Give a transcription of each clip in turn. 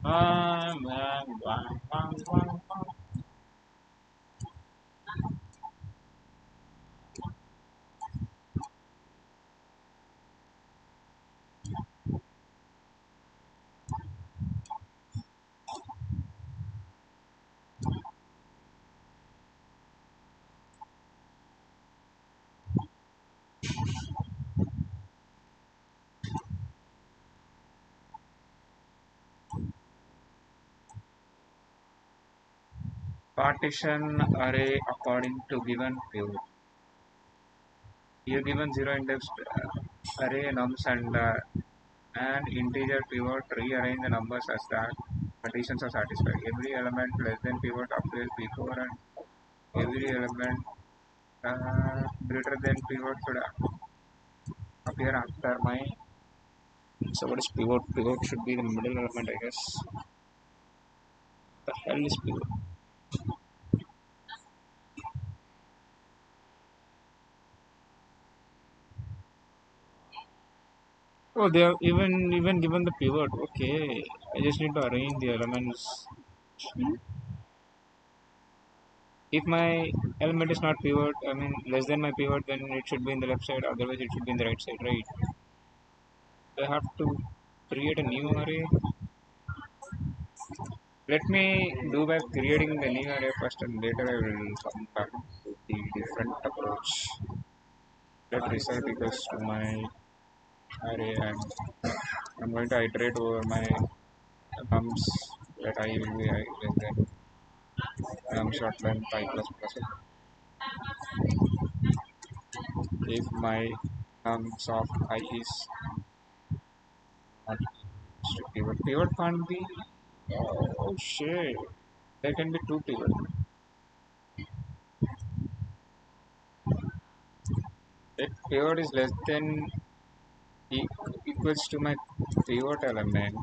Bang, bang, bang, bang, bang. Partition array according to given pivot. Here given zero index array nums and an integer pivot, rearrange the numbers as that conditions are satisfied. Every element less than pivot appears before and every element greater than pivot should appear after my. So what is pivot? Pivot should be the middle element, I guess. The hell is pivot? Oh, they have even given the pivot. Okay, I just need to arrange the elements. If my element is not pivot, I mean less than my pivot, then it should be in the left side. Otherwise, it should be in the right side, right? I have to create a new array. Let me do by creating the new array first, and later I will come back to the different approach. Let result equals to my array, and I'm going to iterate over my nums that I will be I less than num short length I plus plus. If my nums of I is not equals to pivot, pivot can't be. Oh shit! There can be two pivot. If pivot is less than equals to my pivot element,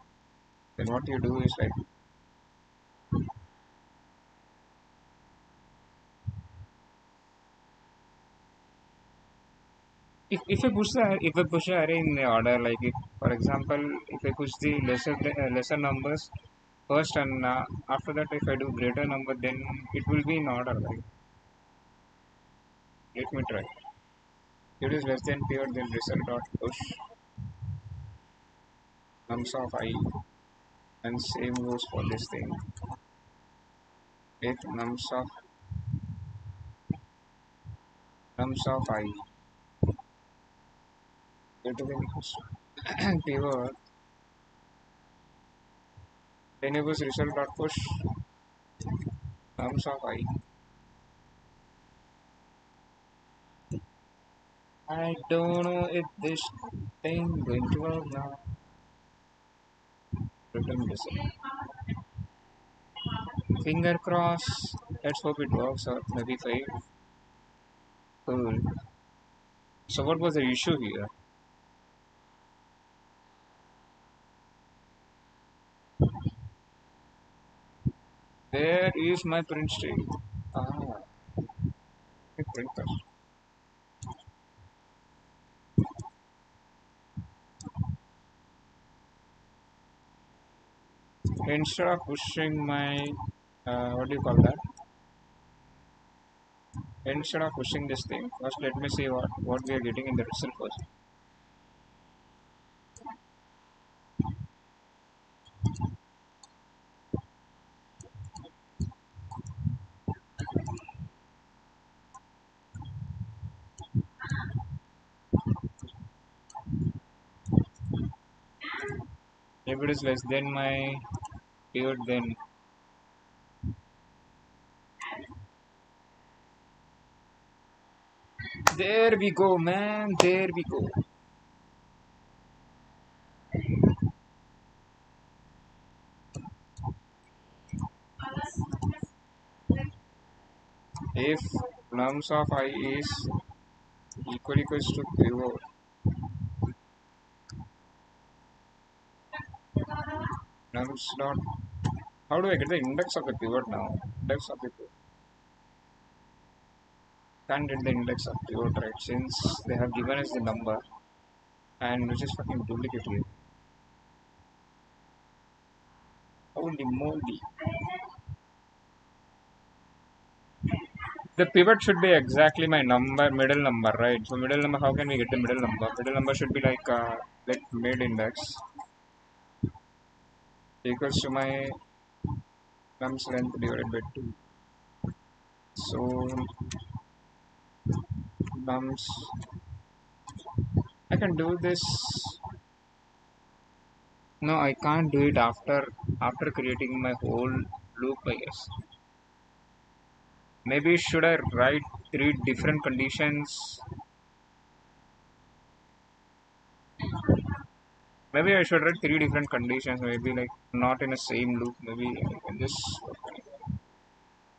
then what you do is like if I push the array in the order, like if for example if I push the lesser numbers first, and after that if I do greater number, then it will be in order, right? Let me try. It is less than pivot, then result dot push nums of I, and same goes for this thing. If nums of I greater than equals to pivot, then it was result dot push nums of I don't know if this thing going to work now. Return result. Finger cross. Let's hope it works, or maybe fail. Cool. So what was the issue here? Where is my print string? Ah, my printer. Instead of pushing my what do you call that? Instead of pushing this thing, first let me see what we are getting in the result first. If it is less than my pivot, then there we go, man. There we go. If nums of I is equals to pivot, nums dot. How do I get the index of the pivot now? Index of the pivot. Can't get the index of pivot, right? Since they have given us the number, and which is fucking duplicate here. Holy moly. The pivot should be exactly my number, middle number, right? So middle number, how can we get the middle number? Middle number should be like mid index equals to my nums length divided by 2. So nums, I can do this. No, I can't do it after creating my whole loop, I guess. Maybe should I write three different conditions? Maybe I should write three different conditions, maybe like not in the same loop. Maybe I can just,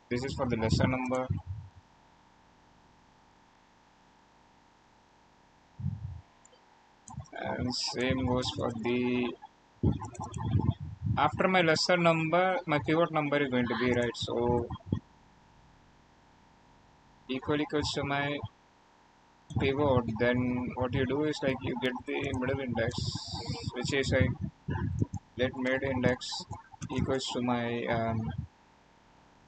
this is for the lesser number, and same goes for the, after my lesser number, my pivot number is going to be right. So equals to my pivot, then what you do is like you get the middle index, which is like let mid index equals to my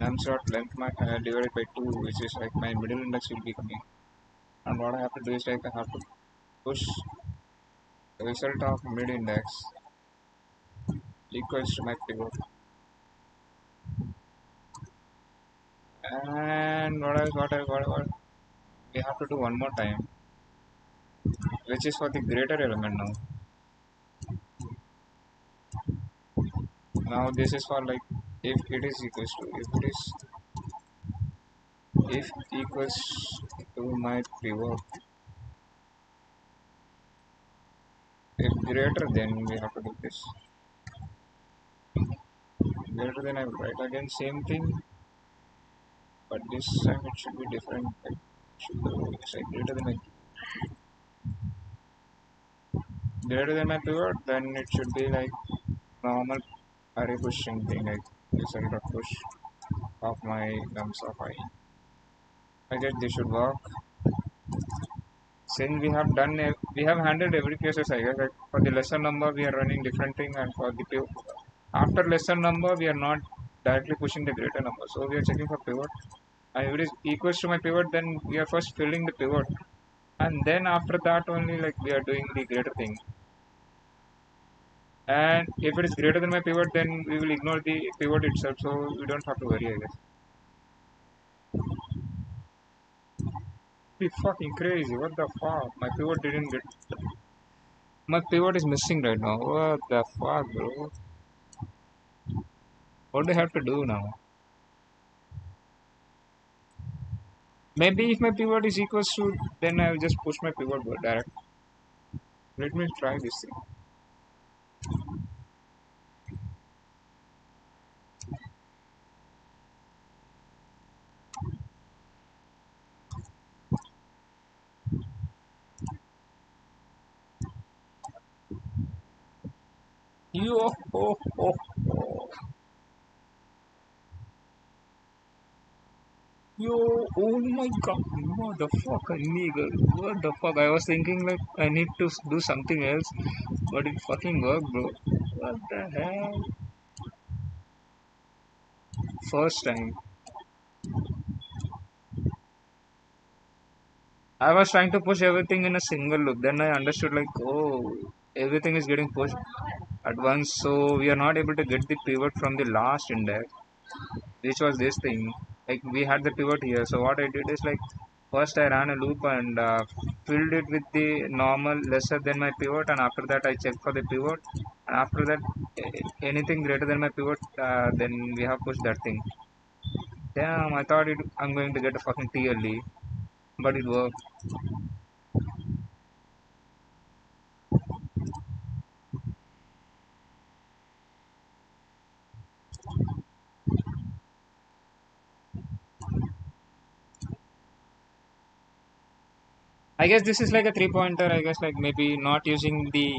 nums dot length my divided by 2, which is like my middle index will be coming. And what I have to do is like I have to push the result of mid index equals to my pivot. And what we have to do one more time, which is for the greater element now. Now this is for like if it is equals to, if equals to my pivot, if greater then we have to do this. Greater than I will write again same thing, but this time it should be different. It should be like greater than my pivot, then it should be like normal array pushing thing, like result of push of my nums of I. I guess this should work. Since we have done, we have handled every cases. I guess like for the lesser number we are running different thing, and for the after lesser number we are not directly pushing the greater number. So we are checking for pivot, and if it is equals to my pivot, then we are first filling the pivot, and then after that only like we are doing the greater thing. And if it is greater than my pivot, then we will ignore the pivot itself, so we don't have to worry, I guess. Be fucking crazy, what the fuck? My pivot didn't get, my pivot is missing right now. What the fuck, bro? What do I have to do now? Maybe if my pivot is equals to, then I will just push my pivot direct. Let me try this thing. Yo, oh, oh, oh. Yo, oh my god, motherfucker, nigga. What the fuck? I was thinking like I need to do something else, but it fucking worked, bro. What the hell? First time. I was trying to push everything in a single loop. Then I understood like, oh, everything is getting pushed at once. So we are not able to get the pivot from the last index, which was this thing. Like we had the pivot here. So what I did is like, first I ran a loop and filled it with the normal lesser than my pivot, and after that I checked for the pivot. And after that, anything greater than my pivot, then we have pushed that thing. Damn, I thought I'm going to get a fucking TLE, but it worked. I guess this is like a three pointer. I guess like maybe not using the.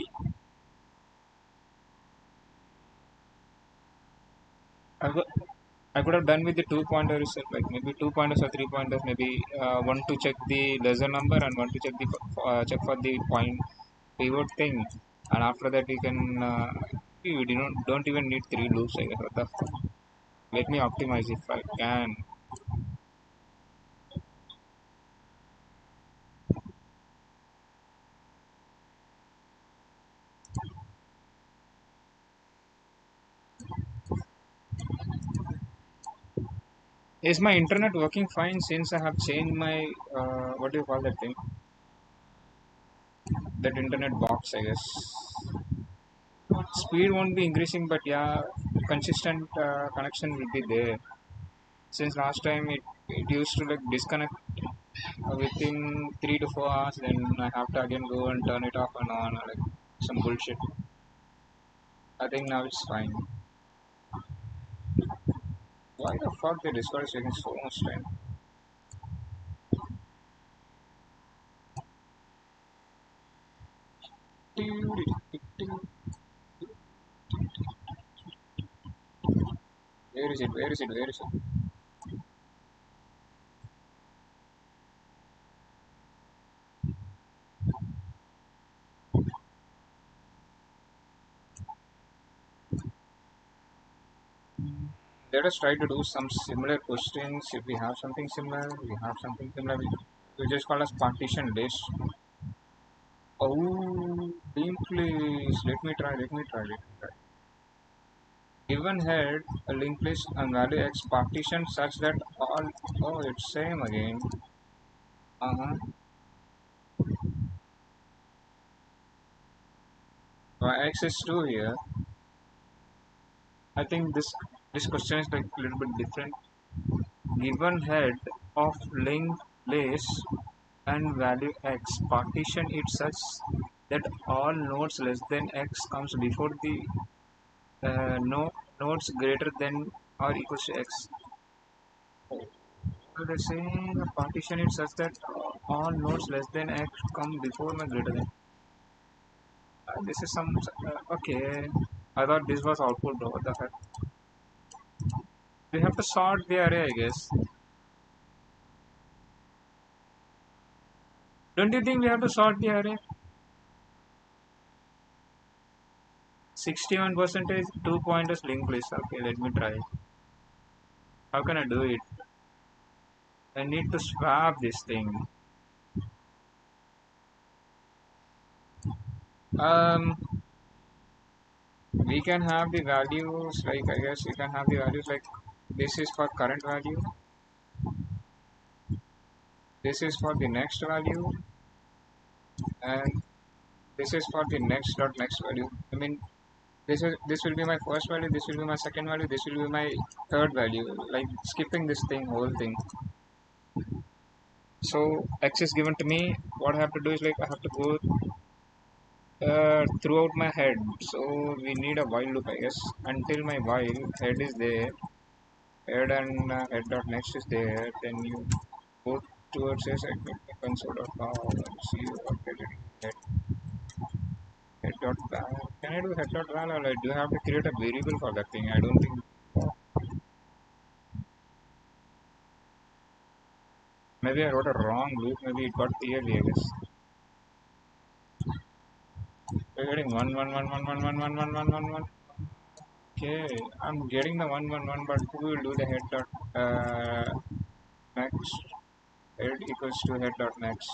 I could, I could have done with the two pointers itself, like maybe two pointers or three pointers. Maybe one to check the lesser number and one to check the check for the point pivot thing, and after that we can We don't even need three loops, I guess. What the fuck? Let me optimize if I can. Is my internet working fine since I have changed my what do you call that thing? That internet box, I guess. Speed won't be increasing, but yeah, consistent connection will be there. Since last time it used to like disconnect within 3 to 4 hours, then I have to again go and turn it off and on, like some bullshit. I think now it's fine. Why the fuck the Discord is taking so much time? Where is it? Where is it? Where is it? Let us try to do some similar questions. If we have something similar, we have something similar. We just call as partition list. Oh, team please. Let me try. Let me try. Let me try. Given head, a linked list and value x partition such that all. Oh, it's same again. Uh-huh. X is 2 here. I think this question is like a little bit different. Given head of linked list and value x partition it such that all nodes less than x comes before the no, nodes greater than or equals to x. So they're saying a partition is such that all nodes less than x come before my greater than. This is some okay. I thought this was output though. What the heck? We have to sort the array, I guess. Don't you think we have to sort the array? 61 percentage 2 pointers linked list. Okay, let me try. How can I do it? I need to swap this thing. Um, we can have the values like I guess we can have the values like this is for current value, this is for the next value, and this is for the next dot next value. I mean, this will be my first value, this will be my second value, this will be my third value. Like skipping this thing, whole thing. So x is given to me. What I have to do is like I have to go throughout my head. So we need a while loop, I guess, until my while head is there. Head and head dot next is there. Then you go towards a segment console.com and see what head head dot val. Can I do head dot val or do I have to create a variable for that thing? I don't think. Maybe I wrote a wrong loop. Maybe it got clearly. I guess. We're getting one. Okay, I'm getting the 1 1 1, but who will do the head dot max? Head equals to head dot max.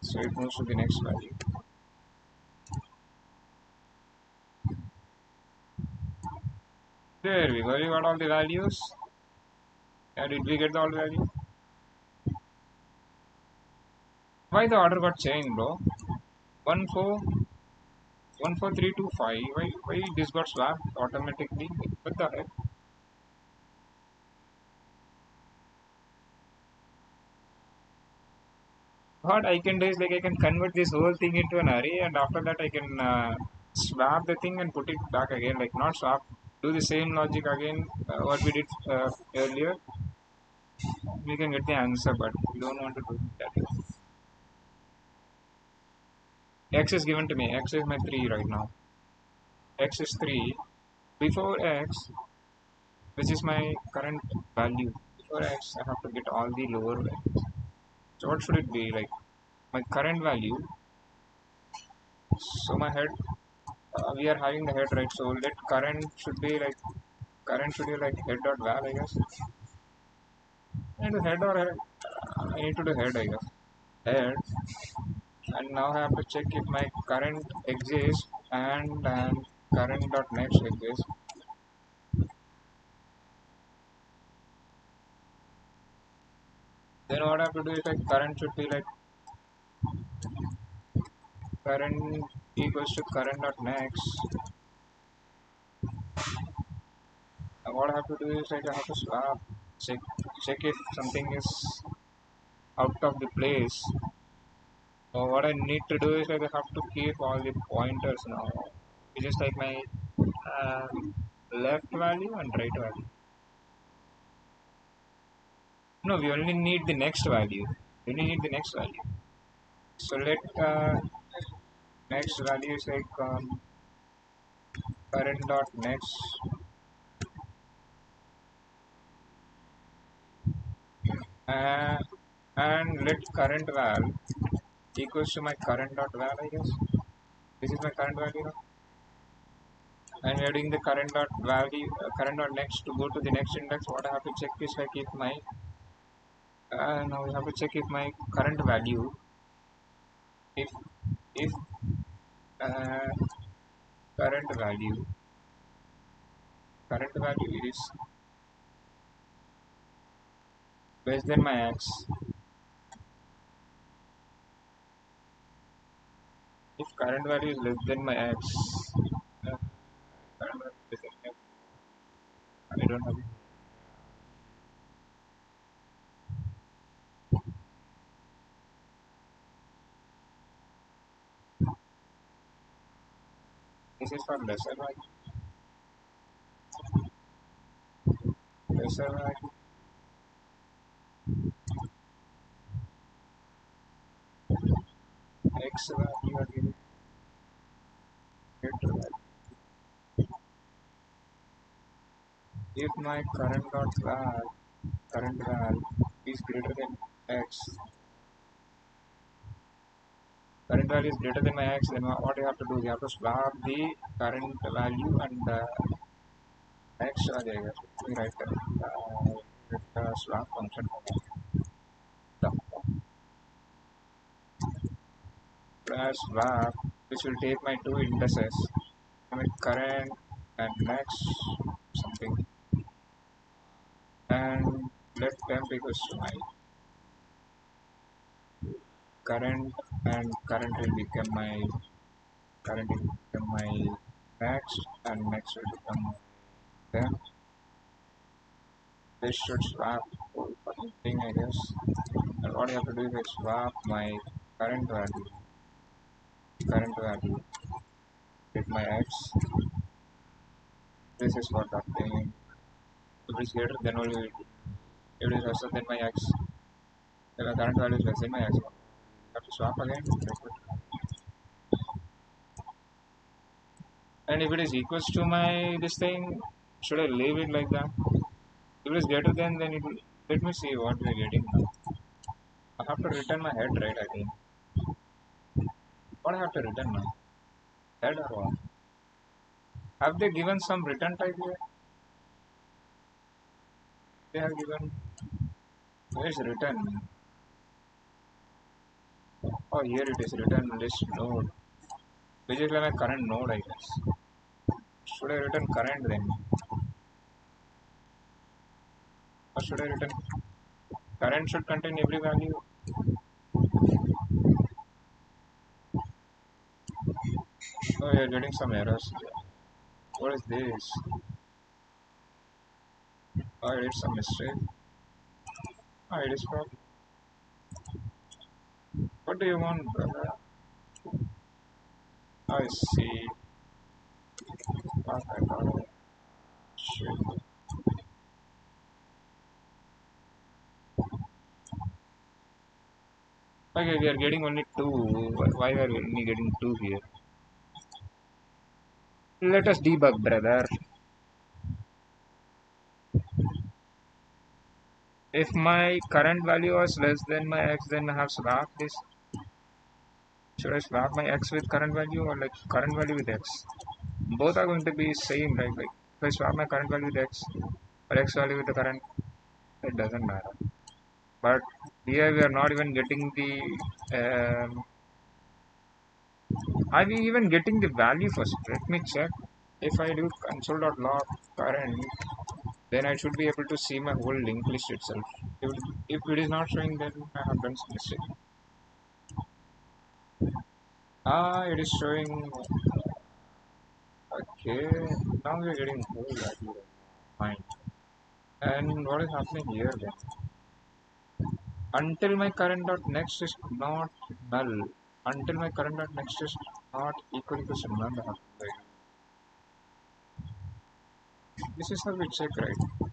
So it moves to the next value. There we go. We got all the values. Did we get all the value? Why the order got changed, bro? 1 4 1 4 3 2 5. Why this got swapped automatically? What the heck? What I can do is like I can convert this whole thing into an array, and after that I can swap the thing and put it back again. Like not swap, do the same logic again. What we did earlier. We can get the answer, but we don't want to do that. X is given to me. X is my 3 right now. X is 3. Before X, which is my current value. Before X, I have to get all the lower values. So what should it be? Like my current value. So my head we are having the head, right? So let current should be like head dot val, I guess. I need to head or head. I need to do head, I guess. Head. And now I have to check if my current exists and current dot next exists. Then what I have to do is like current should be like current equals to current dot next. And what I have to do is like I have to swap, check check if something is out of the place. So what I need to do is like I have to keep all the pointers now. It's just like my uh, left value and right value. No, we only need the next value. We only need the next value. So let next value is like current dot next uh, and let current val equals to my current dot val, I guess. This is my current value now. And we are doing the current dot value current dot next to go to the next index. What I have to check is like if my now we have to check if my current value if uh, current value current value is less than my x. If current value is less than my x, current value is less than x, I don't have it. This is for lesser value, x value are giving greater value. If my current val is greater than x, current value is greater than my x, then what you have to do? You have to swap the current value and x value. We write swap function plus swap, which will take my two indices, my current and next something, and let temp equals to my current, and current will become my next, and next will become my temp. This should swap thing, I guess. And what you have to do is swap my current value with my x. This is what that thing. If it is greater than only if it is lesser than my x. If the current value is less than my x, I have to swap again. And if it is equals to my this thing, should I leave it like that? If it is greater than, then it will. Let me see what we are getting now. I have to return my head, right? I think. What I have to return now? Head or what? Have they given some return type here? They have given. Where is return? Oh, here it is return list node, which is like my current node, I guess. Should I return current then? Or should I return current should contain every value? Oh, you're getting some errors. What is this? Oh, I did some mistake. Oh, it is from. What do you want, brother? I see. What I got it. Shit. Okay, we are getting only two. Why are we only getting two here? Let us debug, brother. If my current value was less than my x, then I have swapped this. Should I swap my x with current value or like current value with x? Both are going to be same, right? Like if I swap my current value with x or x value with the current, it doesn't matter. But here we are not even getting the. Are we even getting the value first? Let me check. If I do console.log current, then I should be able to see my whole linked list itself. If it is not showing, then I have done some mistake. It is showing. Okay, now we are getting whole value. Fine. And what is happening here then? Until my current dot next is not null. Until my current dot next is not equal to some null. This is how we check, right?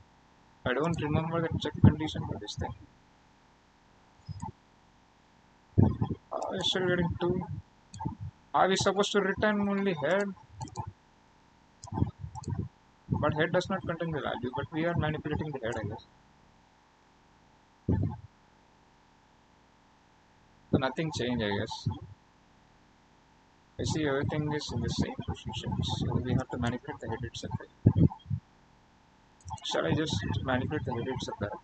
I don't remember the check condition for this thing. I'm still getting 2. Are we supposed to return only head? But head does not contain the value, but we are manipulating the head, I guess. So nothing changed, I guess. I see everything is in the same position, so we have to manipulate the head itself. Shall I just manipulate the head itself?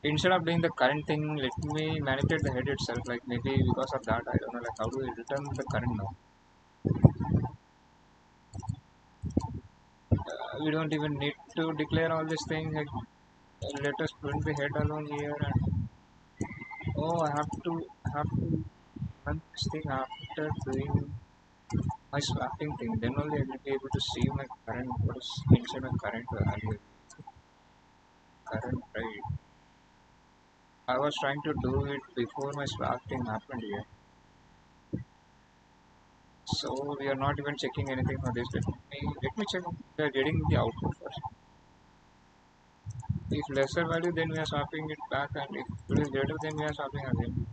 Instead of doing the current thing, let me manipulate the head itself. Like maybe because of that, I don't know. Like how do we return the current now? We don't even need to declare all this thing. Like let us print the head alone here. And oh, I have to run this thing after doing my swapping thing. Then only I will be able to see my current. What is inside my current value? Current right. I was trying to do it before my swap thing happened here. So we are not even checking anything for this. Let me check. We are getting the output first. If lesser value, then we are swapping it back, and if it is greater, then we are swapping again.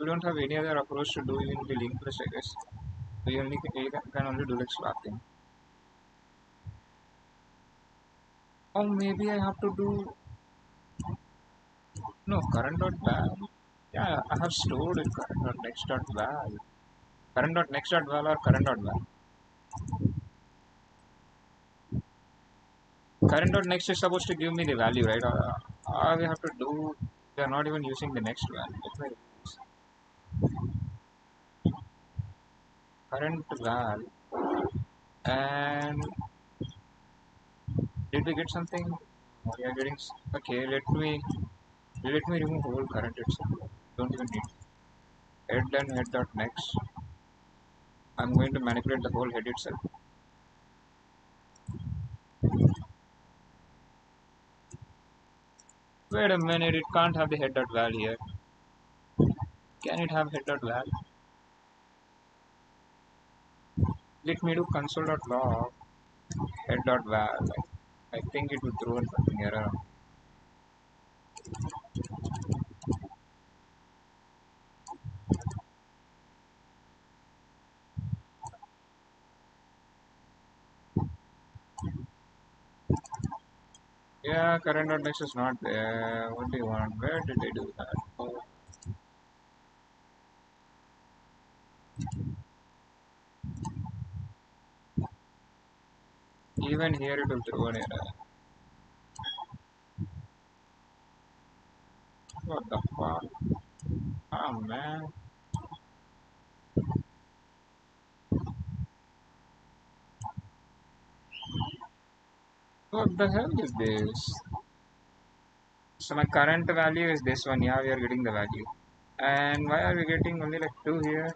We don't have any other approach to do in the linked list, I guess. We can only do like swapping. Or maybe I have to do no current dot val. Yeah, I have stored in current dot next dot val. Current dot next dot val or current dot val. Current dot next is supposed to give me the value, right? Or we have to do. We are not even using the next value. Let me current val. And did we get something? We are getting okay. Let me remove whole current itself. Don't even need head and head dot next. I'm going to manipulate the whole head itself. Wait a minute, it can't have the head dot val here. Can it have head dot val? Let me do console dot log head dot val. I think it would throw something error. Yeah, current dot next is not there. What do you want? Where did they do that? Oh, even here it will throw an error. What the fuck? Oh man. What the hell is this? So my current value is this one. Yeah, we are getting the value. And why are we getting only like 2 here?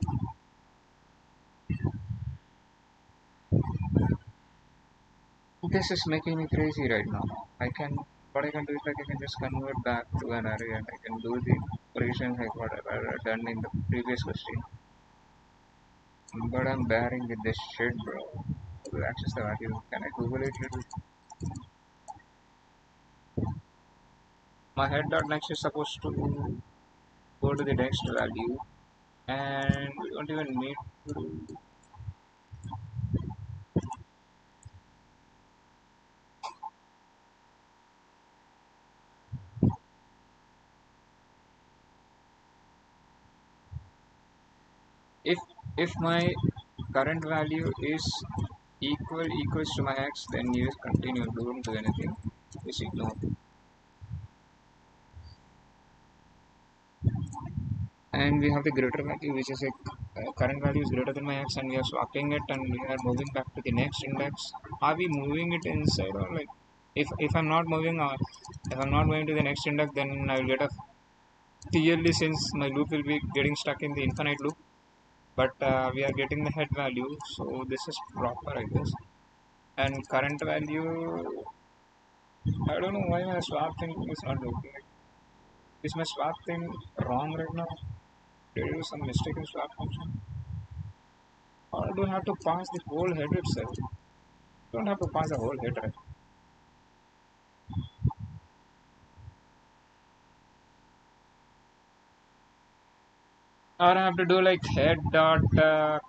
This is making me crazy right now. What I can do is like I can just convert back to an array and I can do the operations like whatever I done in the previous question. But I'm bearing with this shit, bro. To access the value, can I Google it little? My head dot next is supposed to go to the next value, and we don't even need to. if if my current value is equals to my x, then you just continue, don't do anything, just ignore. And we have the greater value, which is like current value is greater than my x, and we are swapping it and we are moving back to the next index. Are we moving it inside, or like if I'm not moving, or if I'm not going to the next index, then I will get a clearly, since my loop will be getting stuck in the infinite loop, but we are getting the head value, so this is proper, I guess. And current value, I don't know why my swap thing is not working. Like, is my swap thing wrong right now? Did I do some mistake in swap function? Or do I have to pass the whole head itself? Don't have to pass the whole head, right? Or I have to do like head dot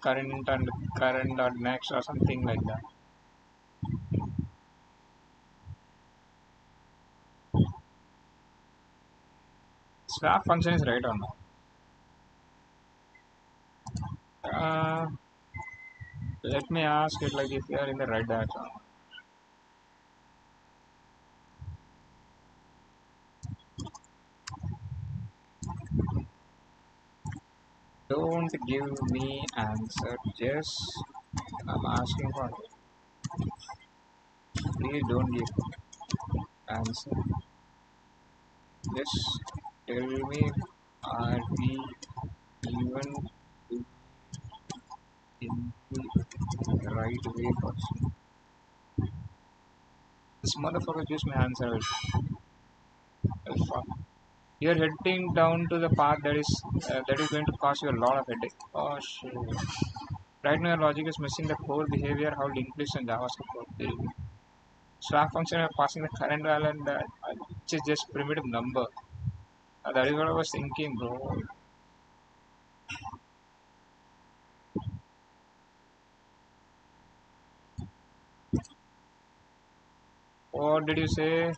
current and current dot next or something like that. Swap function is right or not? Let me ask it like if you are in the right direction. Don't give me answer. Just I'm asking for it. Please don't give answer. Just tell me, are we even in the right way first? This motherfucker gives me answer. Fuck. You're heading down to the path that is going to cause you a lot of headache. Oh shit. Right now your logic is missing the core behavior how linked list and JavaScript work. Swap function are passing the current value and which is just primitive number. That is what I was thinking, bro. What did you say?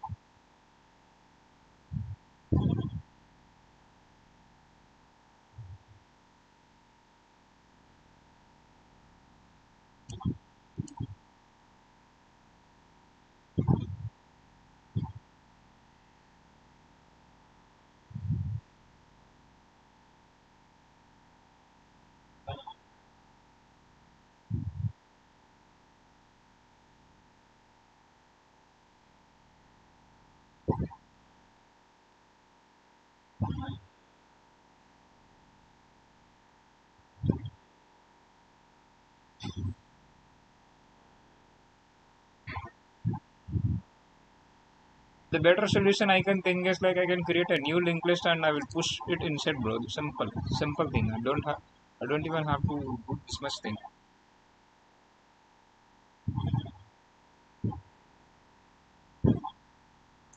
The better solution I can think is like I can create a new linked list and I will push it inside, bro. Simple, simple thing. I don't even have to do this much thing.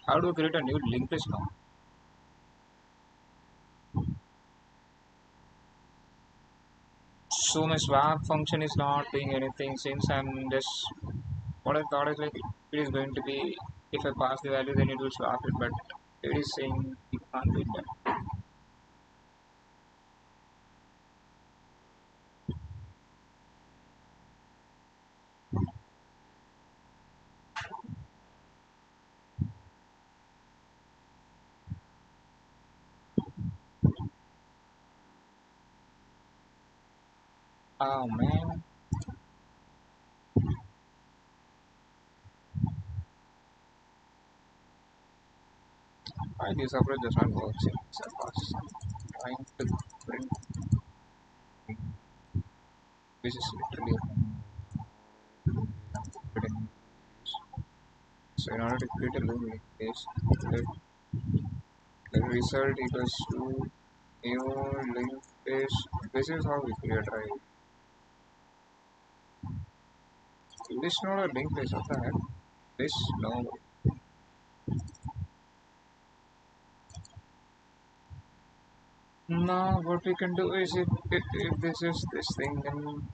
How do I create a new linked list now? So my swap function is not doing anything since I'm just what I thought is like it is going to be if I pass the value then it will swap it, but it is saying you can't do that. Oh man, why this approach does not work since I was trying to print which is literally written. So in order to create a loop like this, let the result equals to new linked list. This is how we create, right? This not a linked list, what the heck? This no. Now what we can do is if this is this thing, then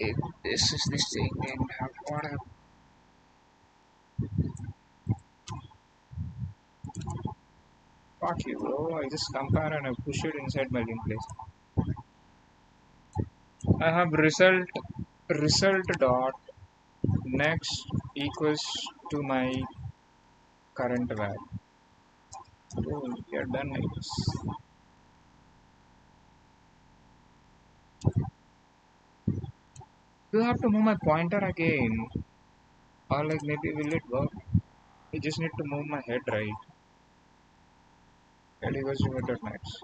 if this is this thing, then what Fuck you, bro. I just compare and I push it inside my linked list. I have result dot next equals to my current value. Oh, we are done, I guess. Do you have to move my pointer again? Or like maybe will it work? I just need to move my head right. Head equals to head dot next.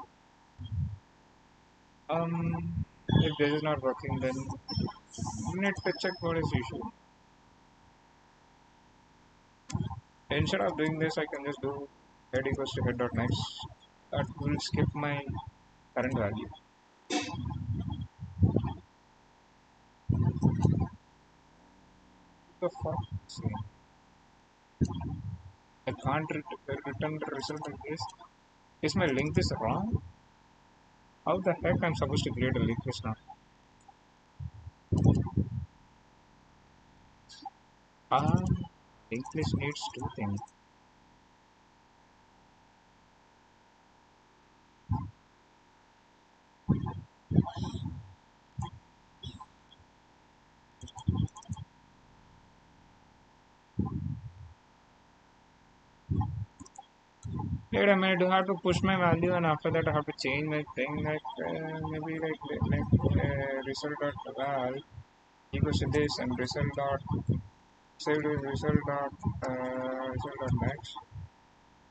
If this is not working, then you need to check what is the issue. Instead of doing this, I can just do head equals to head dot next. That will skip my current value. What the fuck? See, I can't return the result like this. Is my link is wrong? How the heck I'm supposed to create a link list now? Ah, link list needs two things. Wait a minute, do I have to push my value and after that I have to change my thing like maybe result dot val equals to this and result dot save is result dot result dot max.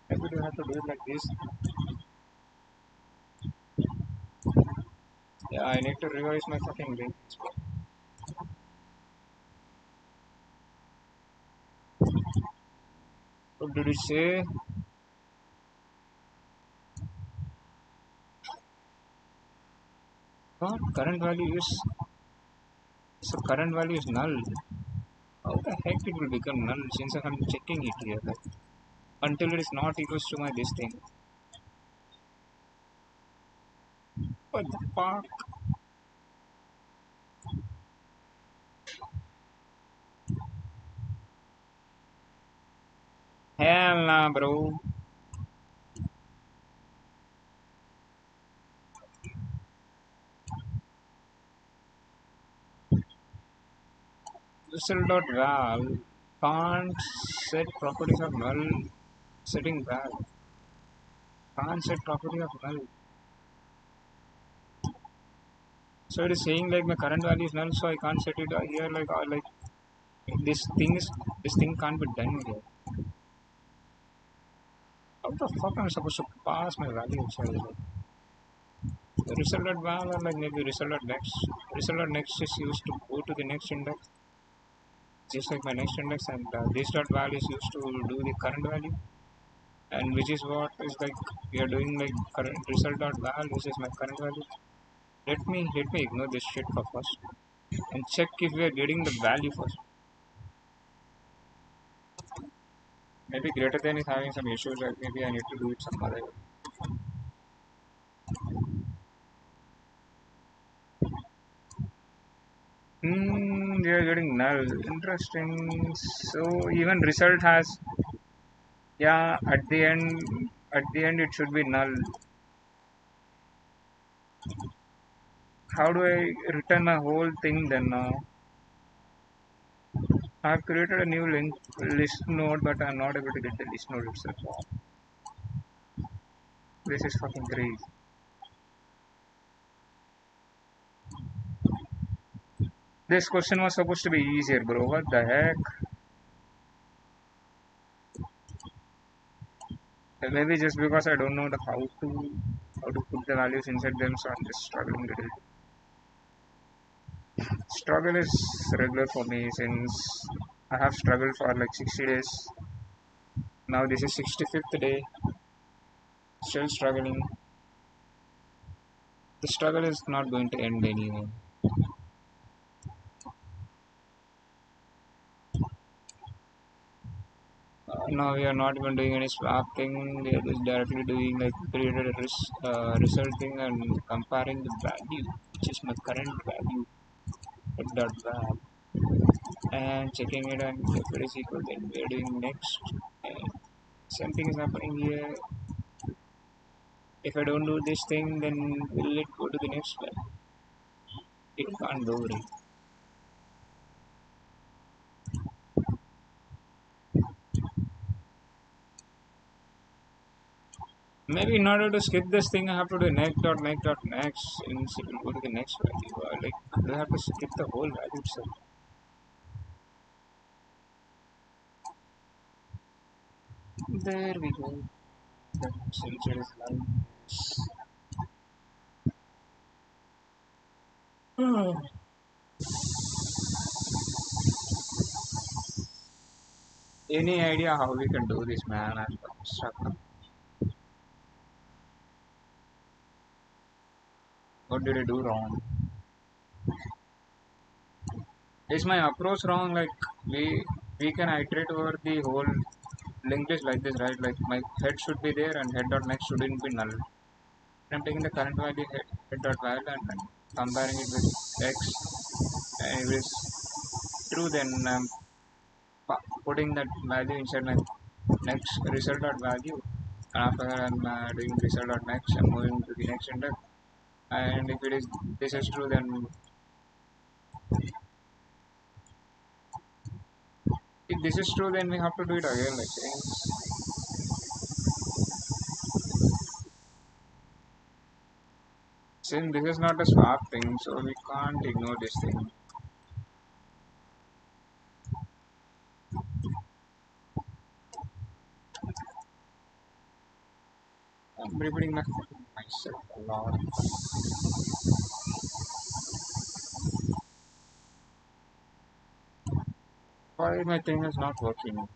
Maybe do I have to do it like this? Yeah, I need to revise my fucking link. What did it say? What current value is so current value is null. How the heck it will become null since I'm checking it here like, until it is not equals to my this thing. What the fuck? Hell nah, bro. Result.val can't set properties of null setting val. Can't set property of null. So it is saying like my current value is null, so I can't set it here like or like this thing can't be done here. How the fuck am I supposed to pass my value inside? Like, the result.val or like maybe result.next. Result.next is used to go to the next index, just like my next index, and this dot val is used to do the current value, and which is what is like we are doing like current result.val, which is my current value. Let me ignore this shit for first and check if we are getting the value first. Maybe greater than is having some issues, like maybe I need to do it some other way. We are getting null. Interesting. So even result has, yeah, at the end it should be null. How do I return my whole thing then now? I have created a new link list node, but I'm not able to get the list node itself. This is fucking crazy. This question was supposed to be easier, bro. What the heck? Maybe just because I don't know how to put the values inside them, so I'm just struggling to do it. Struggle is regular for me since I have struggled for like 60 days. Now this is 65th day. Still struggling. The struggle is not going to end anyway. Now we are not even doing any swap thing. We are just directly doing like created a result thing and comparing the value, which is my current value at dot val, and checking it, and if it is equal, then we are doing next. And something is happening here. If I don't do this thing, then will it go to the next one? It can't go, right? Maybe in order to skip this thing, I have to do next, and it will go to the next value. Like, I have to skip the whole value itself. There we go. The signature is live. Any idea how we can do this, man? I'm stuck. What did I do wrong? Is my approach wrong? Like we can iterate over the whole linked list like this, right? Like my head should be there and head dot next shouldn't be null. I'm taking the current value head dot val and then comparing it with x. And if it's true, then I'm putting that value inside my next result dot value. And after that, I'm doing result dot next. I'm moving to the next index. And if it is this is true, then if this is true, then we have to do it again. Like since this is not a swap thing, so we can't ignore this thing. I'm repeating myself a lot. Why my thing is not working?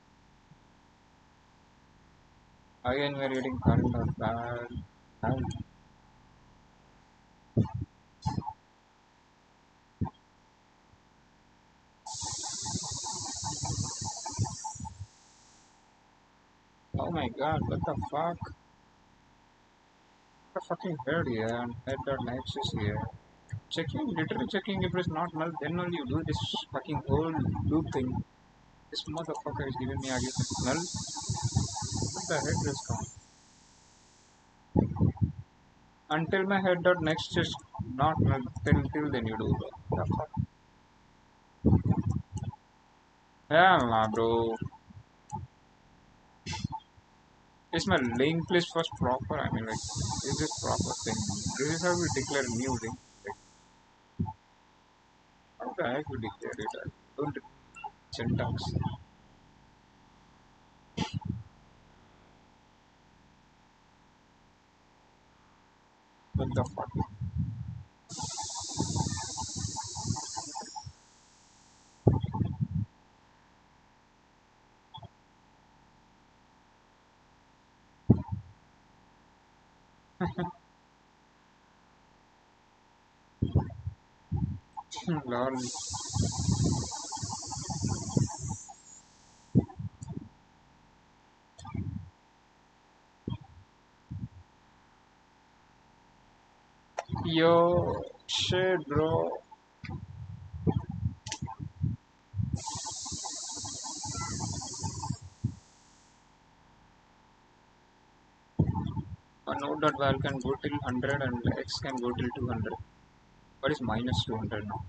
Again, we're getting current or bad. Oh my god, what the fuck? The fucking head here and head dot next is here. Checking, literally checking if it's not null, then only you do this fucking whole loop thing. This motherfucker is giving me again null. What the heck is gone? Until my head dot next is not null, till then you do. What the fuck? Yeah, nah, bro. Is my linked list first proper? I mean, like, is this proper thing? This is how we declare new link. Like, how the heck we declare it? I don't syntax. What the fuck? Lol. Yo, shit, bro. A node.val can go till 100 and x can go till 200. What is minus 200 now?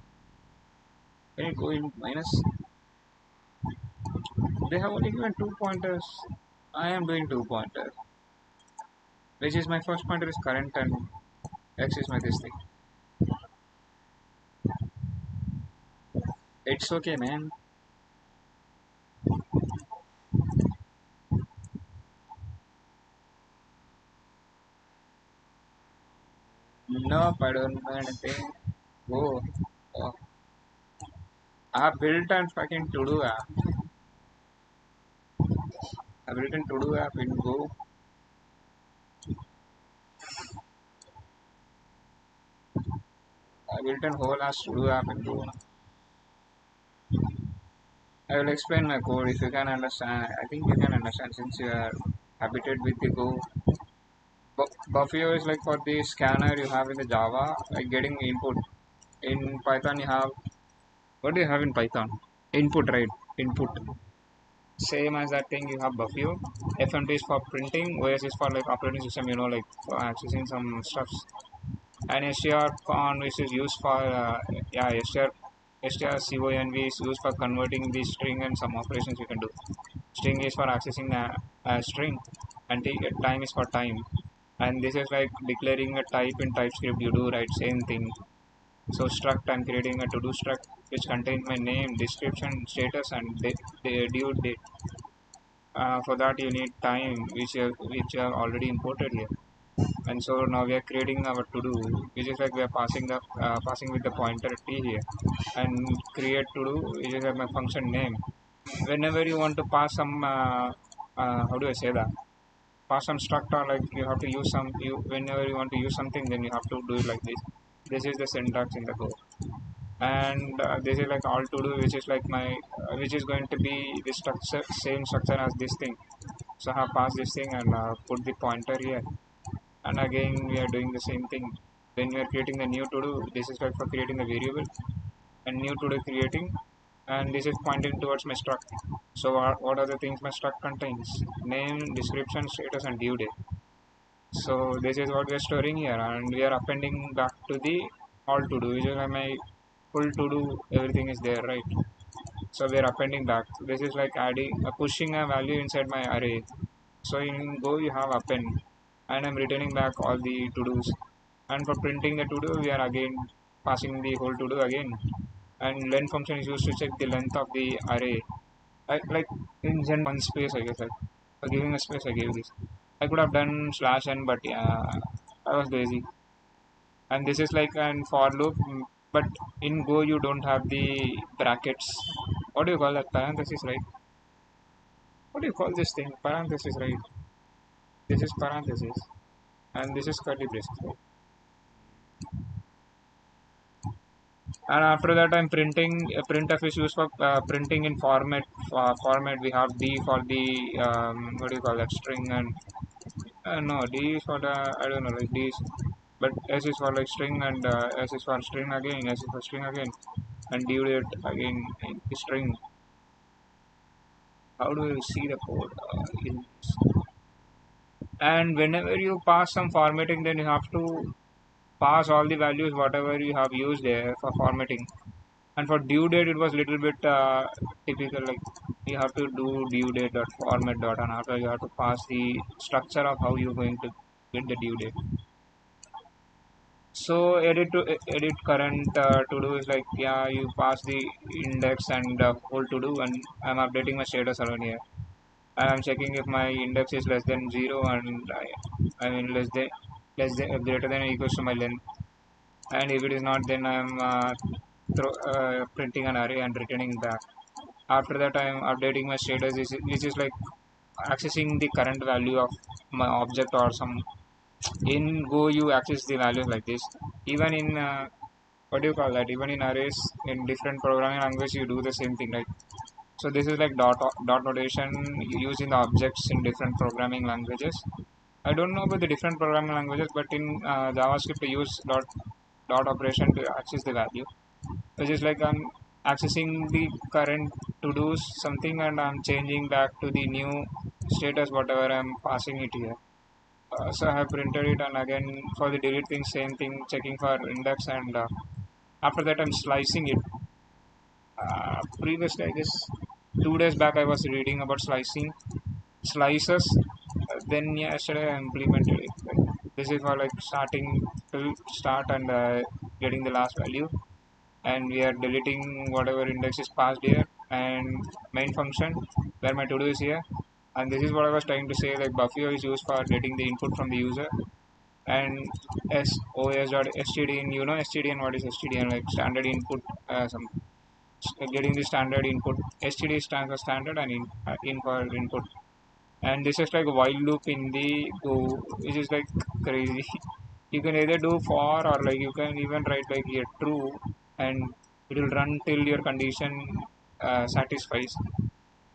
Can it go in minus? They have only given 2 pointers. I am doing 2 pointers. Which is my first pointer is current and x is my this thing. It's okay, man. Nope, I don't know anything. Oh, oh. I built an fucking to-do app. I built a to-do app in Go. I built a whole ass to-do app in Go. I will explain my code if you can understand. I think you can understand since you are habited with the Go. Buffio is like for the scanner you have in the Java, like getting input. In Python you have, what do you have in Python? Input, right? Input. same as that thing you have Buffy. FMT is for printing, OS is for like operating system, like for accessing some stuffs. And strcon which is used for yeah strconv is used for converting the string and some operations you can do. String is for accessing a string, and time is for time. And this is like declaring a type in TypeScript. You do right same thing. So struct, I'm creating a to do struct which contains my name, description, status, and due date. For that you need time which you have already imported here. And so now we are creating our to do, which is like we are passing with the pointer t here, and create to do, which is like my function name. Whenever you want to pass some how do I say that, pass some struct, or like you have to use some, you whenever you want to use something, then you have to do it like this is the syntax in the code. And this is like all to do, which is like my which is going to be the structure, same structure as this thing. So I have passed this thing and put the pointer here, and again we are doing the same thing. Then we are creating the new to do. This is like for creating the variable, and new to do creating, and this is pointing towards my struct. So what are the things my struct contains? Name, description, status, and due date. So this is what we are storing here, and we are appending back to the all to do, which is like my full to do, everything is there, right? So we are appending back. This is like adding pushing a value inside my array. So in Go you have append, and I'm returning back all the to dos. And for printing the to do, we are again passing the whole to do again. And len function is used to check the length of the array. Like in gen one space, I guess, like for giving a space I gave this. I could have done slash n, but yeah, I was lazy. And this is like an for loop, but in Go you don't have the brackets. What do you call that? Parenthesis, right? What do you call this thing? Parenthesis, right? This is parenthesis, and this is curly braces, right? And after that, I'm printing. Printf is used for printing in format. Format, we have D for the what do you call that, string, and no, D is for the, I don't know, like D is, but S is for like string, and S is for string again, S is for string again, and due date again string. How do you see the code? And whenever you pass some formatting, then you have to pass all the values whatever you have used there for formatting. And for due date, it was little bit typical, like you have to do due date dot format dot, and after you have to pass the structure of how you're going to get the due date. So edit current to do is like, yeah, you pass the index and whole to do, and I'm updating my status around here. And I'm checking if my index is less than 0, and I mean less than greater than or equals to my length. And if it is not, then I'm printing an array and returning back. After that, I'm updating my status, which is like accessing the current value of my object or some. In Go, you access the values like this. Even in what do you call that? Even in arrays in different programming language, you do the same thing, right? So this is like dot notation used in the objects in different programming languages. I don't know about the different programming languages, but in JavaScript, I use dot operation to access the value, which is like I'm accessing the current to do something, and I'm changing back to the new status whatever I'm passing it here. So I have printed it, and again for the delete thing, same thing, checking for index, and after that I'm slicing it. Previously, I guess 2 days back, I was reading about slicing slices. Then yesterday I implemented it. Like, this is for like starting to start and getting the last value, and we are deleting whatever index is passed here, and main function where my to do is here. And this is what I was trying to say, like Buffy is used for getting the input from the user, and os.stdin, stdin, what is stdin, like standard input, some getting the standard input. Std stands for standard, and in for input. And this is like a while loop in the Go, which is like crazy. You can either do for, or like you can even write like a true, and it will run till your condition satisfies.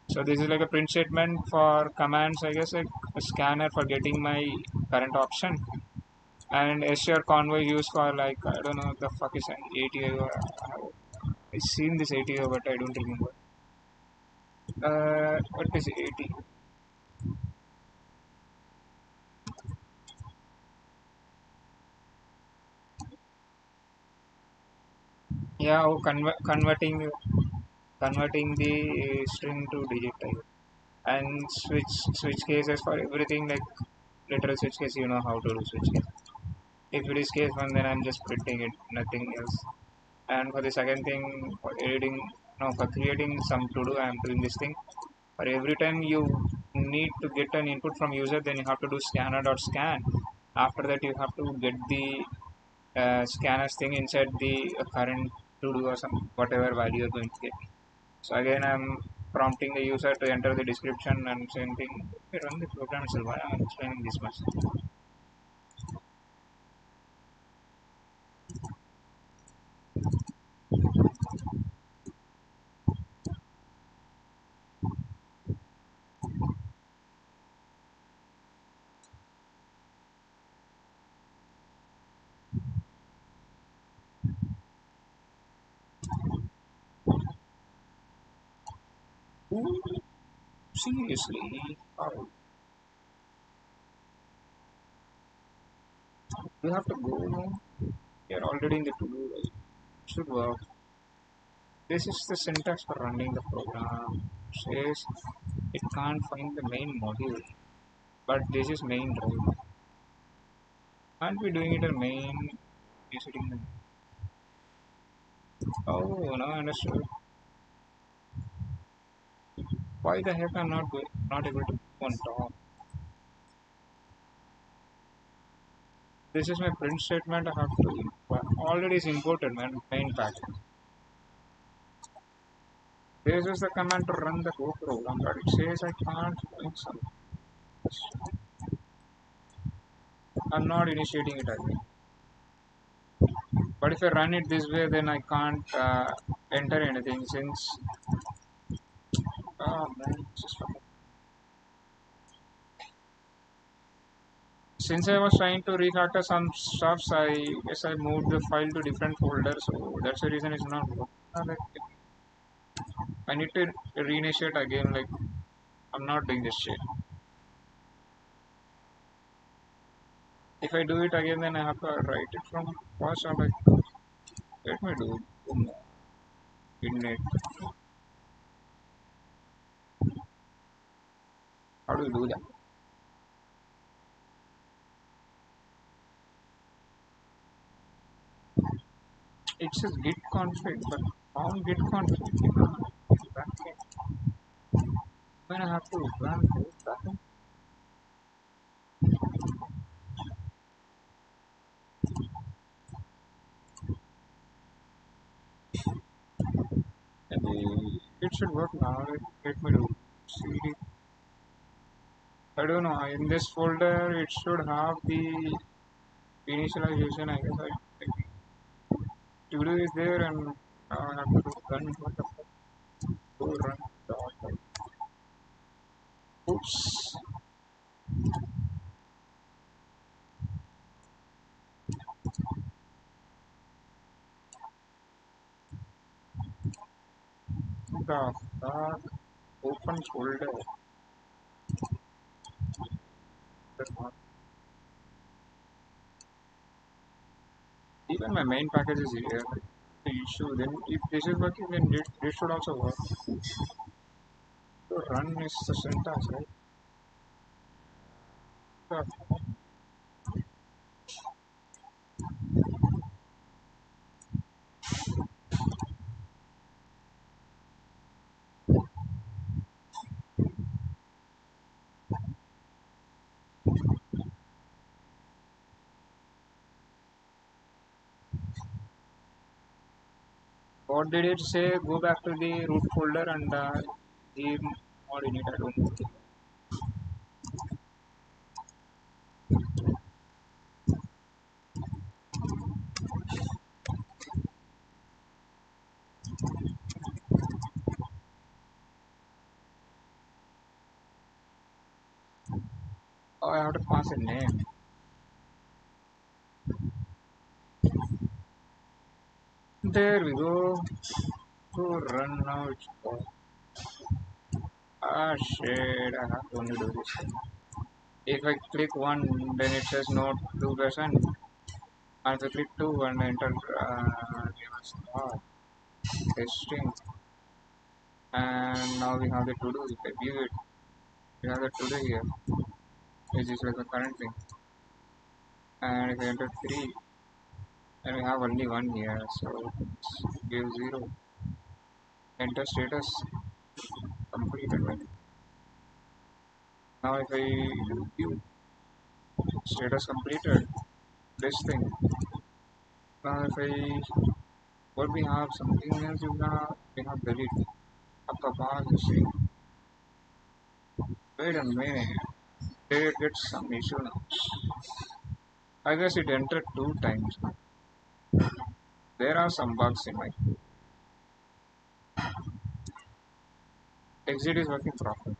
So this is like a print statement for commands, I guess, like a scanner for getting my current option, and SR convoy used for like, I don't know what the fuck is an ATO. I've seen this ATO, but I don't remember. What is 80? Yeah, oh, converting the string to digit type and switch cases for everything like literal switch case. You know how to do switch case. If it is case one, then I'm just printing it, nothing else. And for the second thing, for editing, no, for creating some to do, I'm doing this thing. But every time you need to get an input from user, then you have to do scanner.scan. After that, you have to get the scanners thing inside the current to do or some whatever value you're going to get. So again, I'm prompting the user to enter the description and same thing. Okay, run the program itself. Why I'm explaining this much? Ooh, seriously? Oh, you have to go. No? You're already in the to do. Right? Should work. This is the syntax for running the program. It says it can't find the main module, but this is main drive. Can't be doing it in main. Visiting the. Oh, now I understood. Why the heck I'm not able to go on top? This is my print statement. I have to already is imported man main package. This is the command to run the Go program, but it says I can't find some. I'm not initiating it again. But if I run it this way, then I can't enter anything since. Oh man, since I was trying to refactor some stuffs, I guess I moved the file to different folder, so that's the reason it's not working. Like, I need to reinitiate again. Like I'm not doing this shit. If I do it again, then I have to write it from first. I'm like, let me do it. Init. How do you do that? It says git config, but on git config, when I have to run it, it should work now. Let me do cd. I don't know. In this folder, it should have the initialization. I guess to do is there, and I have to run. What the fuck? Go run. Dot. Oops. The fuck? Open folder. Even my main package is here. The issue then if this is working, then this should also work. So run is the syntax, right? So what did it say? Go back to the root folder and the mod init. I don't know. Oh, I have to pass a name. There we go. To run now. It's Ah shit, I have to only do this. If I click 1, then it says no 2%. And if I click 2 and enter give us testing. And now we have the to do. If I view it, we have the to do here, which is like the current thing. And if I enter 3, and we have only 1 here, so give 0. Enter status completed. Right? Now if I view status completed, this thing. Now if I what we have something else we have delete. Up above you see. Wait a minute. Did it get some issue now? I guess it entered 2 times. There are some bugs in my exit is working properly.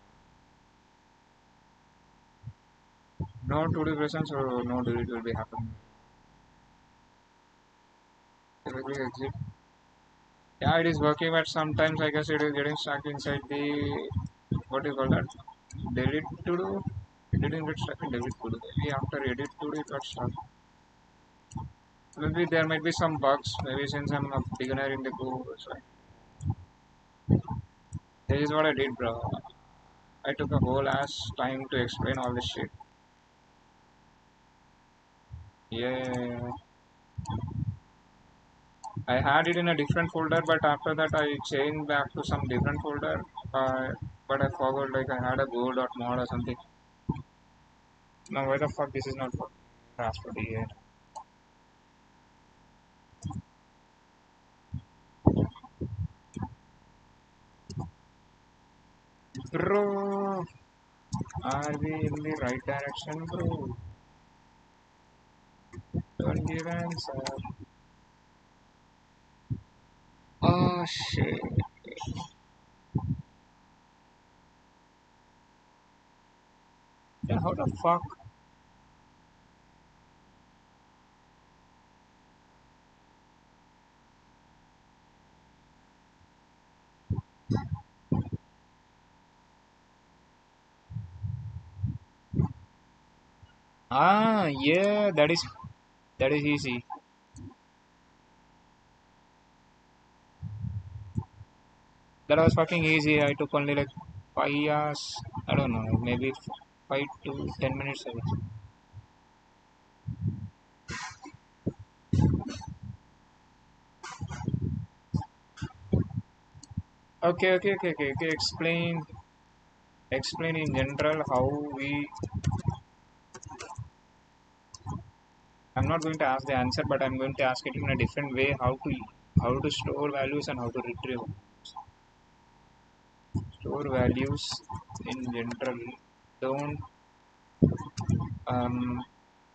No 2D presence or no delete will be happening. Typically exit. Yeah, it is working, but sometimes I guess it is getting stuck inside the what do you call that? Delete to do. It didn't get stuck in delete to do. Maybe after edit to do it got stuck. Maybe there might be some bugs. Maybe since I'm a beginner in the Go, so this is what I did, bro. I took a whole ass time to explain all this shit. Yeah, I had it in a different folder, but after that I changed back to some different folder. But I forgot, like I had a go.mod or something. Now why the fuck this is not working? Transport here. Bro, are we in the right direction, bro? Don't give answer. Oh shit. Yeah, how the fuck? Ah, yeah, that is easy. That was fucking easy. I took only like 5 hours. I don't know, maybe 5 to 10 minutes. I guess. Okay. Explain in general how we. I'm not going to ask the answer, but I'm going to ask it in a different way. How to store values and how to retrieve. Store values in general. Don't.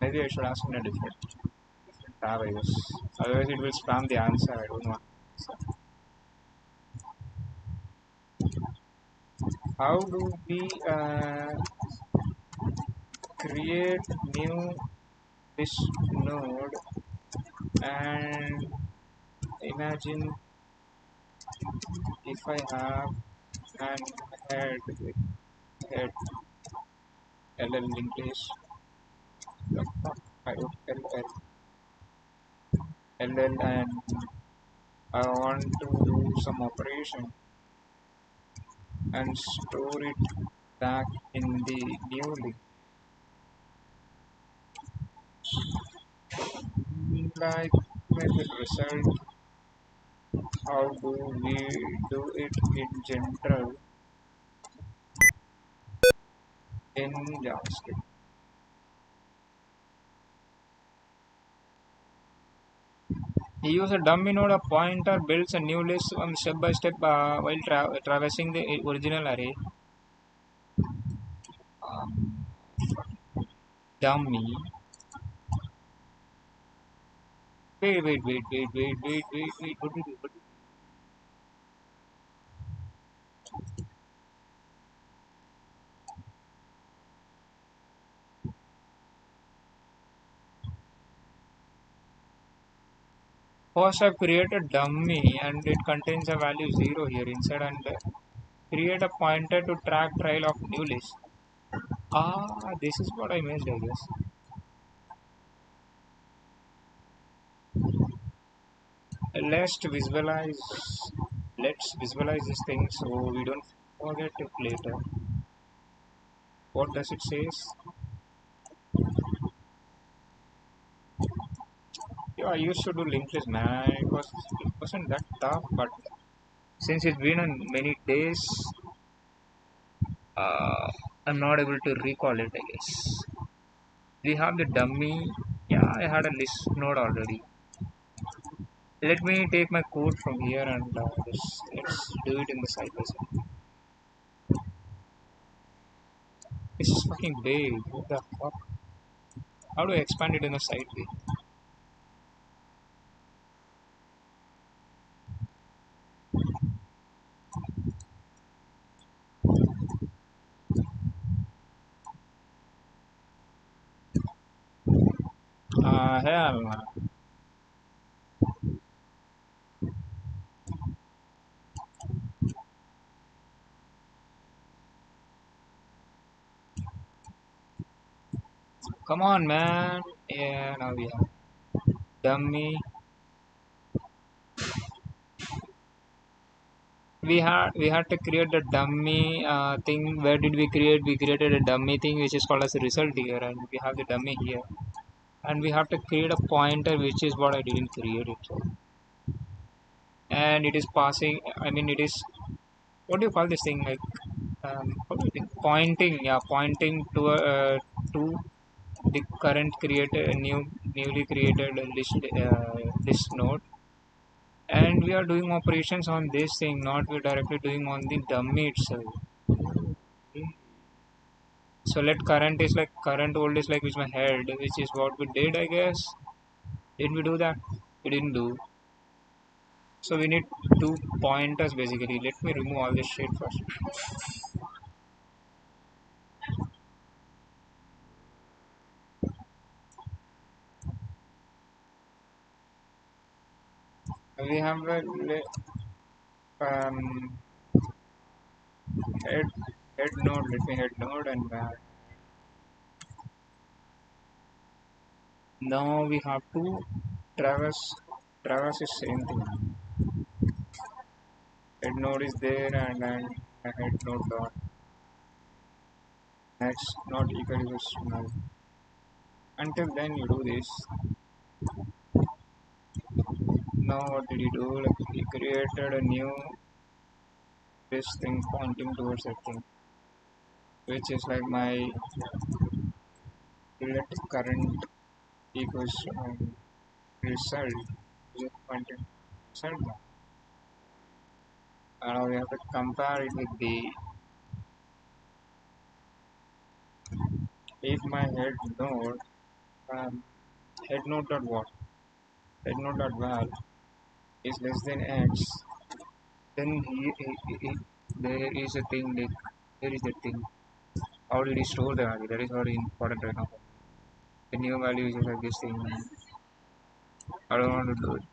Maybe I should ask in a different tab. I guess. Otherwise, it will spam the answer. I don't want. So, how do we create new this node and imagine if I have an head with head LL English the fuck I wrote LL and I want to do some operation and store it back in the new link like with the result how do we do it in general in JavaScript. He uses a dummy node, a pointer, builds a new list step by step while traversing the original array. Um, dummy. Wait. What did you do? First, I've created dummy and it contains a value 0 here inside and Create a pointer to track trail of new list. Ah, this is what I missed, I guess. Let's visualize. Let's visualize this thing so we don't forget it later. What does it say? Yeah, I used to do linked list, man. It wasn't that tough, but since it's been on many days, uh, I'm not able to recall it. I guess we have the dummy. Yeah, I had a list node already. Let me take my code from here and let's do it in the side by side. This is fucking big. What the fuck? How do I expand it in a side way? Hell, come on, man. Yeah, now we have dummy. We had to create a dummy thing. Where did we create? We created a dummy thing which is called as a result here, and we have the dummy here. And we have to create a pointer, which is what I didn't create it. So, and it is passing. I mean, it is what do you call this thing? Like, how do you think? Pointing. Yeah, pointing to the current created newly created list node, and we are doing operations on this thing, not we're directly doing on the dummy itself. Okay. So let current is like current old is like which my head, which is what we did, I guess. Did we do that? We didn't do. So we need two pointers basically. Let me remove all this shit first. We have a um, head head node. Let me head node and now we have to traverse. Traverse is same thing. Head node is there and then a head node dot next not equal to null. Until then you do this. Now what did you do? Like he created a new this thing pointing towards that thing, which is like my let current equals result. Just pointing result now. And now we have to compare it with the if my head node head node dot what head node dot val is less than x, then there is a thing like there is a thing. How did he store the value? That is very important right now. The new value is like this thing. I don't want to do it.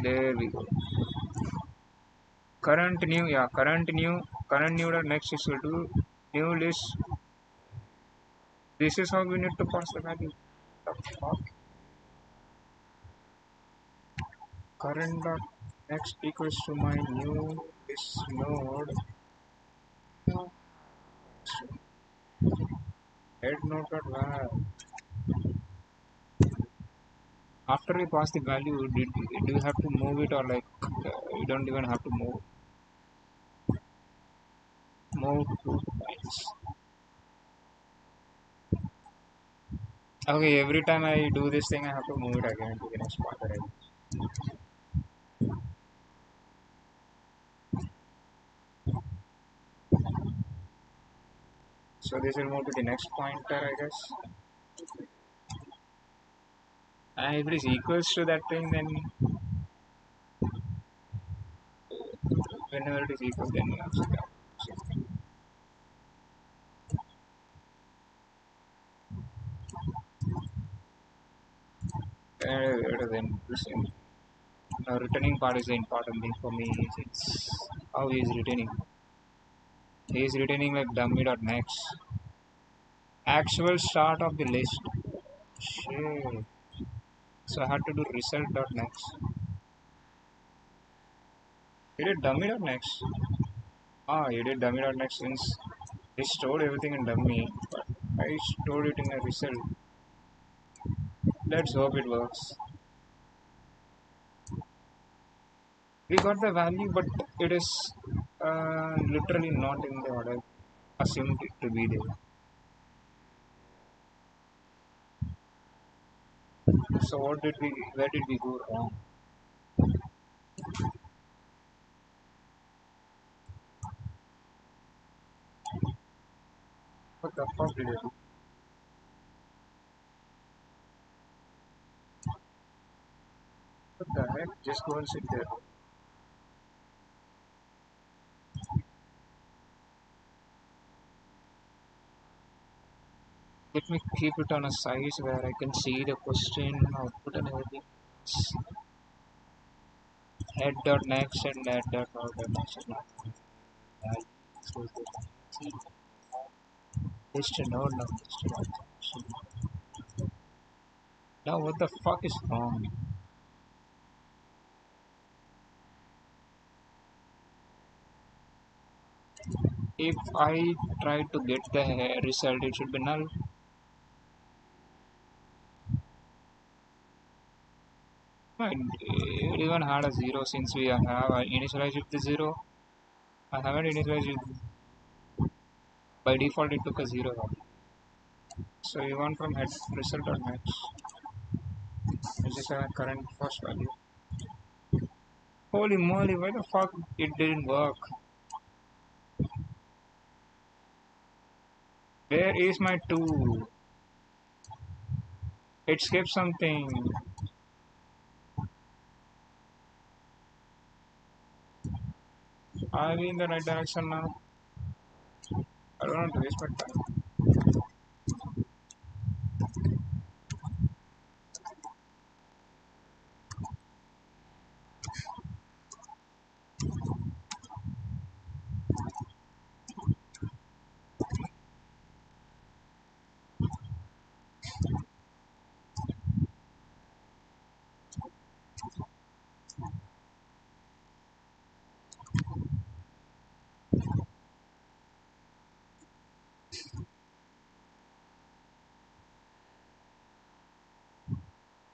There we go. Current new, yeah, current new dot next is equal to new list. This is how we need to pass the value. The fuck? Current dot next equals to my new list node. Head node dot val. After we pass the value, do you have to move it or like you don't even have to move 2 points? Okay, every time I do this thing, I have to move it again to the next pointer. So this will move to the next pointer, I guess. And if it is equals to that thing, then whenever it is equal, then we have to then this returning part is the important thing for me. It's How he is retaining? He is retaining like dummy.next. Actual start of the list. Shit. So I had to do result.next. You did dummy.next. Ah, you did dummy.next since he stored everything in dummy, but I stored it in a result. Let's hope it works. We got the value, but it is literally not in the order assumed it to be there. So where did we go wrong? What the fuck did I do? What the heck? Just go and sit there. Let me keep it on a size where I can see the question output and everything. Head.next and head.out.next. List node now. Now what the fuck is wrong? If I try to get the result, it should be null. It even had a zero since we have initialized with the zero. I haven't initialized it. By default it took a zero value. So you want from head result or next, which is our current first value. Holy moly, why the fuck it didn't work? Where is my tool? It skipped something. Are we in the right direction now? I don't want to waste my time.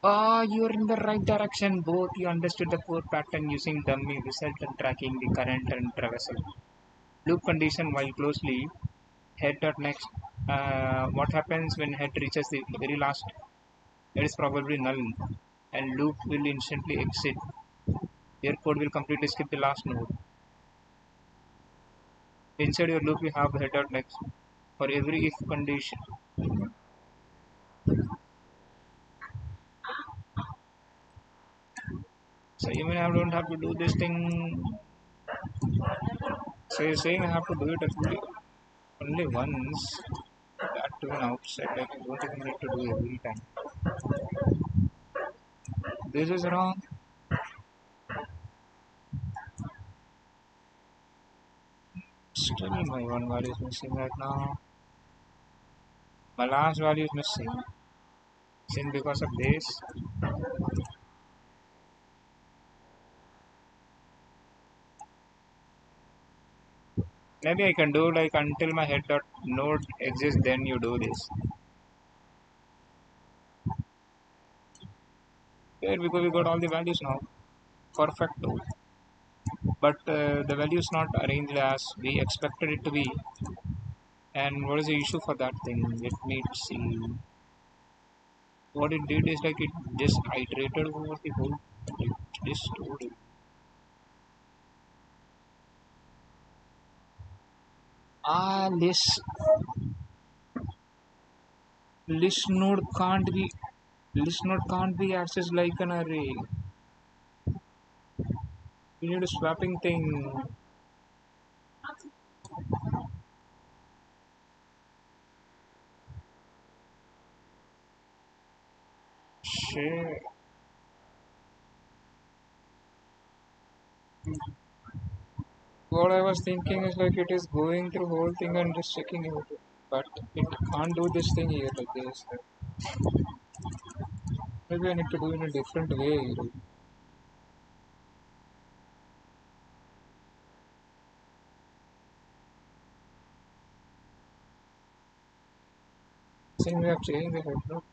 Ah, you're in the right direction. Both you understood the core pattern using dummy result and tracking the current and traversal. Loop condition while closely head dot next. What happens when head reaches the very last? It is probably null, and loop will instantly exit. Your code will completely skip the last node. Inside your loop, you have head dot next for every if condition. So even I don't have to do this thing. So you're saying I have to do it only once. That to an outside, like I don't even need to do every time. This is wrong. Still my one value is missing right now. My last value is missing. Sin because of this. Maybe I can do like until my head dot node exists, then you do this. There we go, we got all the values now. Perfecto. But the value is not arranged as we expected it to be. And what is the issue for that thing? Let me see. What it did is like it just iterated over the whole like this story. Ah, list node can't be list node can't be accessed like an array. We need a swapping thing. Shit. what I was thinking is like it is going through whole thing and just checking it, but it can't do this thing here like this. Maybe I need to do it in a different way. Like, since we have changed the head, no?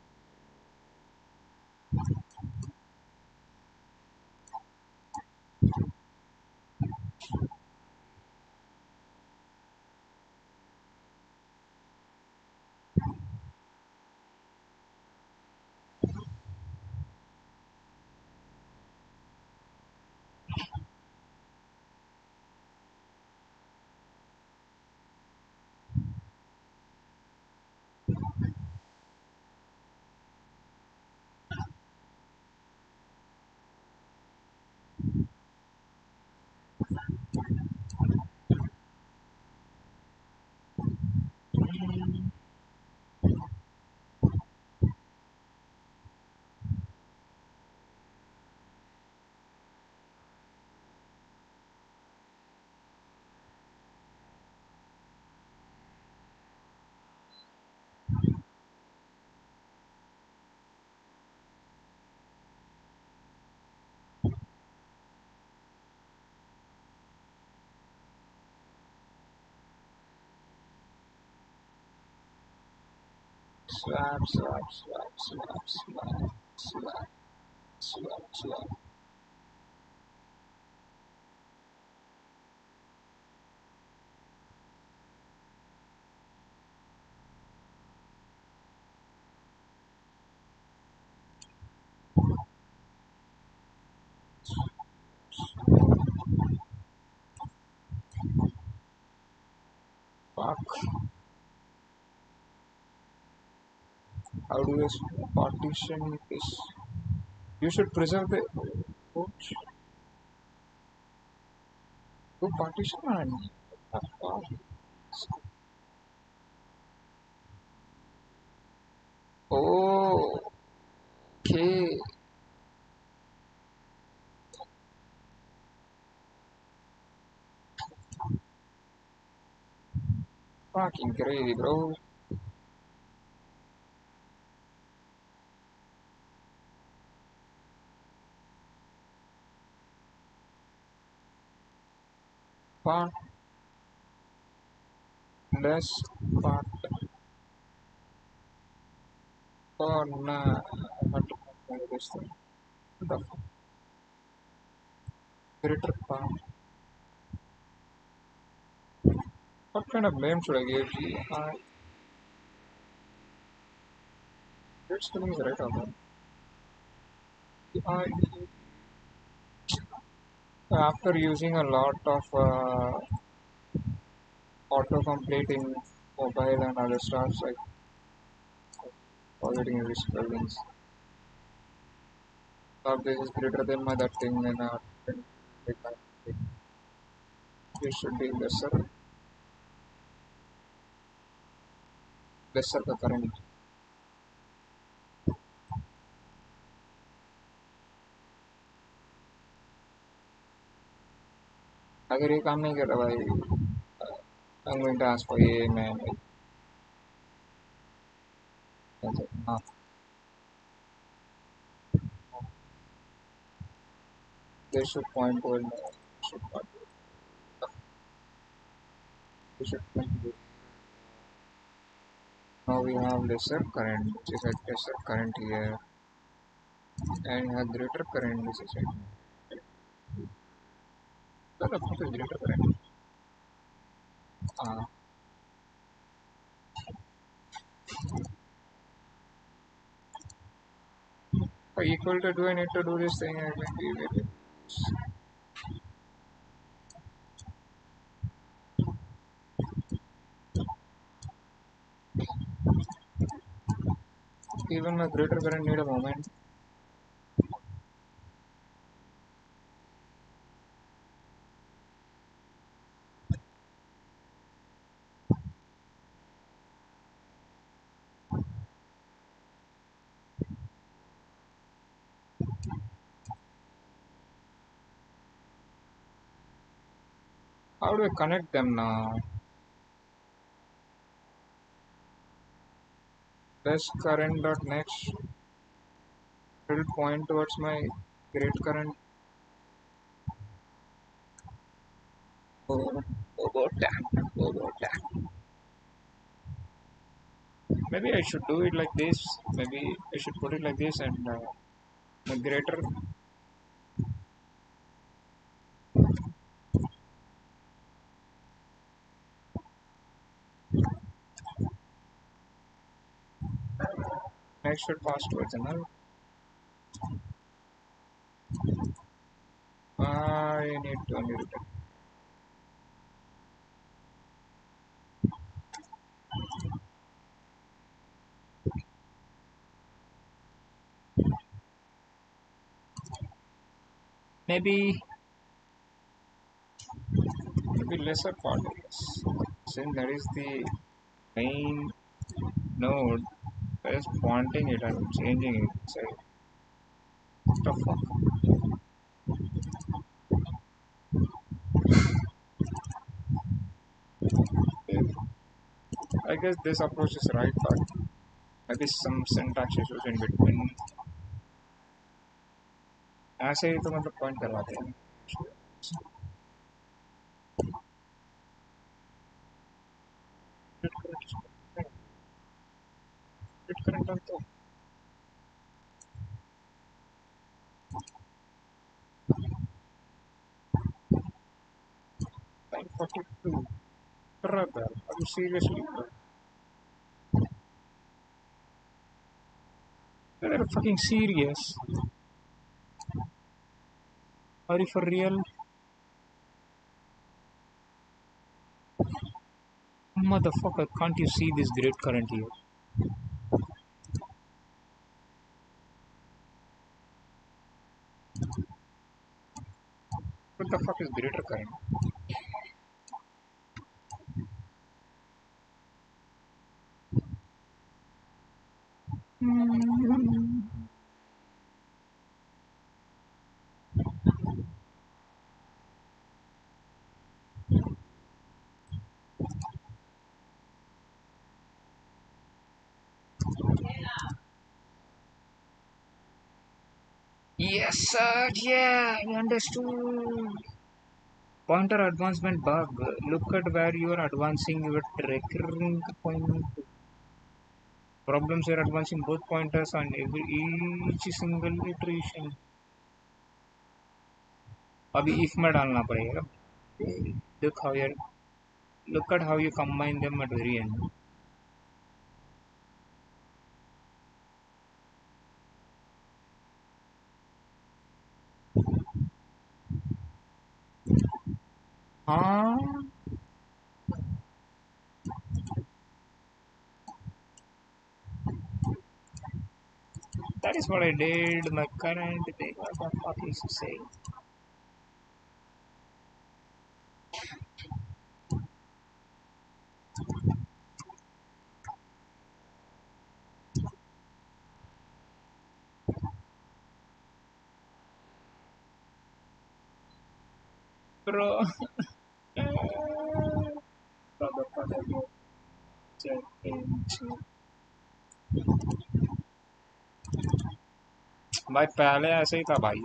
Swap, swap, swap, swap, swap, swap, swap, swap. Fuck. How do you partition this? You should preserve the oops, to partition and oh, okay. Fucking crazy, bro. Part less part for nah. What this thing? The greater part. What kind of name should I give? This spelling is right on that. I, after using a lot of autocomplete in mobile and other stuff, like forgetting these spellings. If this is greater than my that thing, then this should be lesser the current. अगर ये काम नहीं कर रहा भाई, I'm going to ask for a man. हाँ, they should point to it. Should point. They should point to it. Now we have lesser current, which is at lesser current here, and have greater current, which is at greater current. Uh, equal to do I need to do this thing? Even a greater current need a moment. How do I connect them now? Best current dot next will point towards my great current. Oh, oh, damn. Oh, damn. Maybe I should do it like this. Maybe I should put it like this and a greater. Next should pass towards another. I need to unmute it. Maybe lesser part, I guess. Since that is the main node, I was pointing it and changing it. So, what the fuck? I guess this approach is right, but maybe some syntax issues in between. ऐसे ही तो मतलब point करवाते हैं current तो 942 brother, are you seriously? Are you fucking serious? Are you for real? Motherfucker, can't you see this great current here? What the fuck is greater current? Yes, sir. Yeah, I understood. Pointer advancement bug. Look at where you are advancing your tracking point. Problems are advancing both pointers on each single iteration. अभी if में डालना पड़ेगा. Look at how you combine them at very end. हाँ. That is what I did. My current thing. What the fuck is he saying? Bro. भाई पहले ऐसे ही था भाई.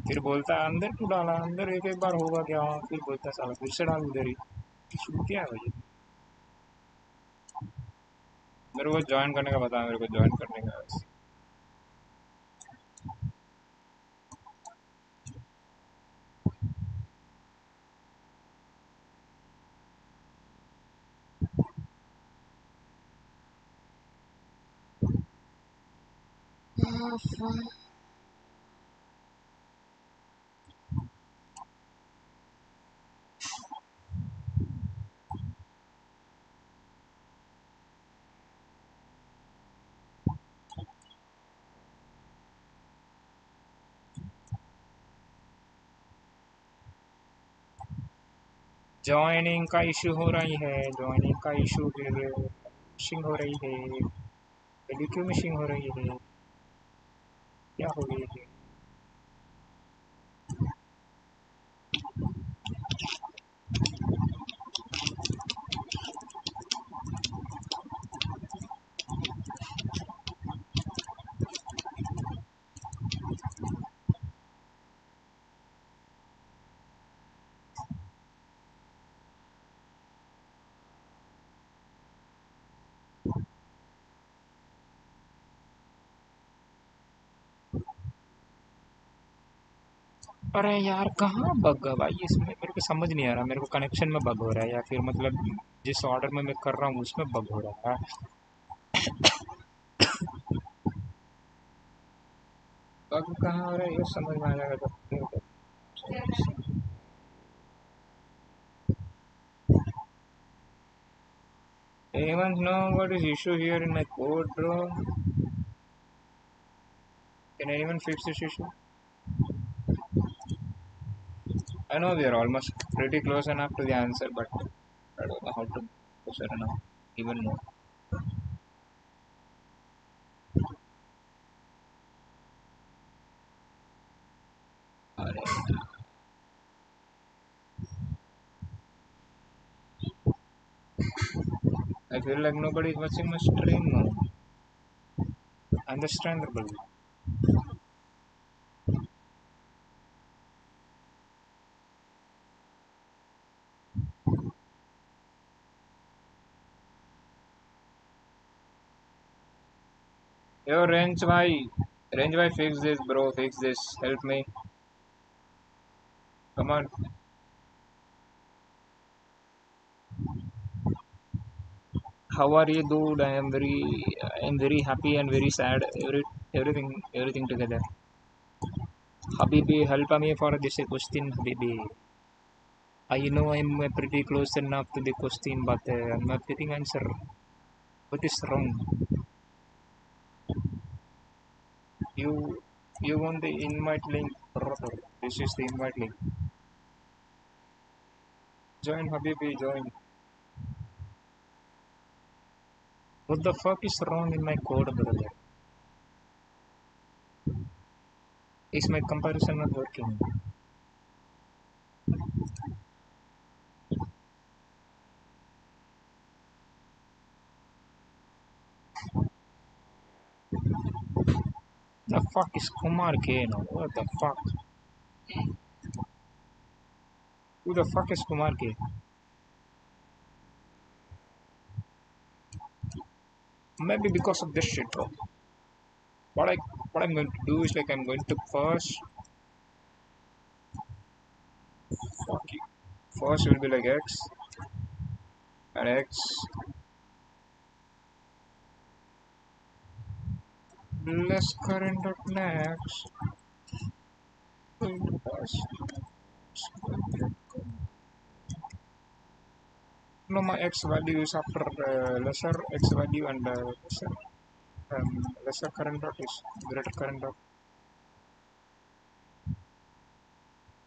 फिर बोलता है अंदर क्यों डाला अंदर एक एक बार होगा क्या फिर बोलता है साला फिर से डाल उधर ही. क्या है भाई. मेरे को ज्वाइन करने का बता मेरे को ज्वाइन करने का. ज्वाइनिंग का इशू हो रही है. ज्वाइनिंग का इशू फिर मिशिंग हो रही है. अभी क्यों मिशिंग हो रही है. क्या हो रही है. अरे यार कहाँ बग है भाई इसमें, मेरे को समझ नहीं आ रहा, मेरे को कनेक्शन में बग हो रहा है या फिर मतलब जिस ऑर्डर में मैं कर रहा हूँ उसमें बग हो रहा है। बग कहाँ हो रहा है ये समझ में आ जाएगा तो फिर। Anyone know what is issue here in my code, bro? Can anyone fix this issue? I know we are almost pretty close enough to the answer, but I don't know how to push it enough, even more. I feel like nobody is watching my stream now. Understandable. Yo, Range bhai, fix this, bro. Fix this. Help me. Come on. How are you, dude? I am very happy and very sad. Everything together. Habibi, help me for this question, Habibi. I know I'm pretty close enough to the question, but I'm not getting answer. What is wrong? You, you want the invite link, brother? This is the invite link. Join, Habibi. Join. What the fuck is wrong in my code, brother? Is my comparison not working? The fuck is Kumar K now? What the fuck? Who the fuck is Kumar K? Maybe because of this shit, bro. What I what I'm going to do is like I'm going to fuck you. First will be like X and X less current dot next. No, my X value is after lesser X value and lesser current dot is greater current dot.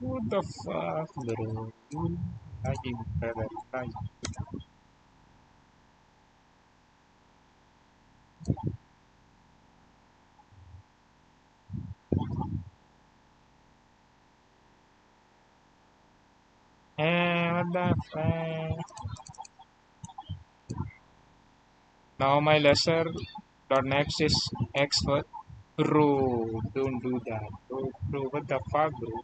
What the fuck, bro? Lying, brother, lying. What the fuck? Now my lesser dot next is X for bro. Don't do that, bro. What the fuck, bro?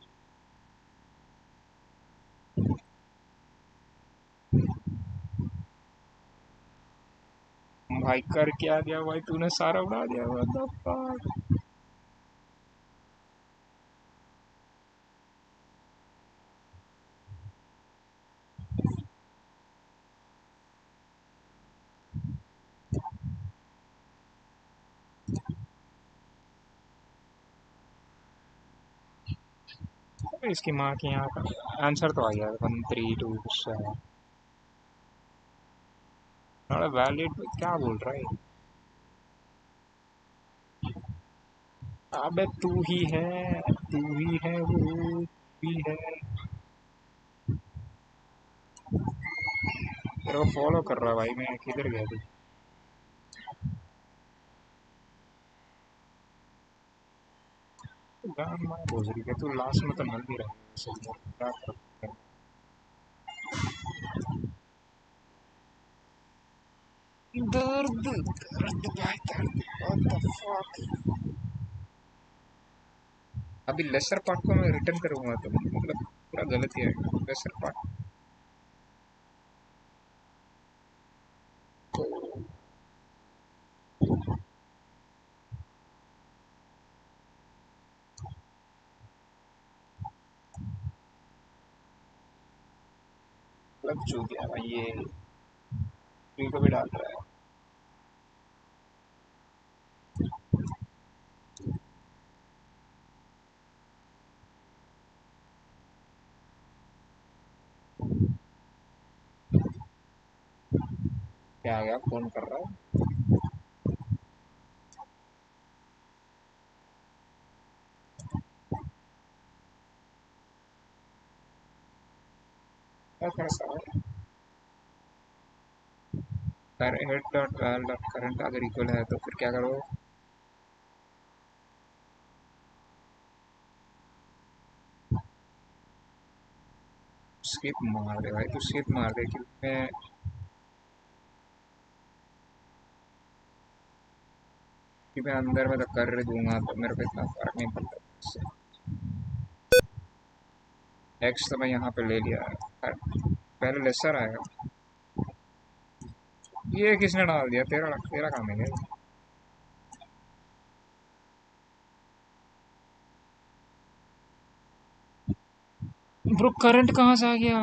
भाई कर क्या दिया भाई, तूने सारा उड़ा दिया। What the fuck? इसकी माँ के यहाँ का आंसर तो आ गया 1 3 2 नॉट वैलिड, क्या बोल रहा है? अबे तू ही है वो, तू ही है। तेरे को फॉलो कर रहा है भाई, मैं किधर गया तू? गान माँ बोल रही है तू, लास्ट में तो नल भी रहा है, क्या कर। दर्द दर्द भाई दर्द। What the fuck? अभी लेसर पार्ट को मैं रिटर्न करूंगा तो मतलब पूरा गलत ही है लेसर पार्ट। सब चूक गया भाई, ये ट्री को भी डाल रहा है। क्या आ गया, फोन कर रहा है। क्या कर सकता है। Head dot well dot current अगर इक्वल है तो फिर क्या करो। स्किप मार दे भाई, तू स्किप मार दे क्योंकि मैं अंदर में तो कर दूंगा तो मेरे को इतना फर्क नहीं पड़ता इससे। एक्स तो मैं यहाँ पे ले लिया है, पहले लेसर आएगा। ये किसने डाल दिया, तेरा तेरा काम है क्या? ब्रो करंट कहाँ से आ गया?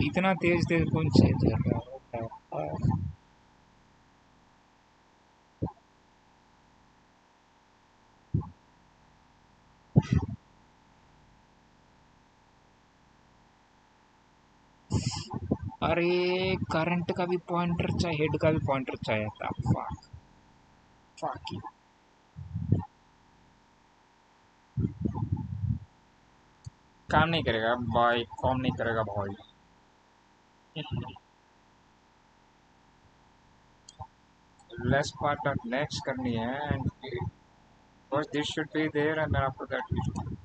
इतना तेज तेज कौन चेंज कर रहा है? अरे करंट का भी पॉइंटर चाहिए, हेड का भी पॉइंटर चाहिए था। Fuck fuck. काम नहीं करेगा भाई, काम नहीं करेगा भाई। लेस पार्ट ऑफ नेक्स्ट करनी है and first this should be there and then after that.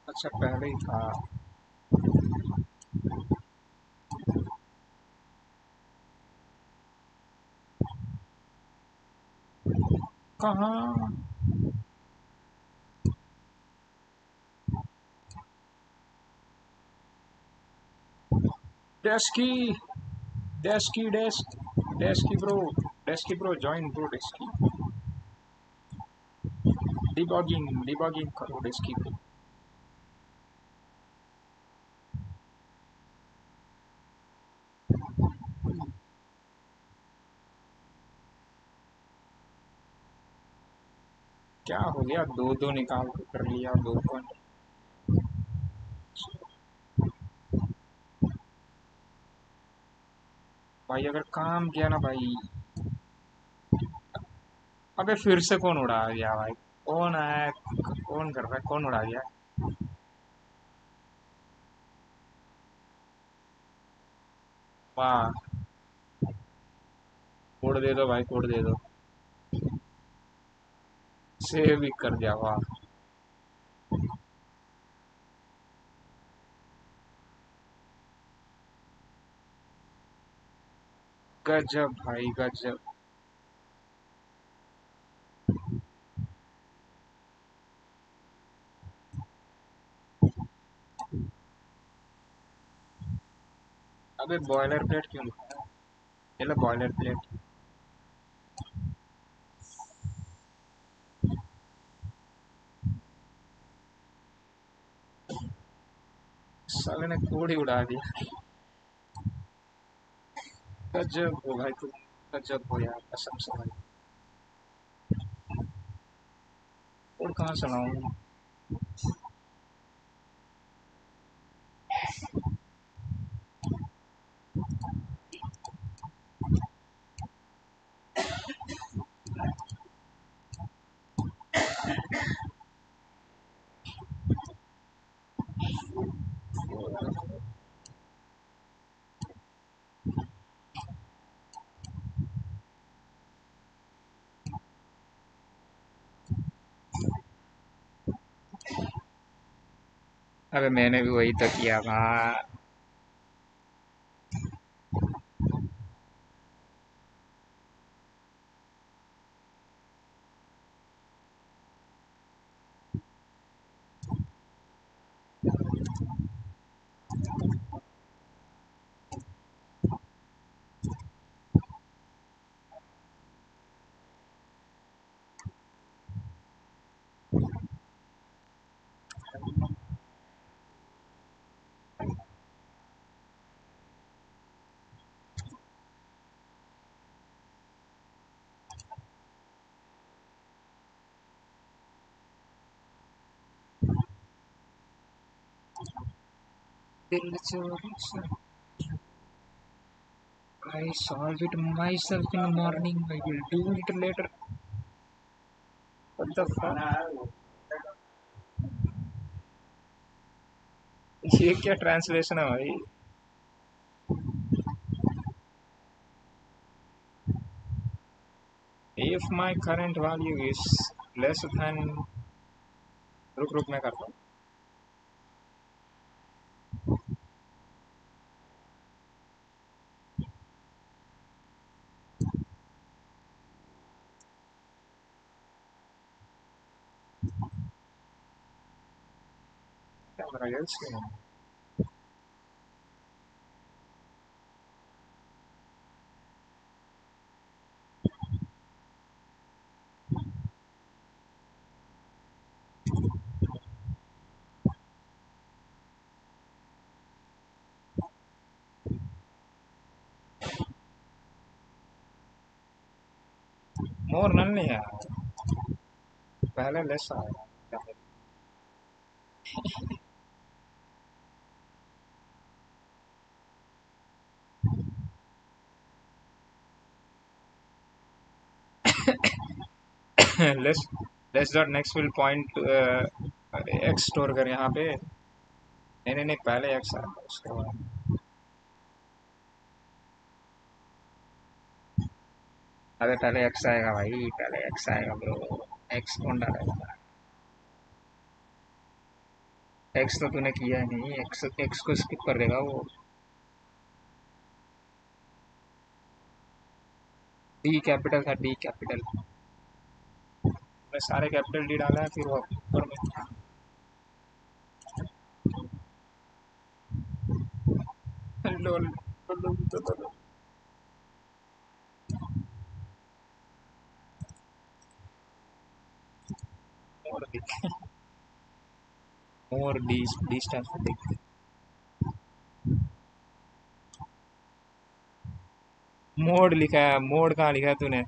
अच्छा पहले ही था। कहाँ? डेस्की डेस्क डेस्की ब्रो जॉइन ब्रो डेस्की। डिबगिंग करो डेस्की ब्रो। क्या हो गया, दो दो निकाल के कर लिया, 2 पॉइंट। भाई अगर काम किया ना भाई। अबे फिर से कौन उड़ा गया भाई? कौन है? कौन कर रहा है, कौन उड़ा गया? वाह। कोड दे दो भाई, कोड दे दो। सेव भी कर दिया, वाह। गजब भाई गजब। अबे बॉयलर प्लेट क्यों लिखा है? ये लो बॉयलर प्लेट। साले ने कोड ही उड़ा दिया। गजब हो भाई तुम, गजब हो यार कसम से भाई। कोड कहाँ सुनाऊं? अबे मैंने भी वही तो किया था। I solve it myself in the morning. I will do it later. What the fuck? ये क्या ट्रांसलेशन है भाई? If my current value is less than, रुक रुक मैं करता हूँ. क्या मेरा ये screen है? More none नहीं है. पहले less आया. less less dot next will point to, x store कर यहाँ पे. नहीं नहीं नहीं पहले x आया उसके बाद. अबे पहले x आएगा भाई. पहले x आएगा ब्रो. x कौन डालेगा? x तो तूने किया ही नहीं. x को स्किप कर देगा वो. डी कैपिटल था. D capital. मैं सारे कैपिटल डी डाला है फिर वो ऊपर में. लोल. मोर दिख. मोर डी. डी स्टैंड फॉर दिख. मोड लिखा है. मोड कहाँ लिखा है तूने?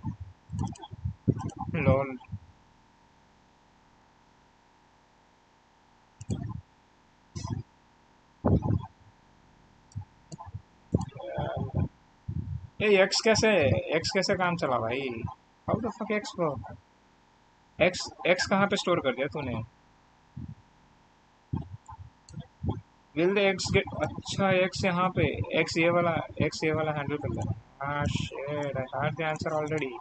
लोल. ये एक्स कैसे काम चला भाई? How the fuck X bro? X कहाँ पे स्टोर कर दिया तूने? Will the X get. अच्छा एक्स यहाँ पे. एक्स ये वाला हैंडल कर लेना. हाँ shit I had the answer already.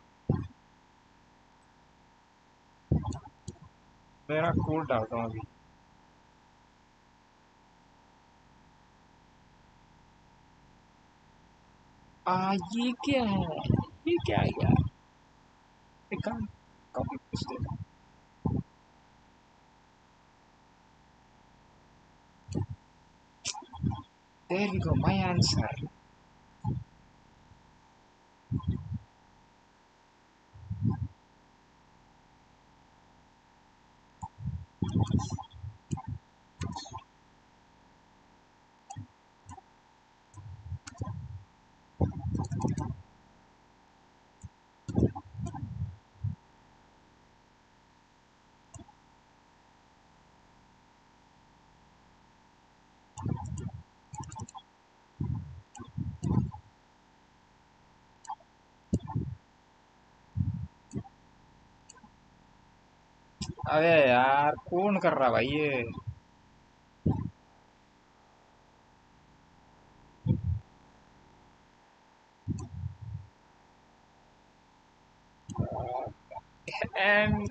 मेरा कोड डालता हूँ अभी. ये क्या है? ये क्या है यार? एक काम. कॉपी पेस्ट देना. There we go my answer. अरे यार कौन कर रहा भाई ये? एंड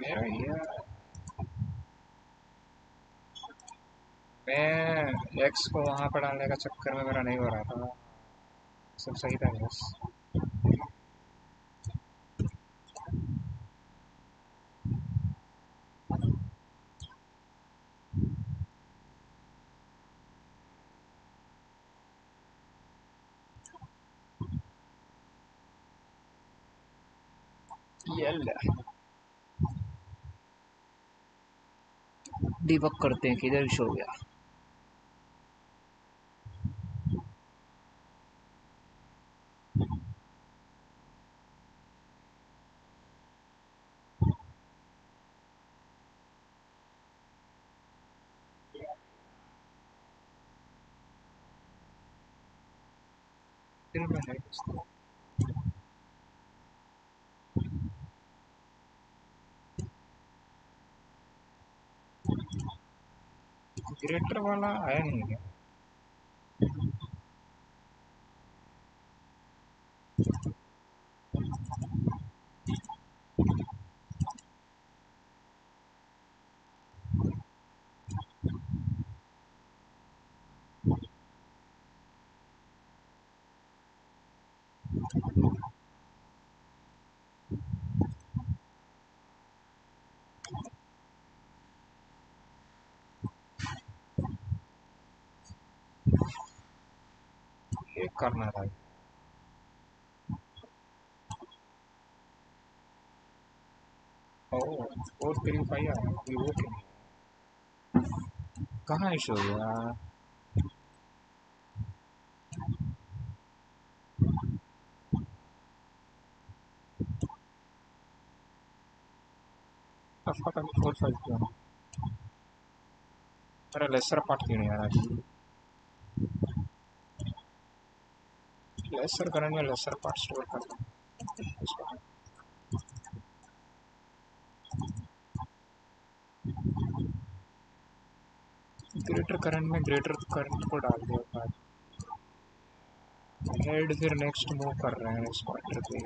मेरा ये. मैं एक्स को वहां पर डालने का चक्कर में मेरा नहीं हो रहा था। सब सही था बस। ये डिबग करते हैं किधर इशू हो गया। फिर मैं है ग्रेटर वाला आया नहीं है। ये करना था। ओह 435 आया अभी वो क्यों नहीं? कहाँ इशू हो गया? अब पता नहीं 45 क्यों नहीं। मेरा लेसर पार्ट क्यों नहीं आ रहा? लेसर करंट में लेसर पार्ट स्टोर करना। ग्रेटर करंट में ग्रेटर करंट को डाल दिया। हेड फिर नेक्स्ट मूव कर रहे हैं इस पॉइंटर पे।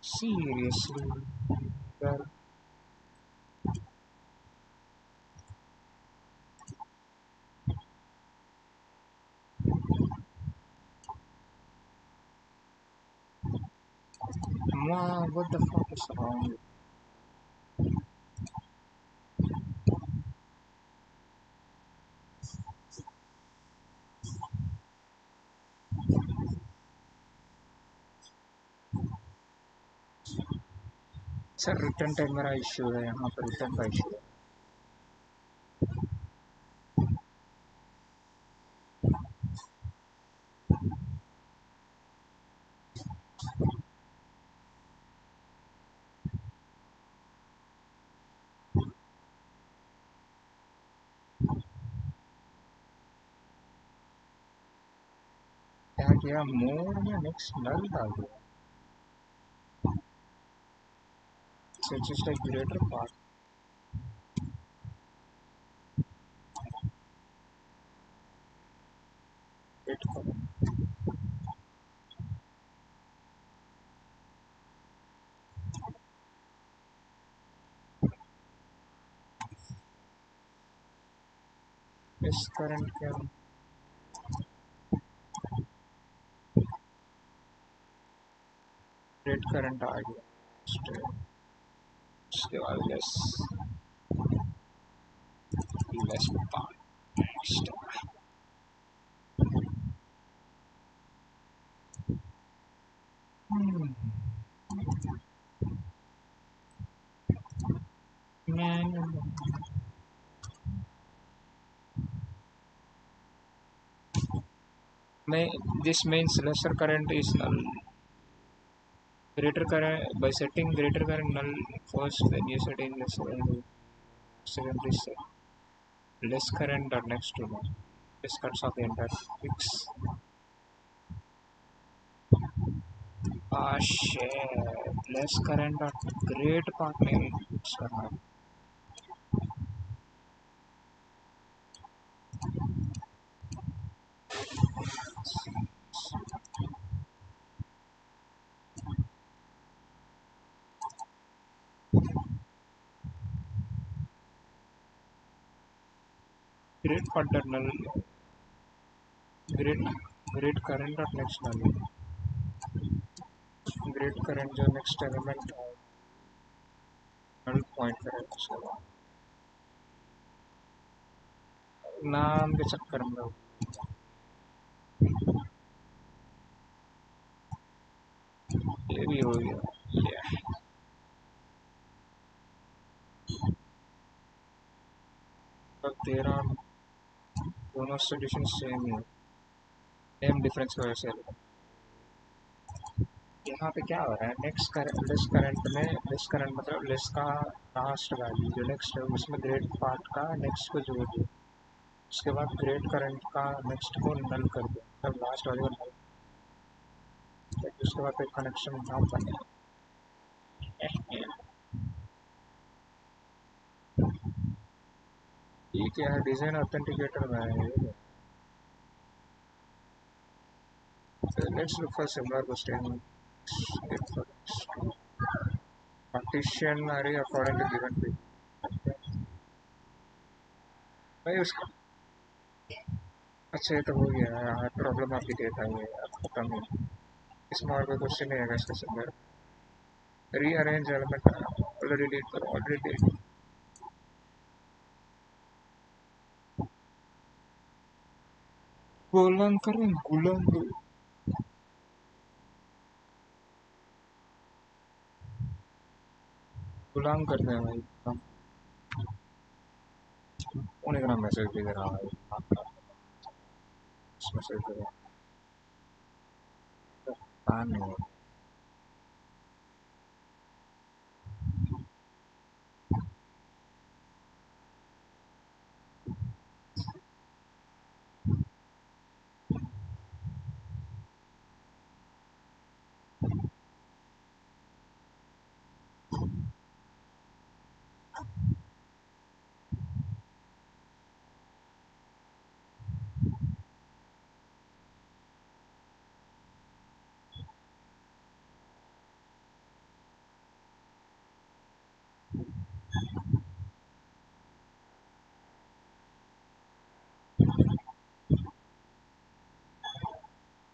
सीरियसली यार। what the fuck is wrong? Sir return time मेरा इश्यू है यहाँ पर। रिटर्न का इश्यू है। क्या किया मोर में नेक्स्ट नल डाल दिया। So it's just like greater part. Wait करो। इस करंट के रेट करंट आ गया। उसके बाद less less part next. May this means lesser current is null. Greater current by setting greater current null first, when you setting lesser current, secondary set less current or next to null. This cuts off the entire fix. Ah shit, less current or great part में fix करना है। great further null, great great current or next null, great current जो next element null point करेगा उसके बाद नाम के चक्कर में ये भी हो गया। Yeah. अब तेरा दोनों सोल्यूशन सेम ही है, सेम डिफरेंस की वजह से यहाँ पे क्या हो रहा है, नेक्स्ट करंट लेस करंट में लेस करंट मतलब लेस का लास्ट वैल्यू जो नेक्स्ट है उसमें ग्रेड पार्ट का नेक्स्ट को जोड़ दो, उसके बाद ग्रेड करंट का नेक्स्ट को नल कर दो, मतलब लास्ट वाले को नल, उसके बाद फिर कनेक्शन ना बने। ये क्या है, डिजाइन ऑथेंटिकेटर में है। Let's look for similar question, partition अरे अकॉर्डिंग टू गिवन पे भाई उसका अच्छा ये तो हो गया यार, प्रॉब्लम आपकी देता है ये अब खत्म है, इसमें और कोई क्वेश्चन नहीं आएगा इसका similar, rearrange element already delete करो, ऑलरेडी डिलीट गोलंग करें, गुलंग गुलाम करते हैं भाई हम, उन्हें का मैसेज भी दे रहा है आपका, इस मैसेज दे रहा है नहीं।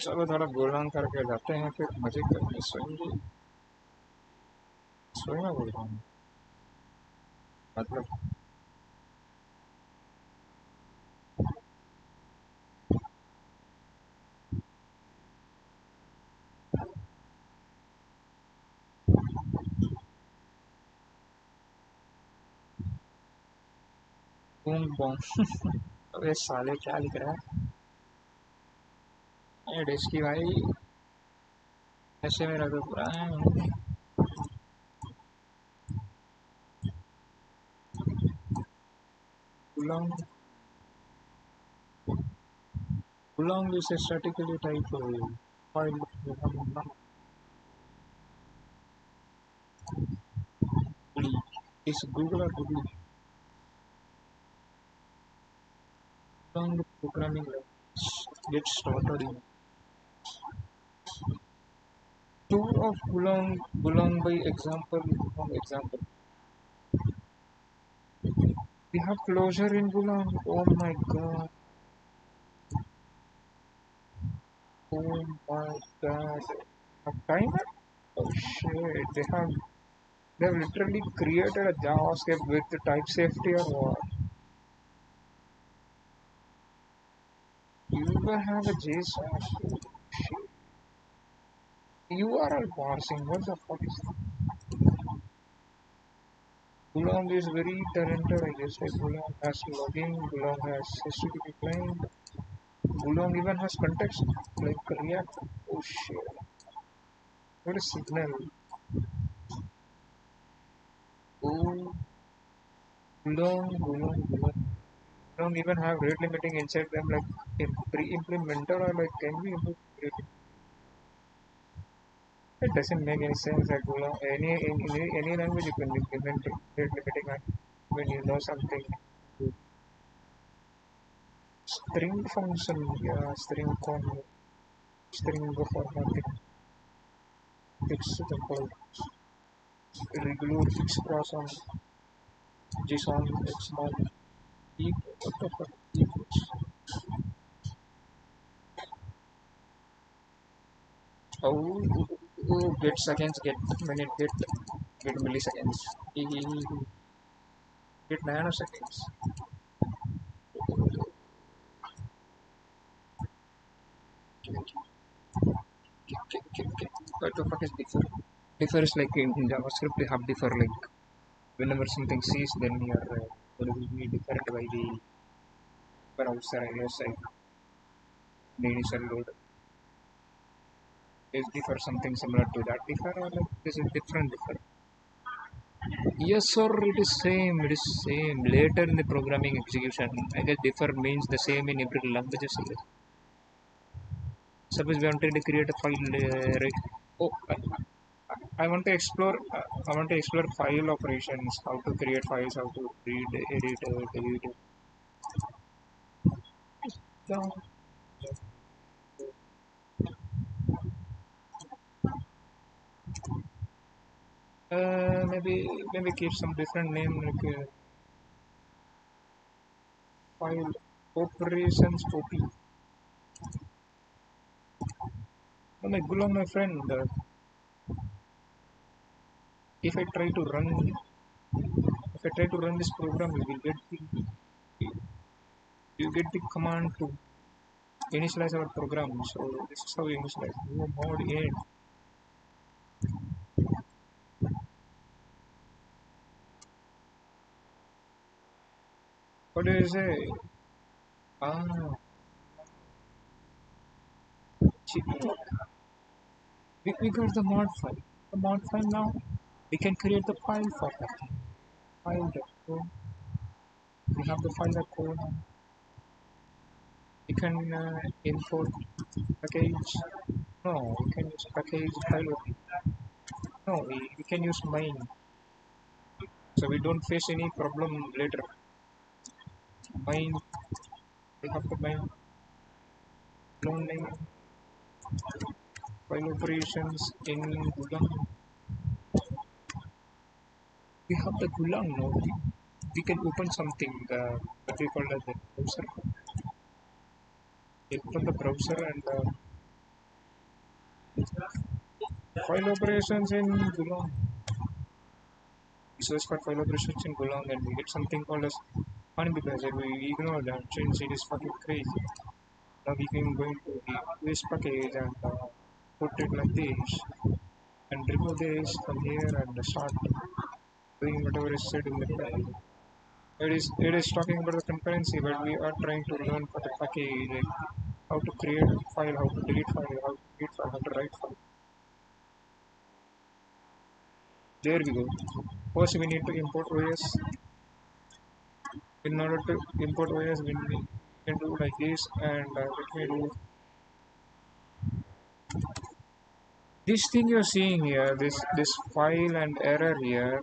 चलो थोड़ा गोलाम करके जाते हैं फिर मजे करेंगे, सोएंगे, सोएगा बोल रहा हूँ मतलब बूम बूम। अबे साले क्या लिख रहा है डेस्की भाई, ऐसे मेरा तो पूरा गुलाम, गुलाम इसे स्टैटिकली टाइप फाइल इस गूगल और Google programming language get started in tour of Gulang by example, Gulang example. We have closure in Gulang. Oh my god. Oh my god. A timer? Oh shit. They have literally created a JavaScript with the type safety or what? You will have a JSON. Shit. URL parsing. What the fuck is that? Gulang is very talented, I guess. Like Gulang has logging, Gulang has HTTP client, Golang even has context like React. Oh shit. What a signal. Oh, Golang. Don't even have rate limiting inside them like pre-implemented or like can we implement rate? It doesn't make any sense that Golang, any language you can implement rate limiting when you know something. String function, yeah, string formatting, fix simple, regular fix cross on JSON, XML, what the fuck? Oh, get seconds, get minute, get milliseconds, get nanoseconds. What the fuck is differ? Differ is like in JavaScript we have differ like whenever something sees then your code will be different by the browser I guess like the initial load. Is differ something similar to that differ or like this is different differ? Yes sir, it is same, it is same. Later in the programming execution, I guess differ means the same in every languages. I guess. Suppose we wanted to create a file, right? Oh, I want to explore. I want to explore file operations. How to create files. How to read, edit, delete. Yeah. Maybe keep some different name like file operations OP. Oh my Gulam, my friend. If I try to run, if I try to run this program, you get the command to initialize our program. So this is how we initialize. No mod end. What do you say? Ah, we got the mod file. The mod file now. We can create the file for that. File.co. We have the file.co now. We can import package. No, we can use package file. No, we can use main. So we don't face any problem later. Main, we have the main learning file operations in Golang. We have the Golang now. We can open something that we call as the browser. We open the browser and file operations in Golang. We search for file operations in Golang and we get something called as unbiblizer. We ignore that since it is fucking crazy. Now we can go into this package and put it like this and remove this from here and start doing whatever is said in the file. It is talking about the concurrency, but we are trying to learn for the package like how to create a file, how to delete file, how to read file, how to write file. There we go. First we need to import OS. In order to import OS, we can do like this and let me do this thing you're seeing here, this file and error here,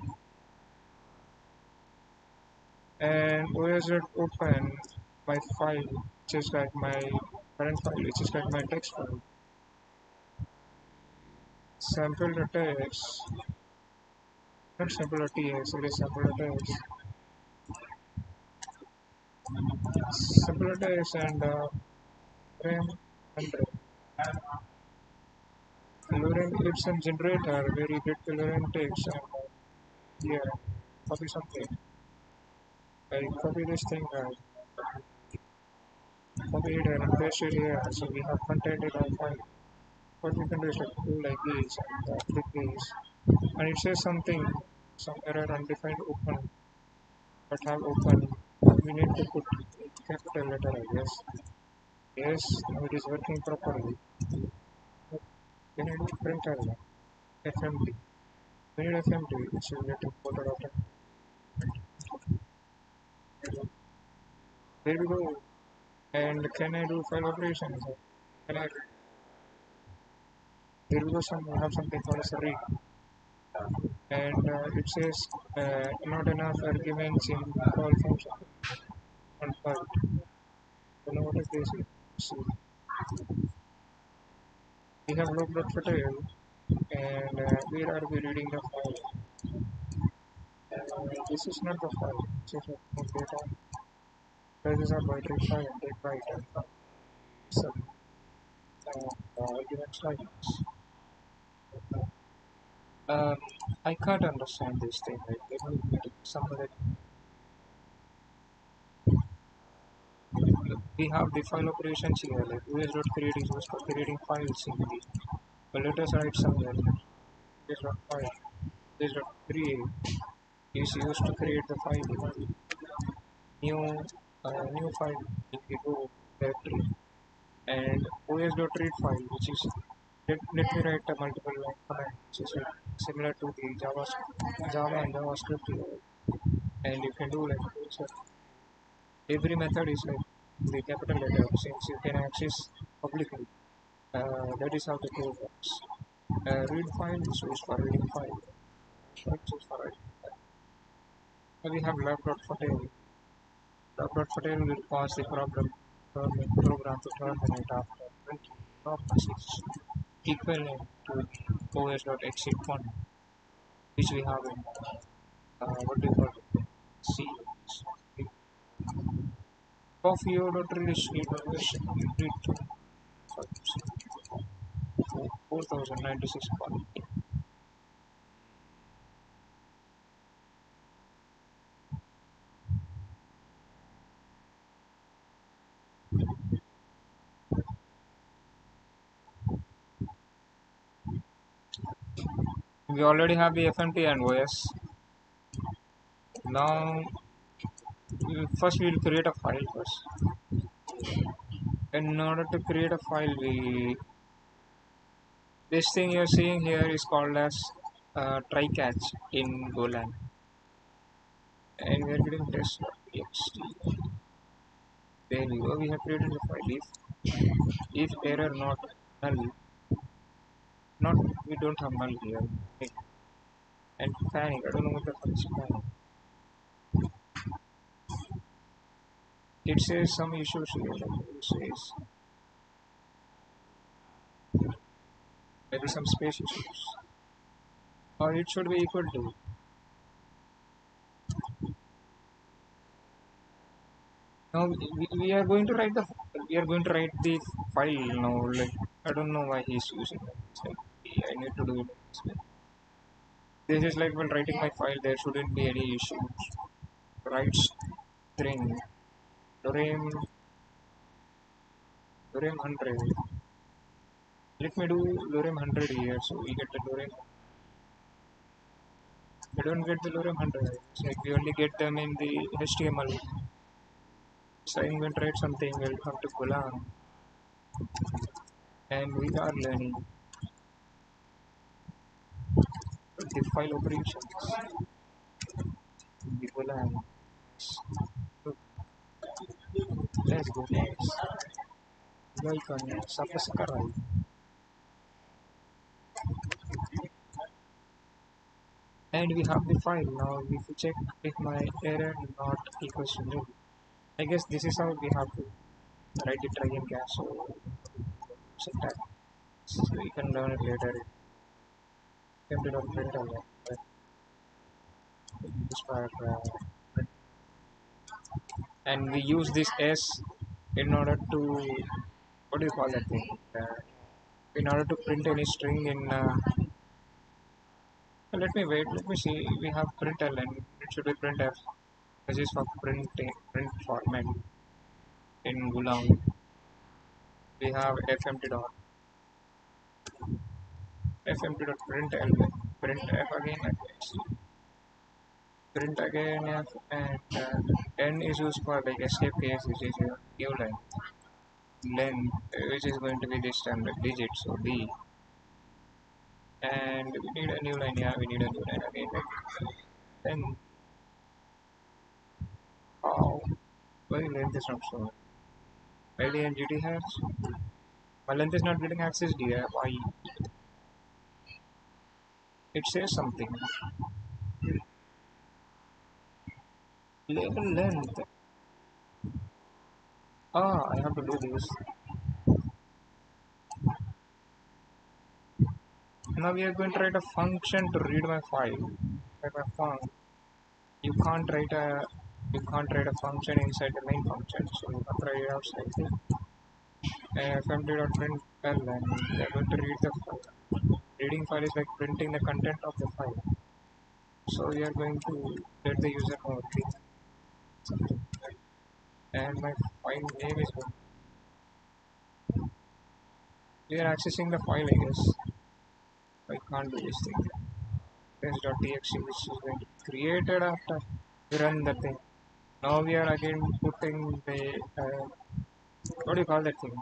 and OS dot open my file, which is like my current file, which is like my text file. Sample.txt, not sample.txt, it is sample.txt. Sample.txt and frame 100. Lorem ipsum generator where you get the Lorem text and here copy something. I copy this thing, copy it and paste it here. So we have content in our file. What we can do is like do like this and click this. And it says something, some error undefined open, but have open. We need to put capital letter, I guess. Yes, now it is working properly. We need printer, FMD. We need FMD, which will get imported after. There we go. And can I do file operations? Can I? There we go. We have something called as a read. And it says not enough arguments in call function on file. You know what it is? So we have log.file and where are we reading the file? This is not the file. This is not data. Prices are by trade file and take by item. So, arguments like this. Um, I can't understand this thing. Like, let me get some of it. We have the file operations here. Like, us.create is used for creating files in the. But let us write somewhere. This.file. This.create is used to create the file. New file in the Go directory. And os.read file, which is let me write a multiple line command, which is similar to the Java and JavaScript here. And you can do like so every method is like the capital letter since you can access publicly. That is how the code works. Read file is used for reading file. That's used for writing file. We have lab.fatal. Lab.fatal will pause the program to terminate after 20 processes equivalent to os.exit one, which we have in what do you call it? C. Coffee.read is version read to 4096 point. We already have the FMT and OS. Now, first we will create a file first. In order to create a file, this thing you're seeing here is called as try catch in Golang, and we are getting test.txt. There we go. We have created the file. If error not null, not we don't have null here. Okay. And panic. I don't know what the fuck is panic. It says some issues here. It says maybe some space issues, or it should be equal to. Now we are going to write the file now. Like I don't know why he's using that. It's like, I need to do it this way. This is like when writing my file, there shouldn't be any issues. Write string lorem lorem 100. Let me do lorem 100 here, so we get the lorem. I don't get the lorem 100. It's like we only get them in the HTML. So I'm going to write something. Welcome to golang, and we are learning the file operations. The golang. Let's go next. Welcome, subscribe. And we have the file. Now if we check if my error not equals to nil. I guess this is how we have to write it again gas. So syntax. So you can learn it later. Ended up print again. This part, and we use this s in order to what do you call that thing? In order to print any string in let me wait, let me see. We have println, it should be printf. This is for print format. In Golang we have fmt.println, printf again, print again f, and n is used for like escape case, which is your new line length, which is going to be this time the digit, so d, and we need a new line. Yeah, we need a new line again. Then how? Why length is not showing? ID and GT has. My length is not getting accessed here. Why? It says something. Label length. Ah, I have to do this. Now we are going to write a function to read my file. Like my func. You can't write a You can't write a function inside the main function, so you can't write it outside the fmt.print and they're going to read the file. Reading file is like printing the content of the file. So we are going to let the user know something like that. And my file name is going. We are accessing the file, I guess. I can't do this thing. Test.txt, which is going to be created after we run the thing. Now we are again putting the what do you call that thing?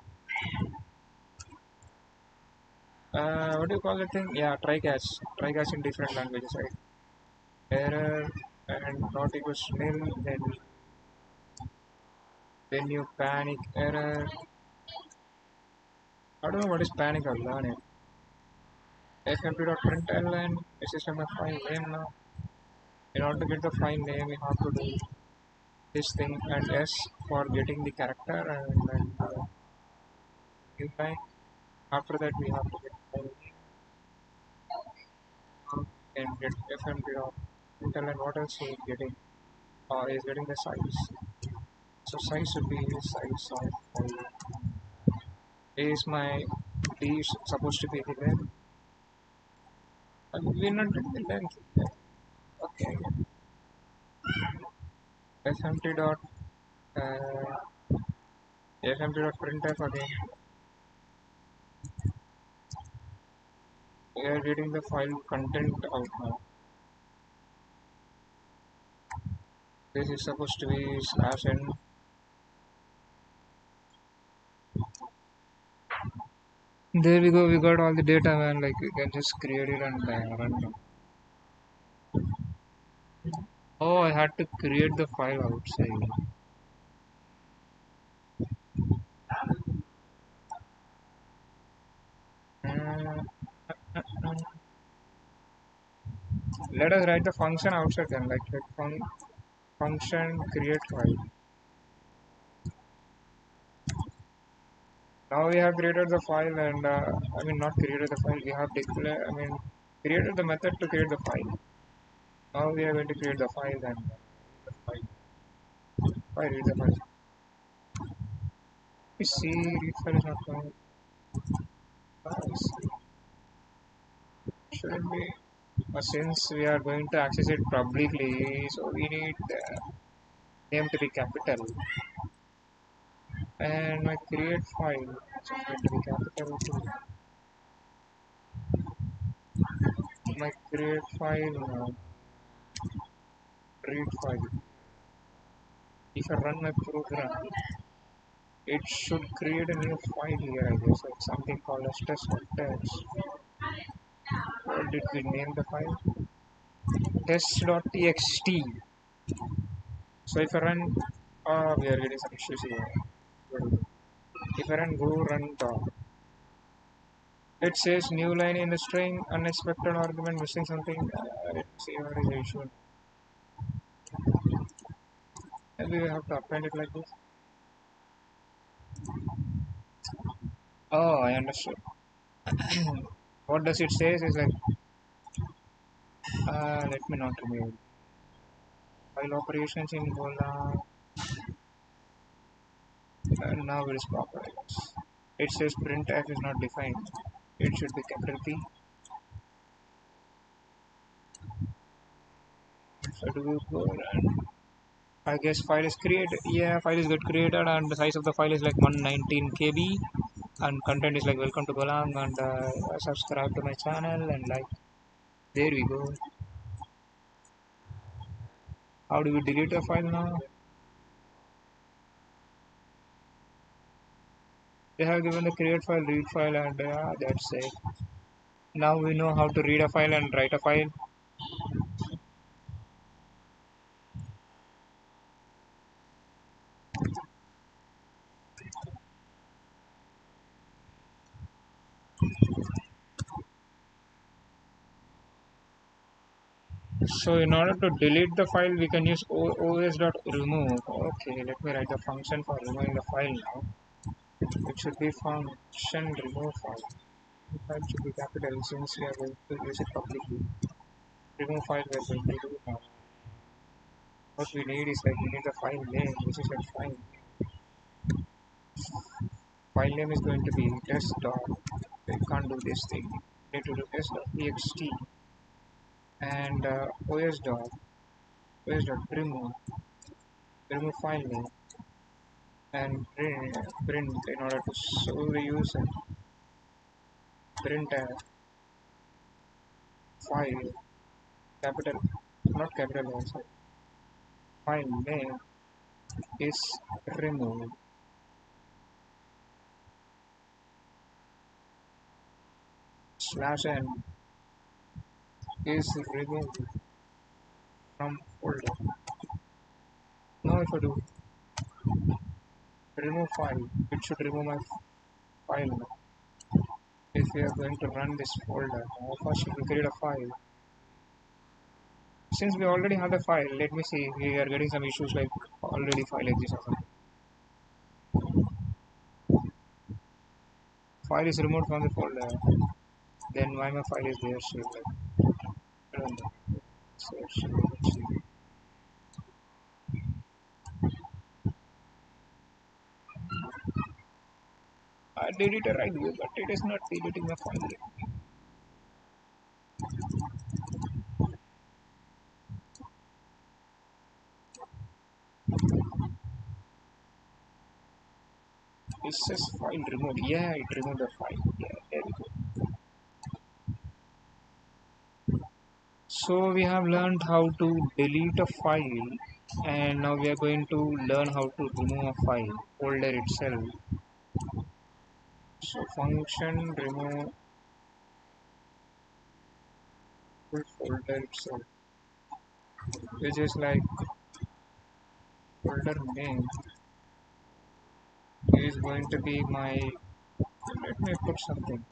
What do you call that thing? Yeah, try catch. Try catch in different languages, right? Error and not equals nil, then you panic error. I don't know what is panic, I'll learn it. fmt.println, this is my file name now. In order to get the file name, we have to do this thing and S for getting the character and then new line. After that, we have to get file name and get fmt.println. What else is getting? Is getting the size. So size should be size of file. Is my D supposed to be the length? We're not getting the length. Okay. fmt dot fmt.printf again. We are getting the file content out now. This is supposed to be slash n. There we go. We got all the data, man. Like we can just create it and run it. Oh, I had to create the file outside. Uh, Let us write the function outside then, like function create file. Now we have created the file and I mean not created the file. We have declared. I mean created the method to create the file. Now we are going to create the file and the file. I read the file. You see, read file is not coming. Shouldn't be. Since we are going to access it publicly, so we need name to be capital. And my create file is going to be capital too. My create file read file. If I run my program, it should create a new file here, I guess, like something called as test.txt. What did we name the file? Test.txt. So if I run, we are getting some issues here. If I run go run dot, it says new line in the string, unexpected argument, missing something. Let's see what is the issue. Maybe we have to append it like this. Oh, I understood. What does it say? Is like, let me not remove. File operations in golang. And now it is proper. It says printf is not defined. It should be capital P. So do we go and I guess file is created. Yeah, file is get created and the size of the file is like 119 KB and content is like welcome to Golang and subscribe to my channel and like there we go. How do we delete the file now? They have given the create file, read file and that's it. Now we know how to read a file and write a file. So in order to delete the file, we can use os.remove. Okay, let me write the function for removing the file now. It should be function remove file. The file should be capital since we are going to use it publicly. Remove file we are going to do now. What we need is like we need the file name, which is like file name is going to be test dot. We can't do this thing. We need to do test dot txt and os dot remove file name and print in order to show the user print a file capital not capital also file name is removed slash n is removed from folder. Now if I do remove file, it should remove my file now. If we are going to run this folder, first we create a file. Since we already have the file, let me see, we are getting some issues like already file exists or something. File is removed from the folder, then why my file is there still like I don't know. Let's see. I did it right way, but it is not deleting the file. It says file removed. Yeah, it removed the file. Yeah, there we go. So we have learned how to delete a file and now we are going to learn how to remove a file folder itself. So function remove full folder itself, which is like folder name is going to be my, let me put something.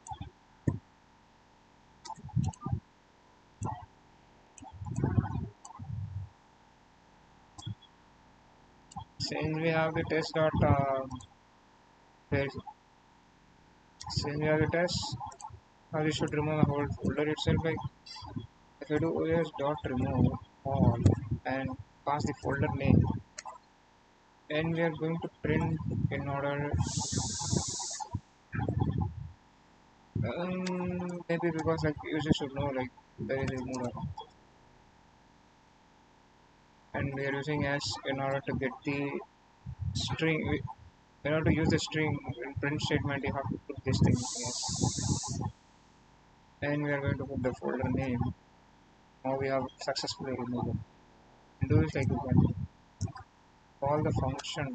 Since we have the test dot where is it? Since we have the test, now we should remove the whole folder itself. Like if I do os dot remove all and pass the folder name, and we are going to print in order maybe because like users should know like there is a mood and we are using as in order to get the string in order to use the string in print statement you have to put this thing yes and we are going to put the folder name. Now we have successfully removed it. And do this like you can call the function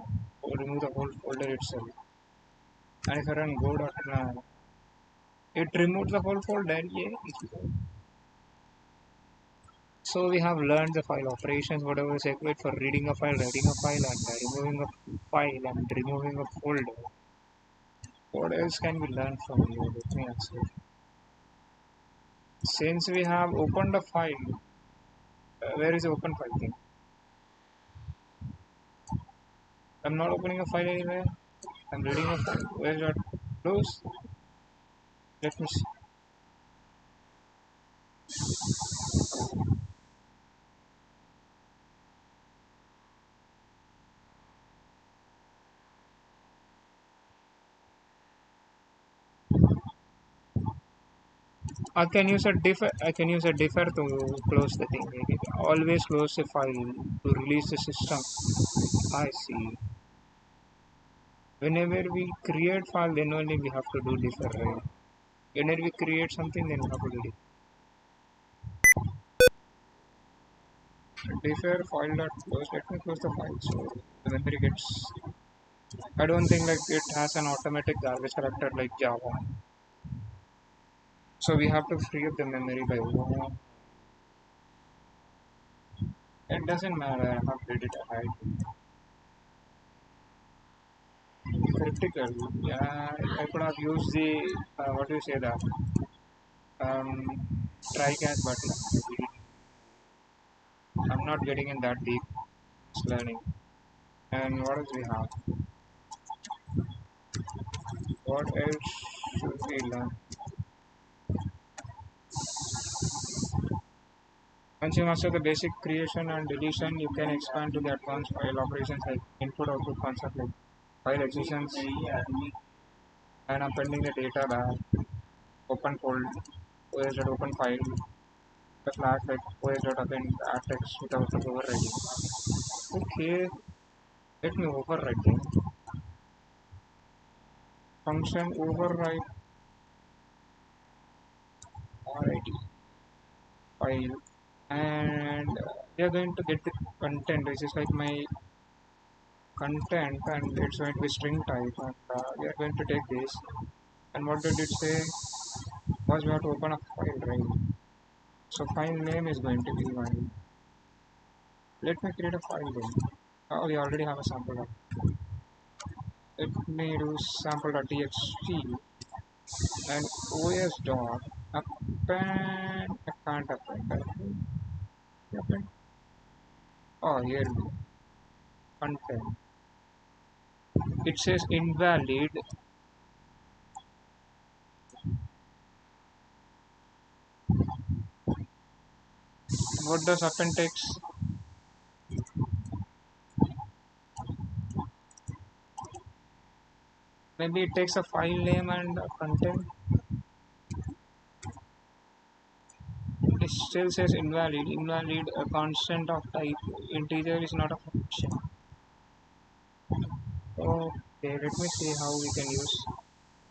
to remove the whole folder itself, and if I run go.now it removed the whole folder. Yeah. So we have learned the file operations, whatever is required for reading a file, writing a file, and removing a file and removing a folder. What else can we learn from here? Let me answer. Since we have opened a file, where is the open file thing? I'm not opening a file anywhere. I'm reading a file. Where's that? Close. Let me see. I can use a differ to close the thing. Always close the file to release the system. I see. Whenever we create file, then only we have to do differ, right? Whenever we create something, then we have to do differ file dot close. Let me close the file so the memory gets. I don't think like it has an automatic garbage collector like Java. So we have to free up the memory by one. It doesn't matter. I have did it right. Critical. Yeah, I could have used the what do you say that try catch button. I'm not getting in that deep. It's learning. And what else we have? What else should we learn? Once you master the basic creation and deletion, you can expand to the advanced file operations like input output concept like file extensions and appending the data back, open fold, os.open file, the flag like os.append add text without the overriding. Okay, let me override them. Function override already file, and we are going to get the content which is like my content, and it's going to be string type, and we are going to take this. And what did it say? Was we have to open a file, right? So file name is going to be one. Let me create a file then. Oh, we already have a sample. Let me do sample.txt and os dot append. I can't append. Oh, here we go. Content. It says invalid. What does append text? Maybe it takes a file name and a content. It still says invalid. Invalid, a constant of type integer is not a function. Okay, let me see how we can use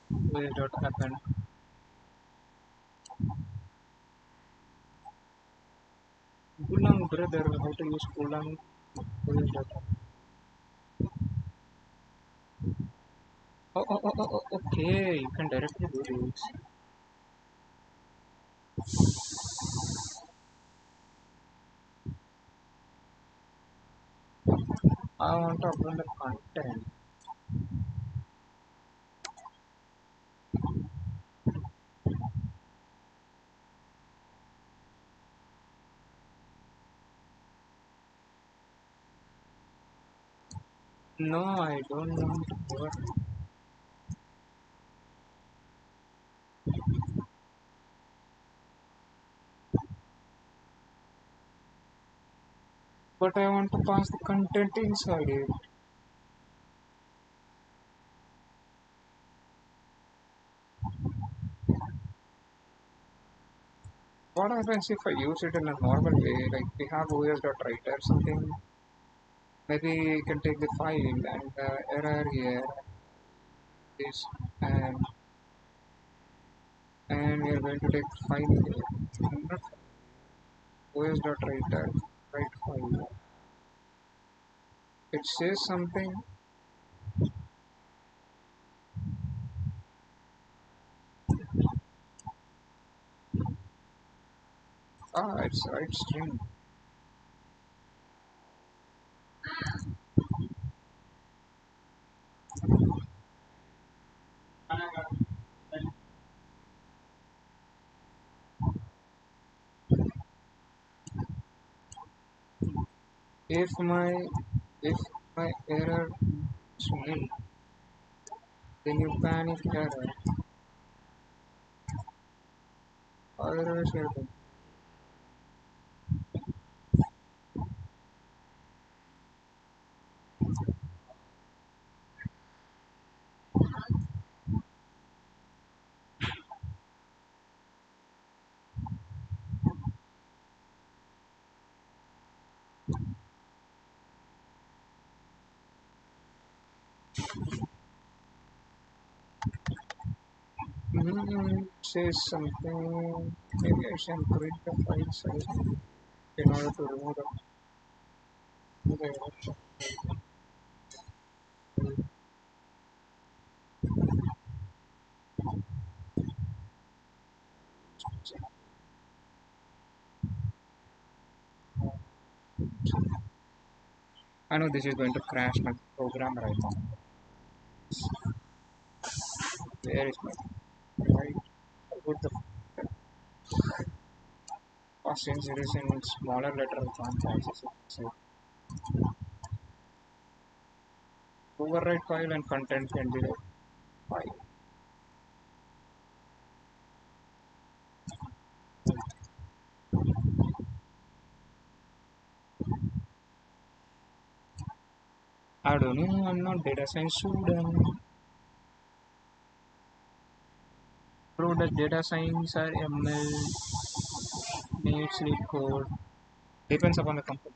will.append. Golang brother, how to use Golang will.append. Okay, you can directly do this. I want to upload the content. No, I don't want to do it. But I want to pass the content inside it. What happens if I use it in a normal way? Like we have os.write or something. Maybe you can take the file and error here is and we are going to take file here. Not os.writer write file. It says something. It's write string. If my if my error is nil, then you panic error. Otherwise, you're good. Says something. Maybe I should create the file size in order to remove the error. I know this is going to crash my program right now. Where is my right? Put the since it is in smaller letter I can't access it. So override file and content can be the file. I don't know, I'm not data science student. Bro, the data science or ML needs LeetCode. Depends upon the company.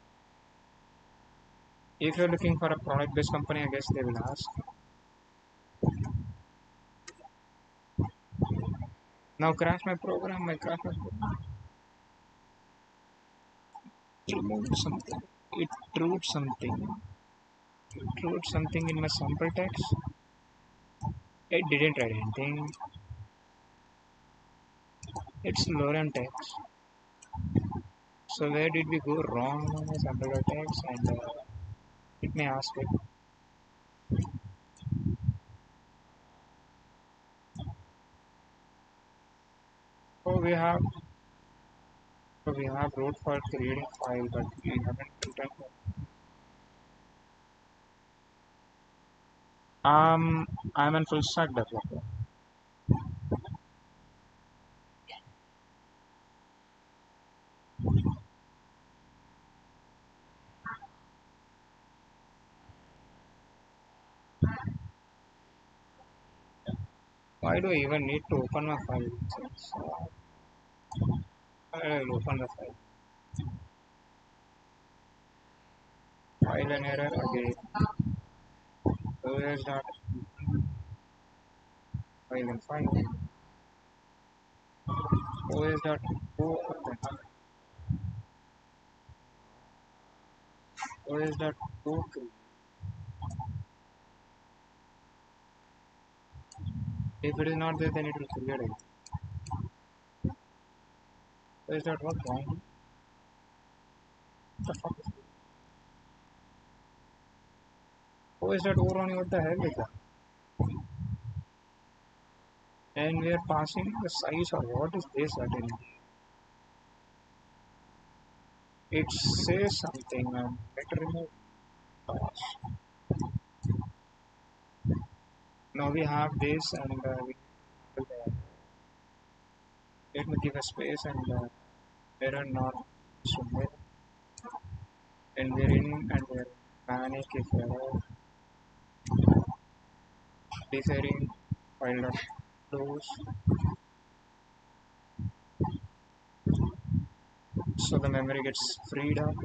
If you're looking for a product-based company, I guess they will ask. Now crash my program, I crash my program. It removed something. It wrote something. It wrote something in my sample text. It didn't write anything. It's lorem text. So where did we go wrong on the sample text? And it may ask it. Oh, we have wrote for creating file, but we haven't written. I'm a full stack developer. Why do I even need to open my file? I'll open the file. File an error again. Where's that file and file? Where's that open? Where's that open? If it is not there, then it will create it. Where's that what wrong? What the fuck? Where's that O running? What the hell is that? And we are passing the size or what is this again? It says something. Better remove. Now we have this and let me give a space and error not submit and we're in and we're panic if error deferring file dot close. So the memory gets freed up.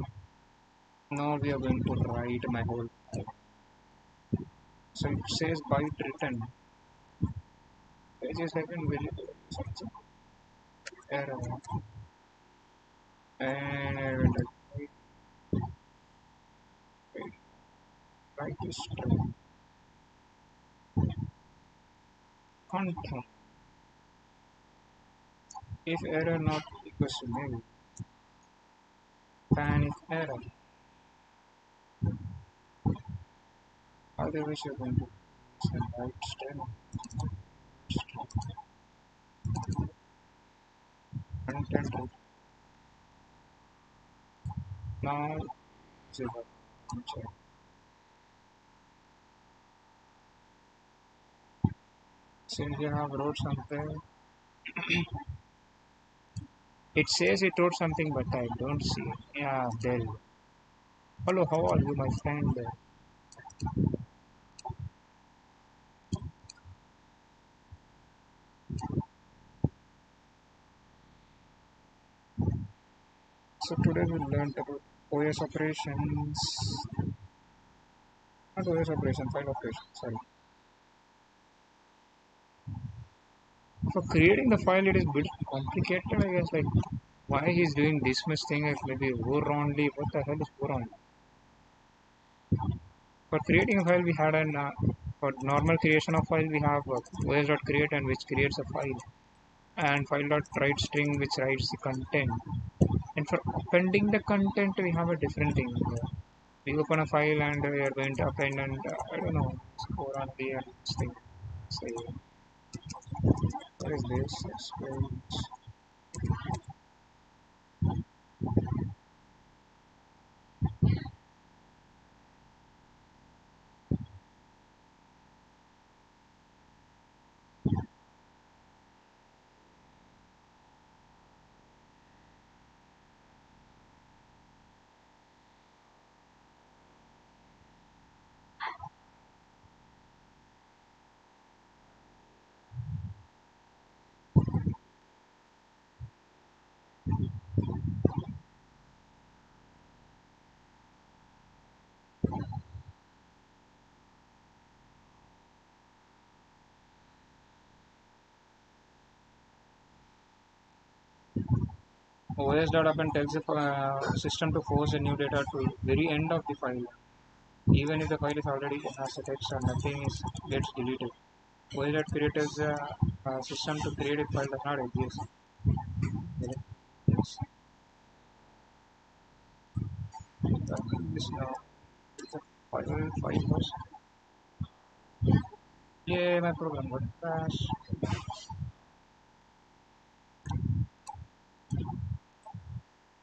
Now we are going to write my whole file. So it says byte written. Pages have been very error and I will write this string content. If error not equals to nil, panic error. Otherwise you're going to send byte string content. Now zero. Since we have wrote something, it says it wrote something, but I don't see it. Yeah, there you go. Hello, how are you, my friend? So today we learned about OS operations, not OS operation, file operation. Sorry. For creating the file, it is a bit complicated, I guess. Like, why he's doing this much thing? Like maybe over only. What the hell is over only? For creating a file, we had an for normal creation of file, we have os.create and which creates a file, and file.write string which writes the content. And for appending the content, we have a different thing. We open a file and we are going to append and I don't know, score on the and this thing. Say, what is this? Explain. OS.append tells the system to force a new data to very end of the file. Even if the file is already has a text and nothing is gets deleted. OS.create tells the system to create a file does not exist. Yes. This now it's a file was. Yeah, my program got crashed.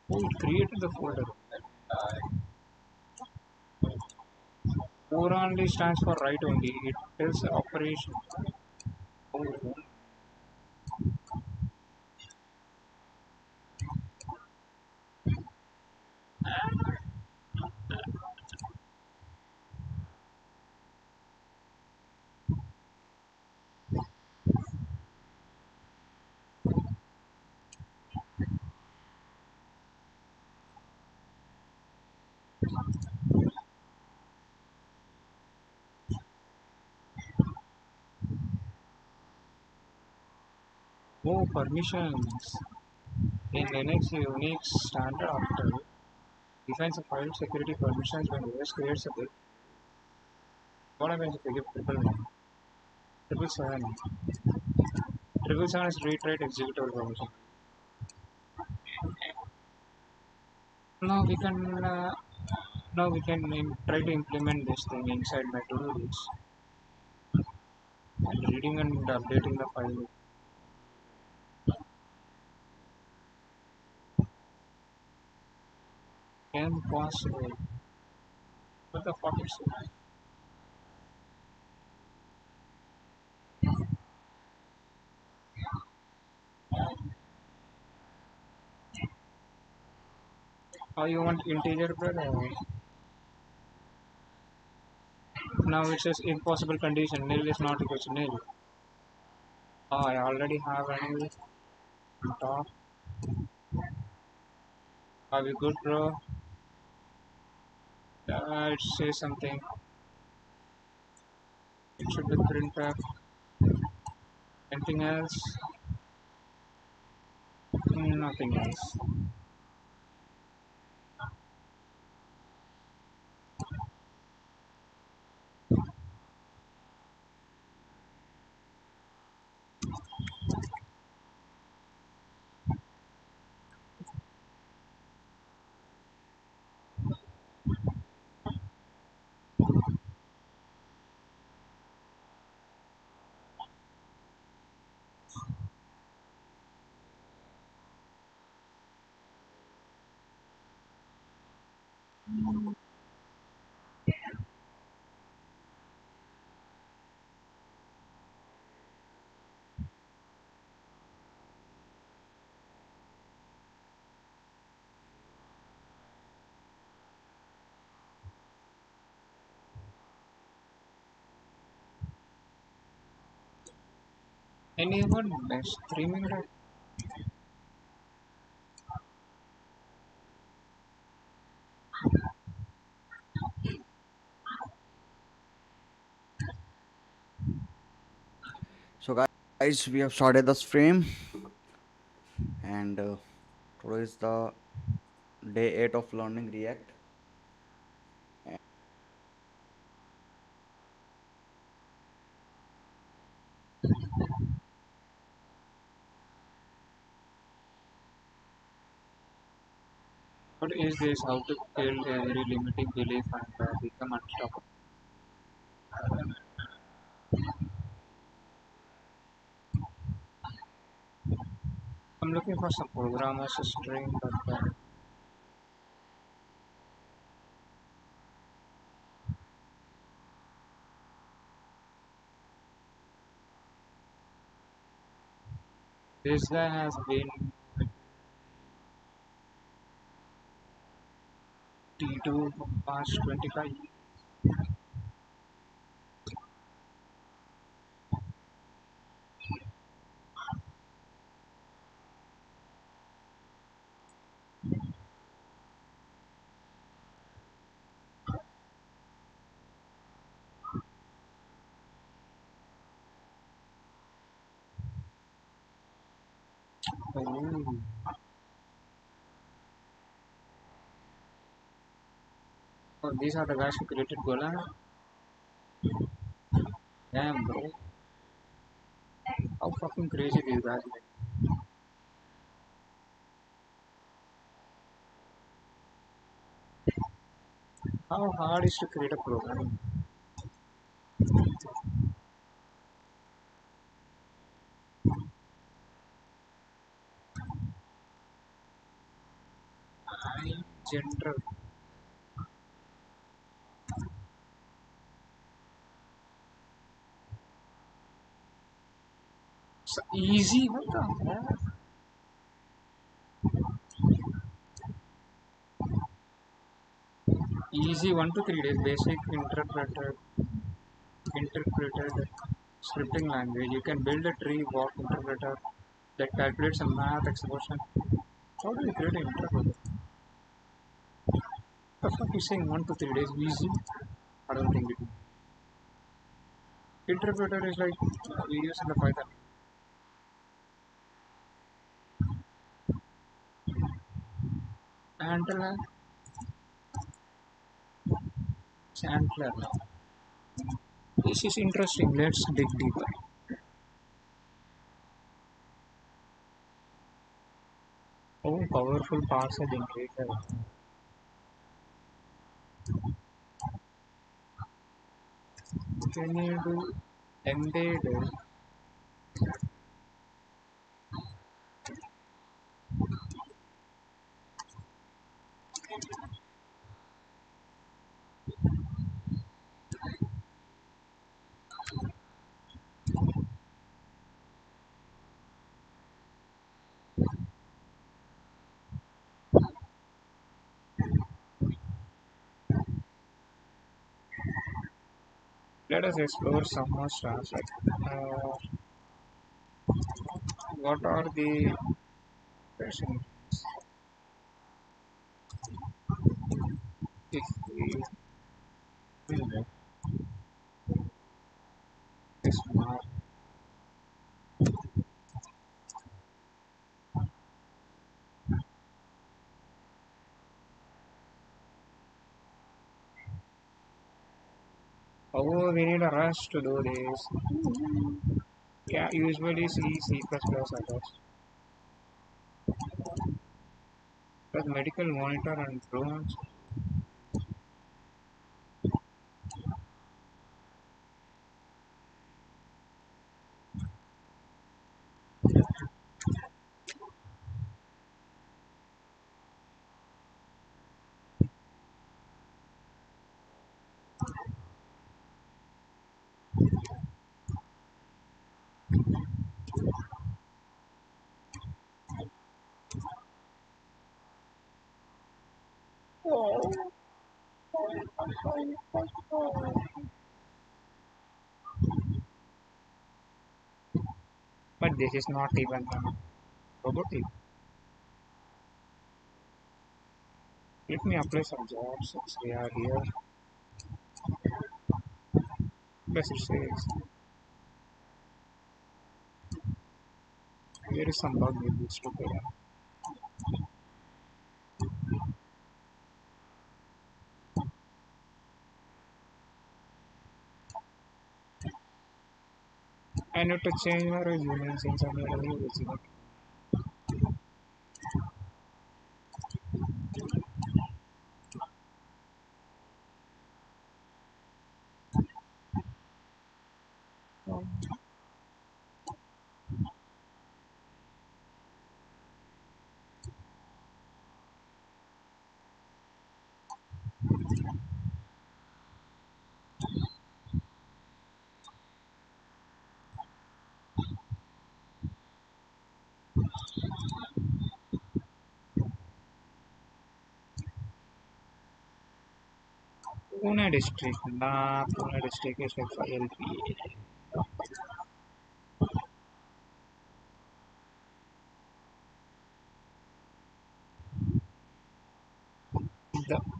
Oh, it created the folder. 4 only stands for write only. It tells operation. Oh, oh, permissions. In Linux, Unix standard after defines a file security permissions when OS creates a bit. What happens if you give triple nine? Triple seven. Triple seven is read write executable permission. Now we can try to implement this thing inside my to-do list and reading and updating the file. Impossible. What the fuck is it? Oh, you want integer, brother? Now it says impossible condition. Nil is not equal to nil. Oh, I already have a nil on top. Are we good, bro? It says something. It should be printf. Anything else? Nothing else. Anyone streaming right? So guys, we have started the stream, and today is the day 8 of learning React. What is this? How to kill every limiting belief and become unstoppable? I'm looking for some programmers to stream, but this guy has been T2 for past 25 years. Oh, oh, these are the guys who created golang. Damn, bro. How fucking crazy these guys are. How hard is to create a program? I general. So easy. What the hell? Easy 1 to 3 days. Basic interpreted scripting language. You can build a tree walk interpreter that calculates a math expression. How do you create an interpreter? The fuck is saying 1 to 3 days easy? I don't think it. Interpreter is like we use in the Python. Antler, Antler. This is interesting. Let's dig deeper. Oh, powerful parser generator. Can you do embedded? Let us explore some more stars. Like, what are the questions? If we will this mark. Oh, we need a rush to do this. Yeah, usually C, others. But medical monitor and drones. But this is not even robotic. Let me apply some jobs since we are here. Plus it says there is some bug with this stupid app. I need to change my resume since I made a new resume. Pune district. Nah, Pune district is like 5 LPA.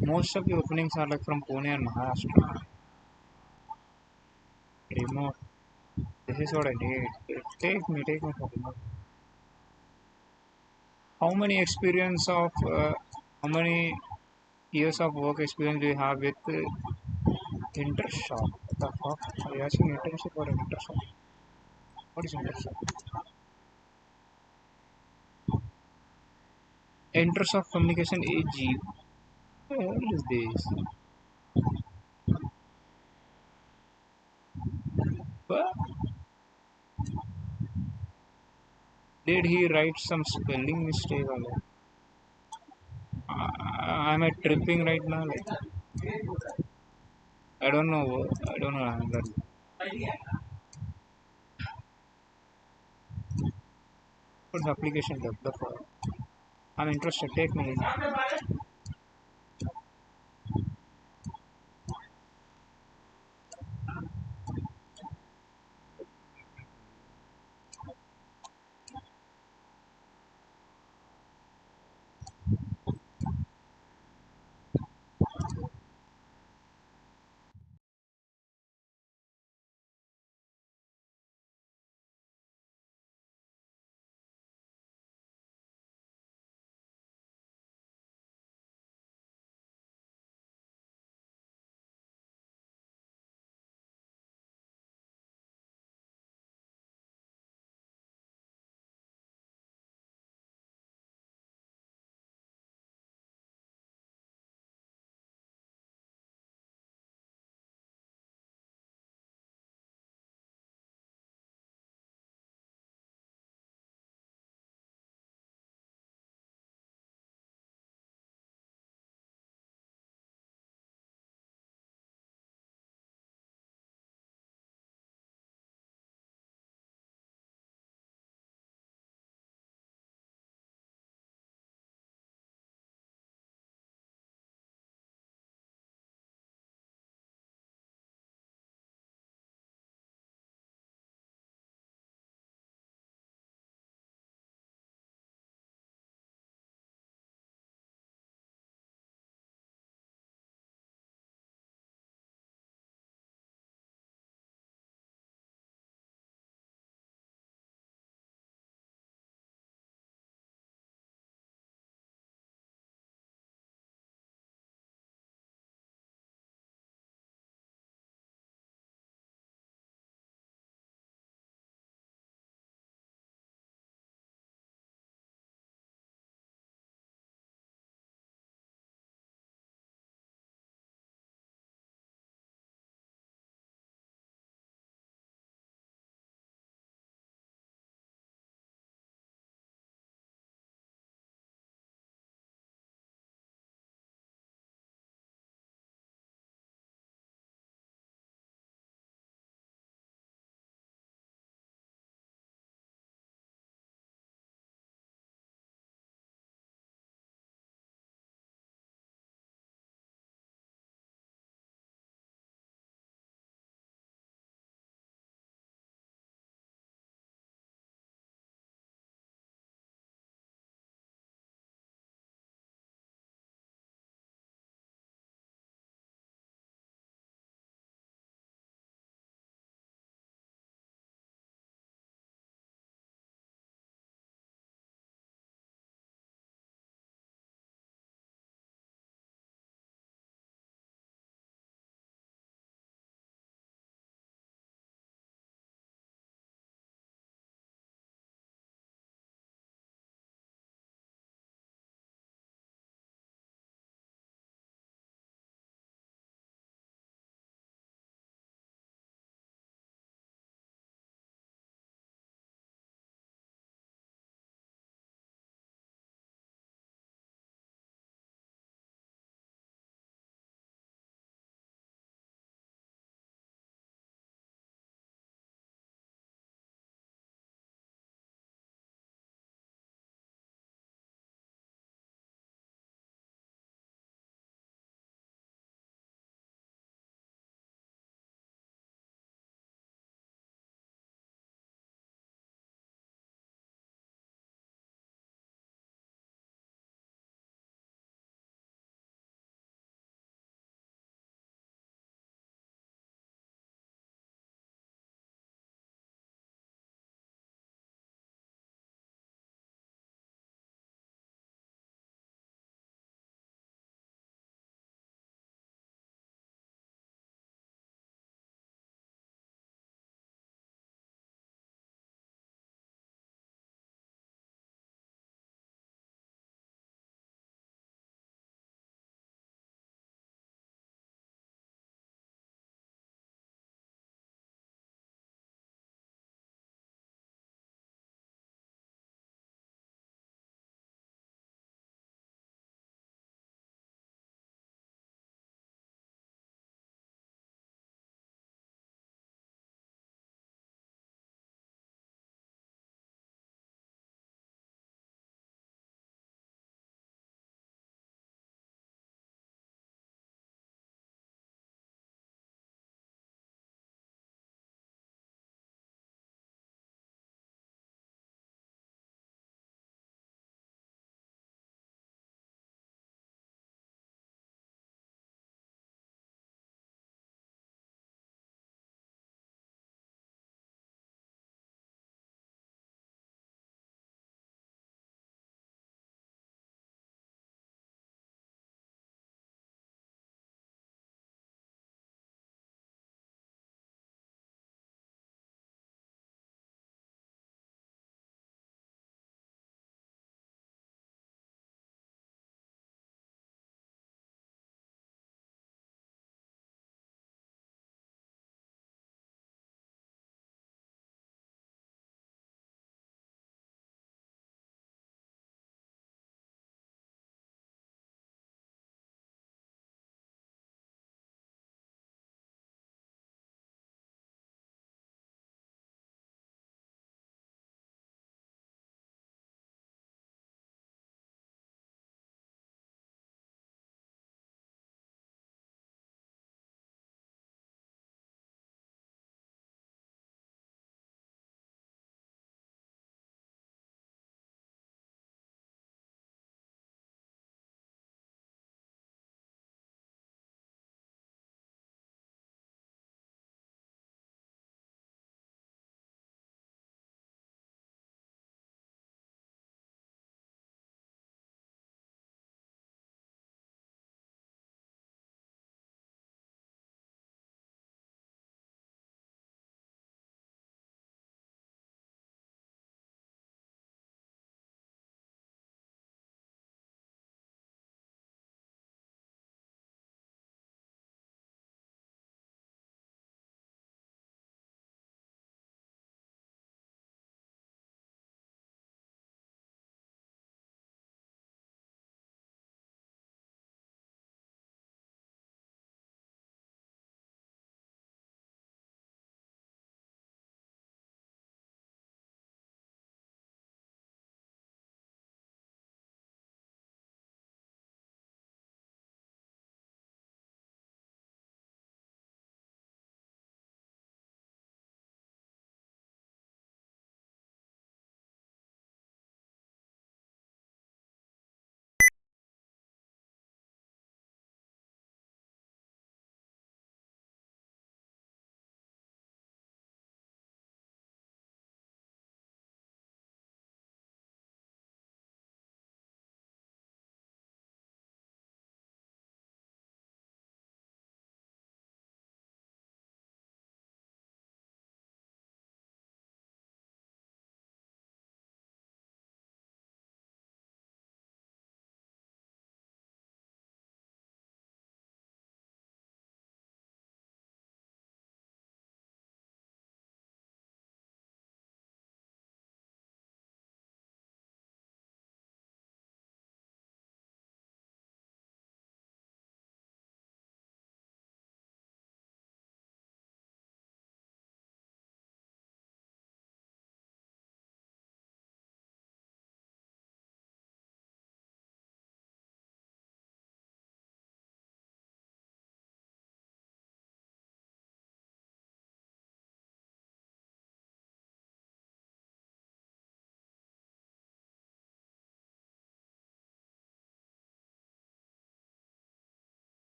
Most of the openings are like from Pune and Maharashtra. Remote. This is what I need. Take me for remote. How many experience of how many years of work experience do you have with Intershop? What the fuck? Are you asking internship or Intershop? What is Intershop? Intershop Communication AG. What the hell is this? What? Did he write some spelling mistake or like? I'm at tripping right now. Like I don't know. I don't know. What's application developer? I'm interested. Take me in.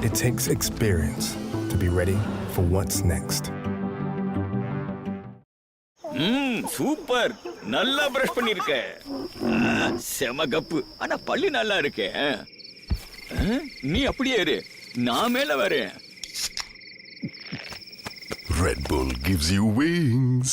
It takes experience to be ready for what's next. Super, நல்லா brush பண்ணிருக்க. செம cup. ஆனா பல்லு நல்லா இருக்கே. நீ அப்படியே இரு, நான் மேல வரேன். Red Bull gives you wings.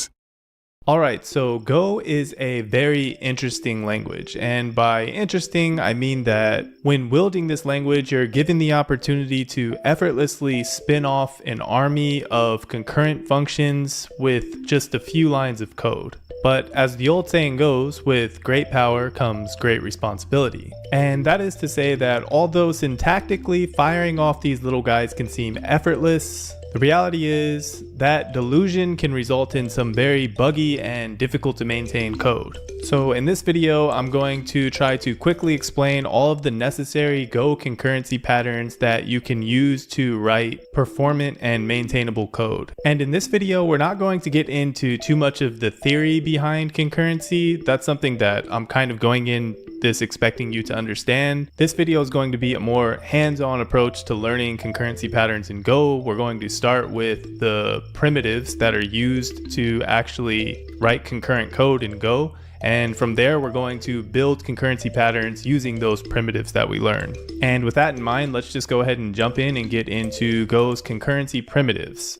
All right, so Go is a very interesting language. And by interesting, I mean that when wielding this language, you're given the opportunity to effortlessly spin off an army of concurrent functions with just a few lines of code. But as the old saying goes, with great power comes great responsibility. And that is to say that although syntactically firing off these little guys can seem effortless, the reality is that delusion can result in some very buggy and difficult to maintain code. So in this video, I'm going to try to quickly explain all of the necessary Go concurrency patterns that you can use to write performant and maintainable code. And in this video, we're not going to get into too much of the theory behind concurrency. That's something that I'm kind of going in this expecting you to understand. This video is going to be a more hands-on approach to learning concurrency patterns in Go. We're going to start with the primitives that are used to actually write concurrent code in Go. And from there, we're going to build concurrency patterns using those primitives that we learn. And with that in mind, let's just go ahead and jump in and get into Go's concurrency primitives.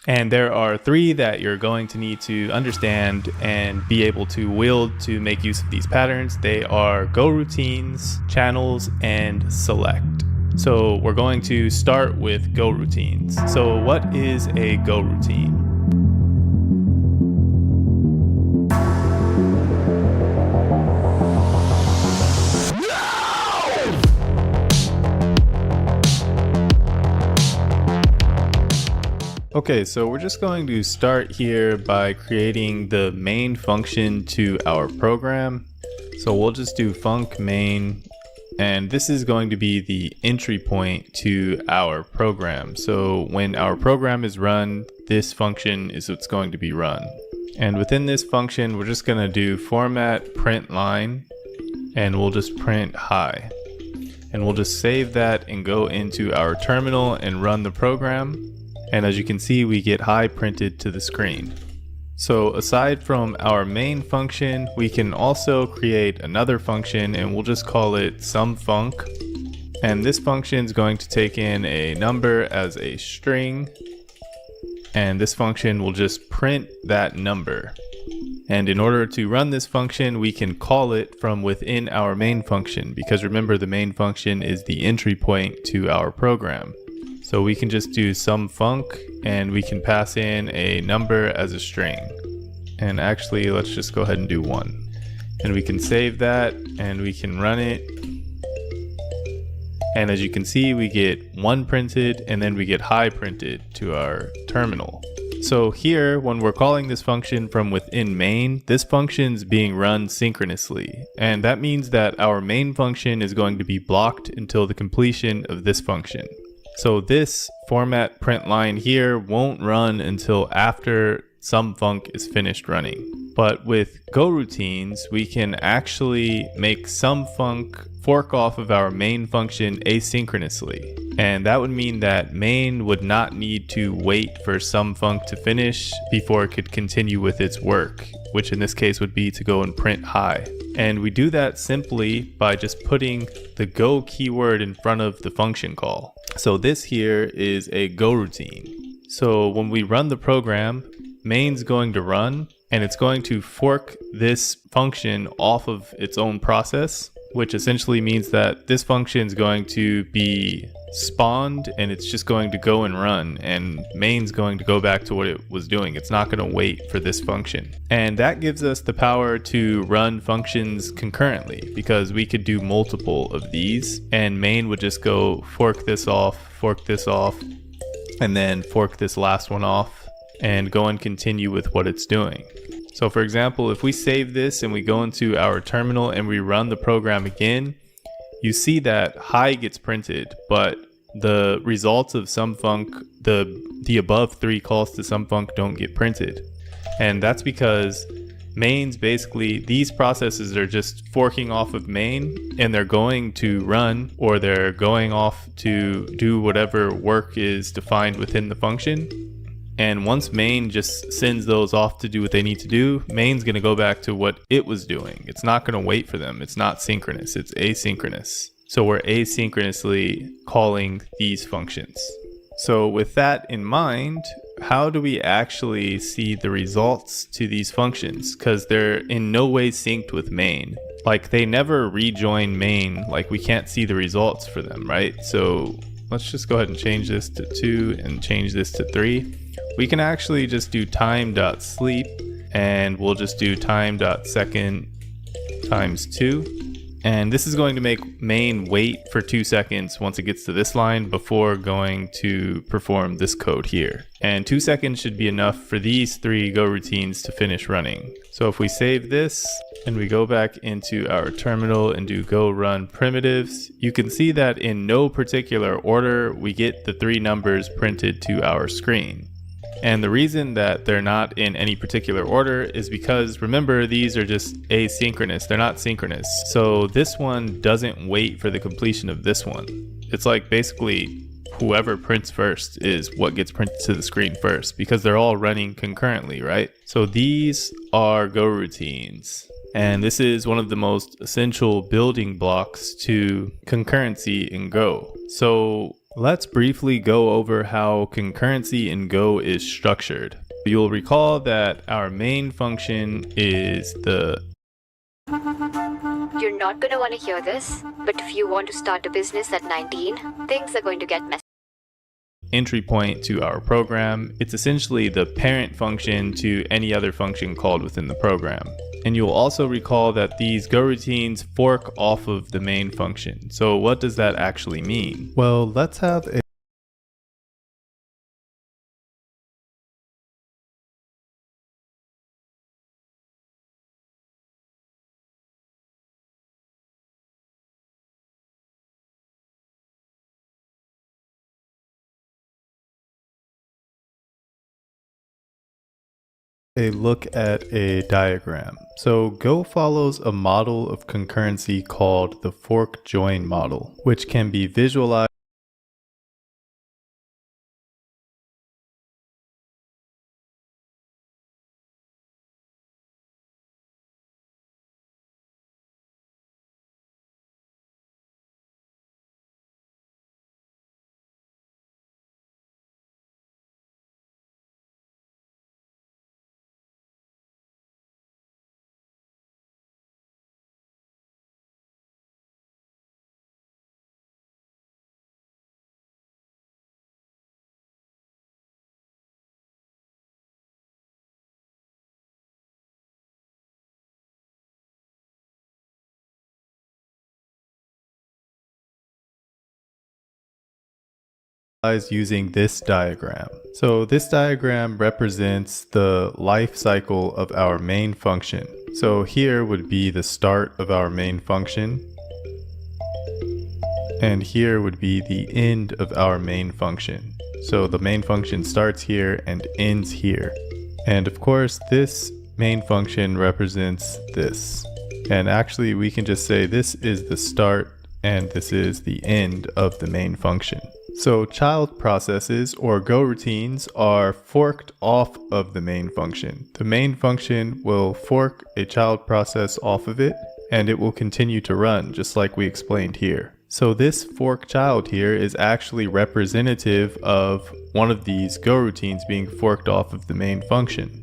And there are three that you're going to need to understand and be able to wield to make use of these patterns. They are Go routines, channels, and select. So we're going to start with Go routines. So what is a Go routine? Okay, so we're just going to start here by creating the main function to our program. So we'll just do func main, and this is going to be the entry point to our program. So when our program is run, this function is what's going to be run. And within this function, we're just going to do format print line, and we'll just print hi. And we'll just save that and go into our terminal and run the program. And as you can see, we get hi printed to the screen. So aside from our main function, we can also create another function, and we'll just call it sumfunc. And this function is going to take in a number as a string, and this function will just print that number. And in order to run this function, we can call it from within our main function, because remember, the main function is the entry point to our program. So we can just do sumfunc, and we can pass in a number as a string. And actually, let's just go ahead and do 1. And we can save that, and we can run it. And as you can see, we get 1 printed, and then we get hi printed to our terminal. So here, when we're calling this function from within main, this function's being run synchronously. And that means that our main function is going to be blocked until the completion of this function. So this format print line here won't run until after sumfunc is finished running. But with Go routines, we can actually make sumfunc fork off of our main function asynchronously. And that would mean that main would not need to wait for sumfunc to finish before it could continue with its work, which in this case would be to go and print hi. And we do that simply by just putting the Go keyword in front of the function call. So this here is a Go routine. So when we run the program, main's going to run, and it's going to fork this function off of its own process, which essentially means that this function is going to be spawned, and it's just going to go and run, and main's going to go back to what it was doing. It's not going to wait for this function. And that gives us the power to run functions concurrently, because we could do multiple of these, and main would just go fork this off, and then fork this last one off, and go and continue with what it's doing. So for example, if we save this and we go into our terminal and we run the program again, you see that hi gets printed, but the results of sumfunc, the above 3 calls to sumfunc don't get printed. And that's because mains, basically, these processes are just forking off of main, and they're going to run, or they're going off to do whatever work is defined within the function. And once main just sends those off to do what they need to do, main's going to go back to what it was doing. It's not going to wait for them. It's not synchronous. It's asynchronous. So we're asynchronously calling these functions. So with that in mind, how do we actually see the results to these functions? Because they're in no way synced with main. Like, they never rejoin main. Like, we can't see the results for them, right? So let's just go ahead and change this to 2 and change this to 3. We can actually just do time.sleep, and we'll just do time.second times 2. And this is going to make main wait for 2 seconds once it gets to this line before going to perform this code here. And 2 seconds should be enough for these 3 go routines to finish running. So if we save this and we go back into our terminal and do go run primitives, you can see that in no particular order we get the 3 numbers printed to our screen. And the reason that they're not in any particular order is because, remember, these are just asynchronous. They're not synchronous. So this one doesn't wait for the completion of this one. It's like basically whoever prints first is what gets printed to the screen first, because they're all running concurrently, right? So these are go routines. And this is one of the most essential building blocks to concurrency in Go. So let's briefly go over how concurrency in Go is structured. You'll recall that our main function is the... You're not going to want to hear this, but if you want to start a business at 19, things are going to get messy. Entry point to our program. It's essentially the parent function to any other function called within the program. And you'll also recall that these go routines fork off of the main function. So what does that actually mean? Well, let's have a look at a diagram. So Go follows a model of concurrency called the fork join model, which can be visualized using this diagram. So this diagram represents the life cycle of our main function. So here would be the start of our main function, and here would be the end of our main function. So the main function starts here and ends here. And of course, this main function represents this. And actually, we can just say this is the start and this is the end of the main function. So child processes, or go routines, are forked off of the main function. The main function will fork a child process off of it, and it will continue to run, just like we explained here. So this fork child here is actually representative of one of these go routines being forked off of the main function.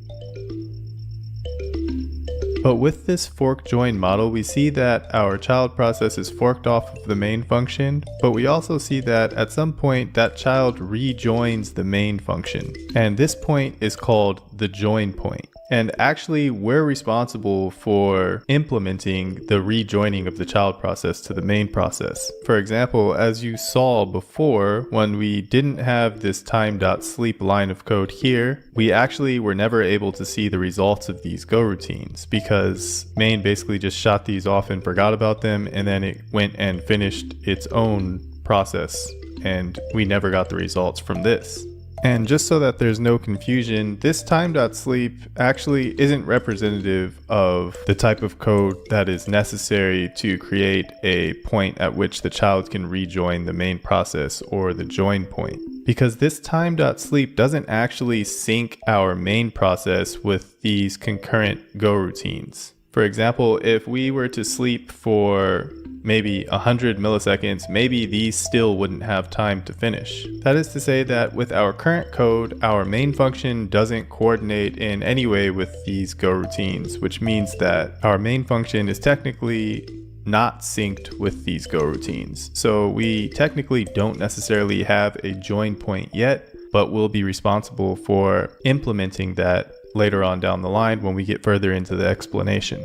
But with this fork join model, we see that our child process is forked off of the main function, but we also see that at some point that child rejoins the main function. And this point is called the join point. And actually, we're responsible for implementing the rejoining of the child process to the main process. For example, as you saw before, when we didn't have this time.sleep line of code here, we actually were never able to see the results of these go routines because main basically just shot these off and forgot about them, and then it went and finished its own process, and we never got the results from this. And just so that there's no confusion, this time.sleep actually isn't representative of the type of code that is necessary to create a point at which the child can rejoin the main process or the join point. Because this time.sleep doesn't actually sync our main process with these concurrent go routines. For example, if we were to sleep for maybe 100 milliseconds, maybe these still wouldn't have time to finish. That is to say that with our current code, our main function doesn't coordinate in any way with these go routines, which means that our main function is technically not synced with these go routines. So we technically don't necessarily have a join point yet, but we'll be responsible for implementing that later on down the line when we get further into the explanation.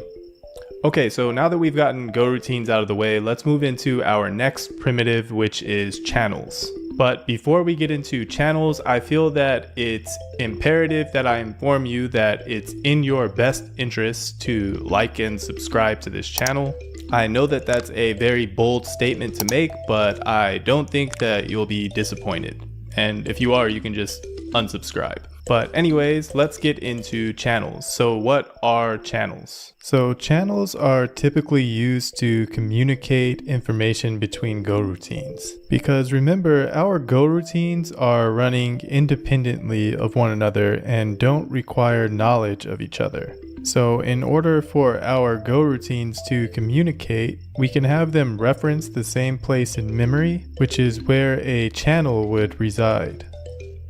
Okay, so now that we've gotten go routines out of the way, let's move into our next primitive, which is channels. But before we get into channels, I feel that it's imperative that I inform you that it's in your best interest to like and subscribe to this channel. I know that that's a very bold statement to make, but I don't think that you'll be disappointed. And if you are, you can just unsubscribe. But anyways, let's get into channels. So what are channels? So channels are typically used to communicate information between go routines. Because remember, our go routines are running independently of one another and don't require knowledge of each other. So in order for our go routines to communicate, we can have them reference the same place in memory, which is where a channel would reside.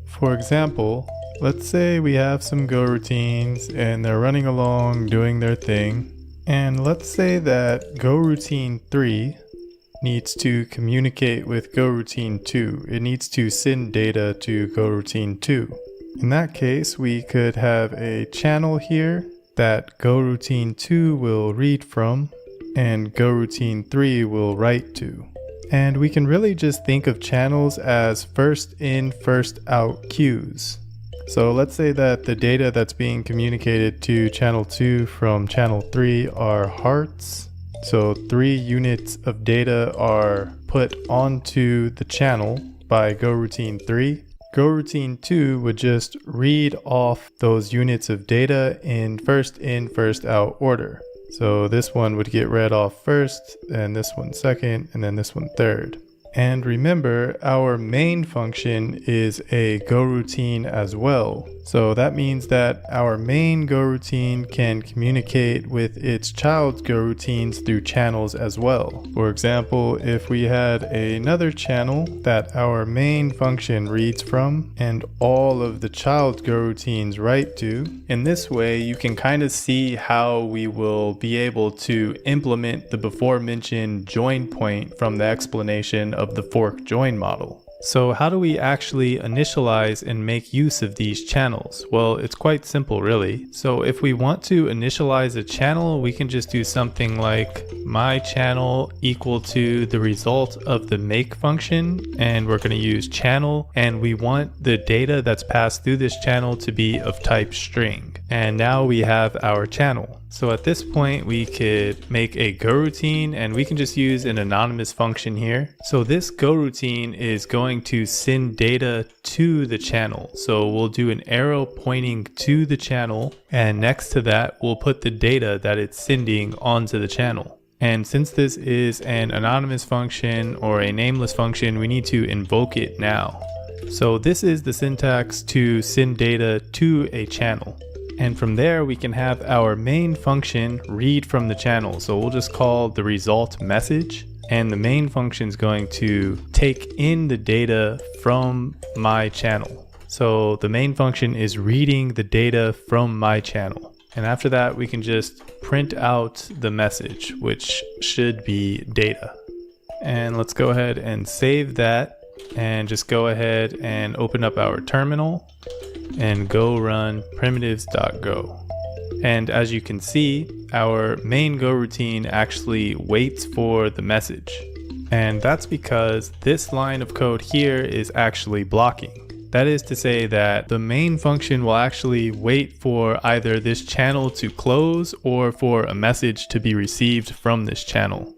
For example, let's say we have some go routines and they're running along doing their thing. And let's say that go routine 3 needs to communicate with go routine 2. It needs to send data to go routine 2. In that case, we could have a channel here that go routine 2 will read from and go routine 3 will write to. And we can really just think of channels as first in, first out queues. So let's say that the data that's being communicated to channel 2 from channel 3 are hearts. So 3 units of data are put onto the channel by go routine 3. Go routine 2 would just read off those units of data in, first out order. So this one would get read off first, and this one second, and then this one third. And remember, our main function is a go routine as well. So that means that our main go routine can communicate with its child go routines through channels as well. For example, if we had another channel that our main function reads from and all of the child go routines write to, in this way you can kind of see how we will be able to implement the before mentioned join point from the explanation of the fork join model. So how do we actually initialize and make use of these channels? Well, it's quite simple really. So if we want to initialize a channel, we can just do something like my channel equal to the result of the make function, and we're going to use channel, and we want the data that's passed through this channel to be of type string. And now we have our channel. So at this point we could make a go routine, and we can just use an anonymous function here. So this go routine is going to send data to the channel. So we'll do an arrow pointing to the channel, and next to that we'll put the data that it's sending onto the channel. And since this is an anonymous function or a nameless function, we need to invoke it now. So this is the syntax to send data to a channel. And from there we can have our main function read from the channel. So we'll just call the result message, and the main function is going to take in the data from my channel. So the main function is reading the data from my channel. And after that we can just print out the message, which should be data. And let's go ahead and save that, and just go ahead and open up our terminal and go run primitives.go. And as you can see, our main go routine actually waits for the message. And that's because this line of code here is actually blocking. That is to say that the main function will actually wait for either this channel to close or for a message to be received from this channel.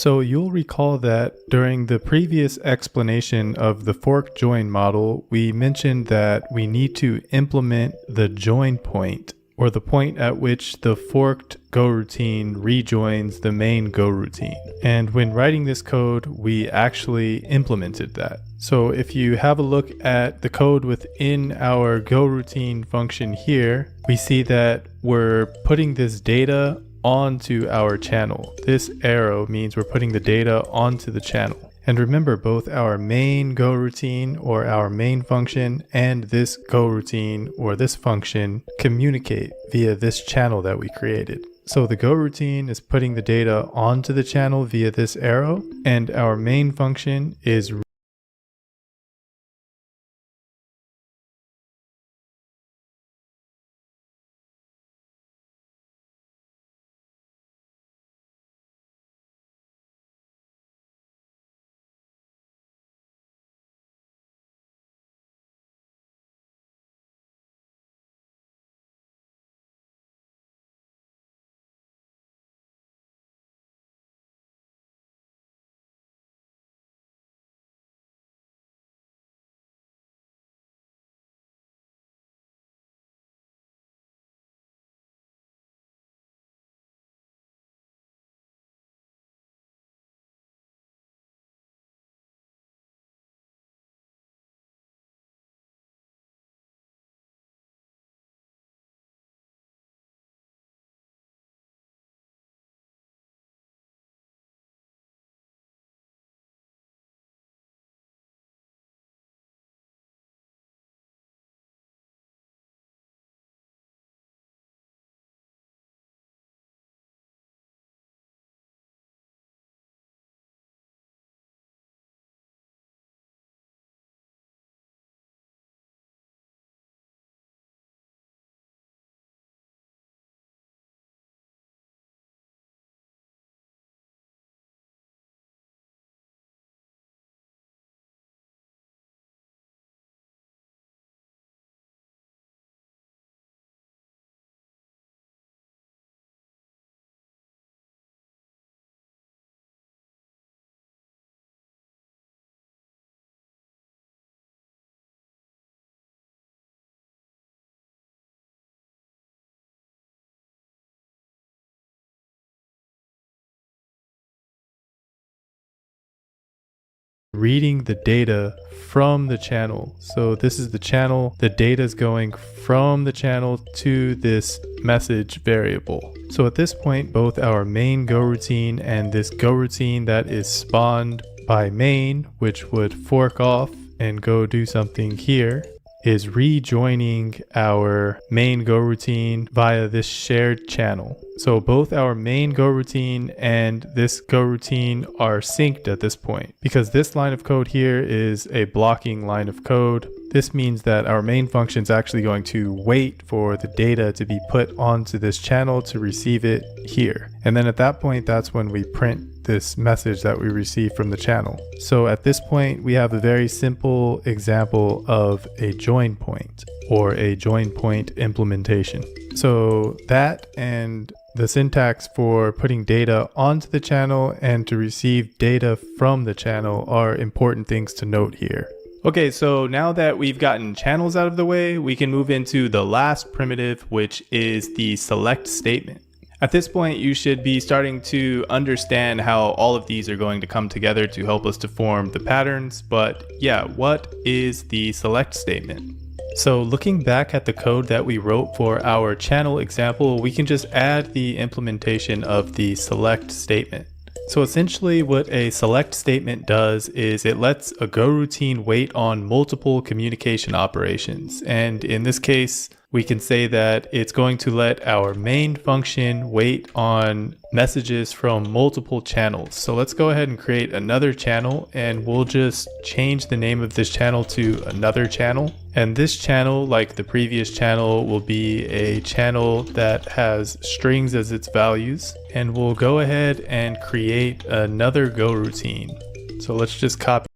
So you'll recall that during the previous explanation of the fork join model, we mentioned that we need to implement the join point, or the point at which the forked Go routine rejoins the main Go routine. And when writing this code, we actually implemented that. So if you have a look at the code within our Go routine function here, we see that we're putting this data onto our channel. This arrow means we're putting the data onto the channel. And remember, both our main Go routine or our main function and this Go routine or this function communicate via this channel that we created. So the Go routine is putting the data onto the channel via this arrow, and our main function is reading the data from the channel. So this is the channel, the data is going from the channel to this message variable. So at this point, both our main Go routine and this Go routine that is spawned by main, which would fork off and go do something here, is rejoining our main Go routine via this shared channel. So both our main Go routine and this Go routine are synced at this point. Because this line of code here is a blocking line of code, this means that our main function is actually going to wait for the data to be put onto this channel to receive it here. And then at that point, that's when we print this message that we receive from the channel. So at this point, we have a very simple example of a join point or a join point implementation. So that and the syntax for putting data onto the channel and to receive data from the channel are important things to note here. Okay, so now that we've gotten channels out of the way, we can move into the last primitive, which is the select statement. At this point, you should be starting to understand how all of these are going to come together to help us to form the patterns. But yeah, what is the select statement? So looking back at the code that we wrote for our channel example, we can just add the implementation of the select statement. So essentially what a select statement does is it lets a Go routine wait on multiple communication operations. And in this case, we can say that it's going to let our main function wait on messages from multiple channels. So let's go ahead and create another channel, and we'll just change the name of this channel to another channel. And this channel, like the previous channel, will be a channel that has strings as its values. And we'll go ahead and create another Go routine. So let's just copy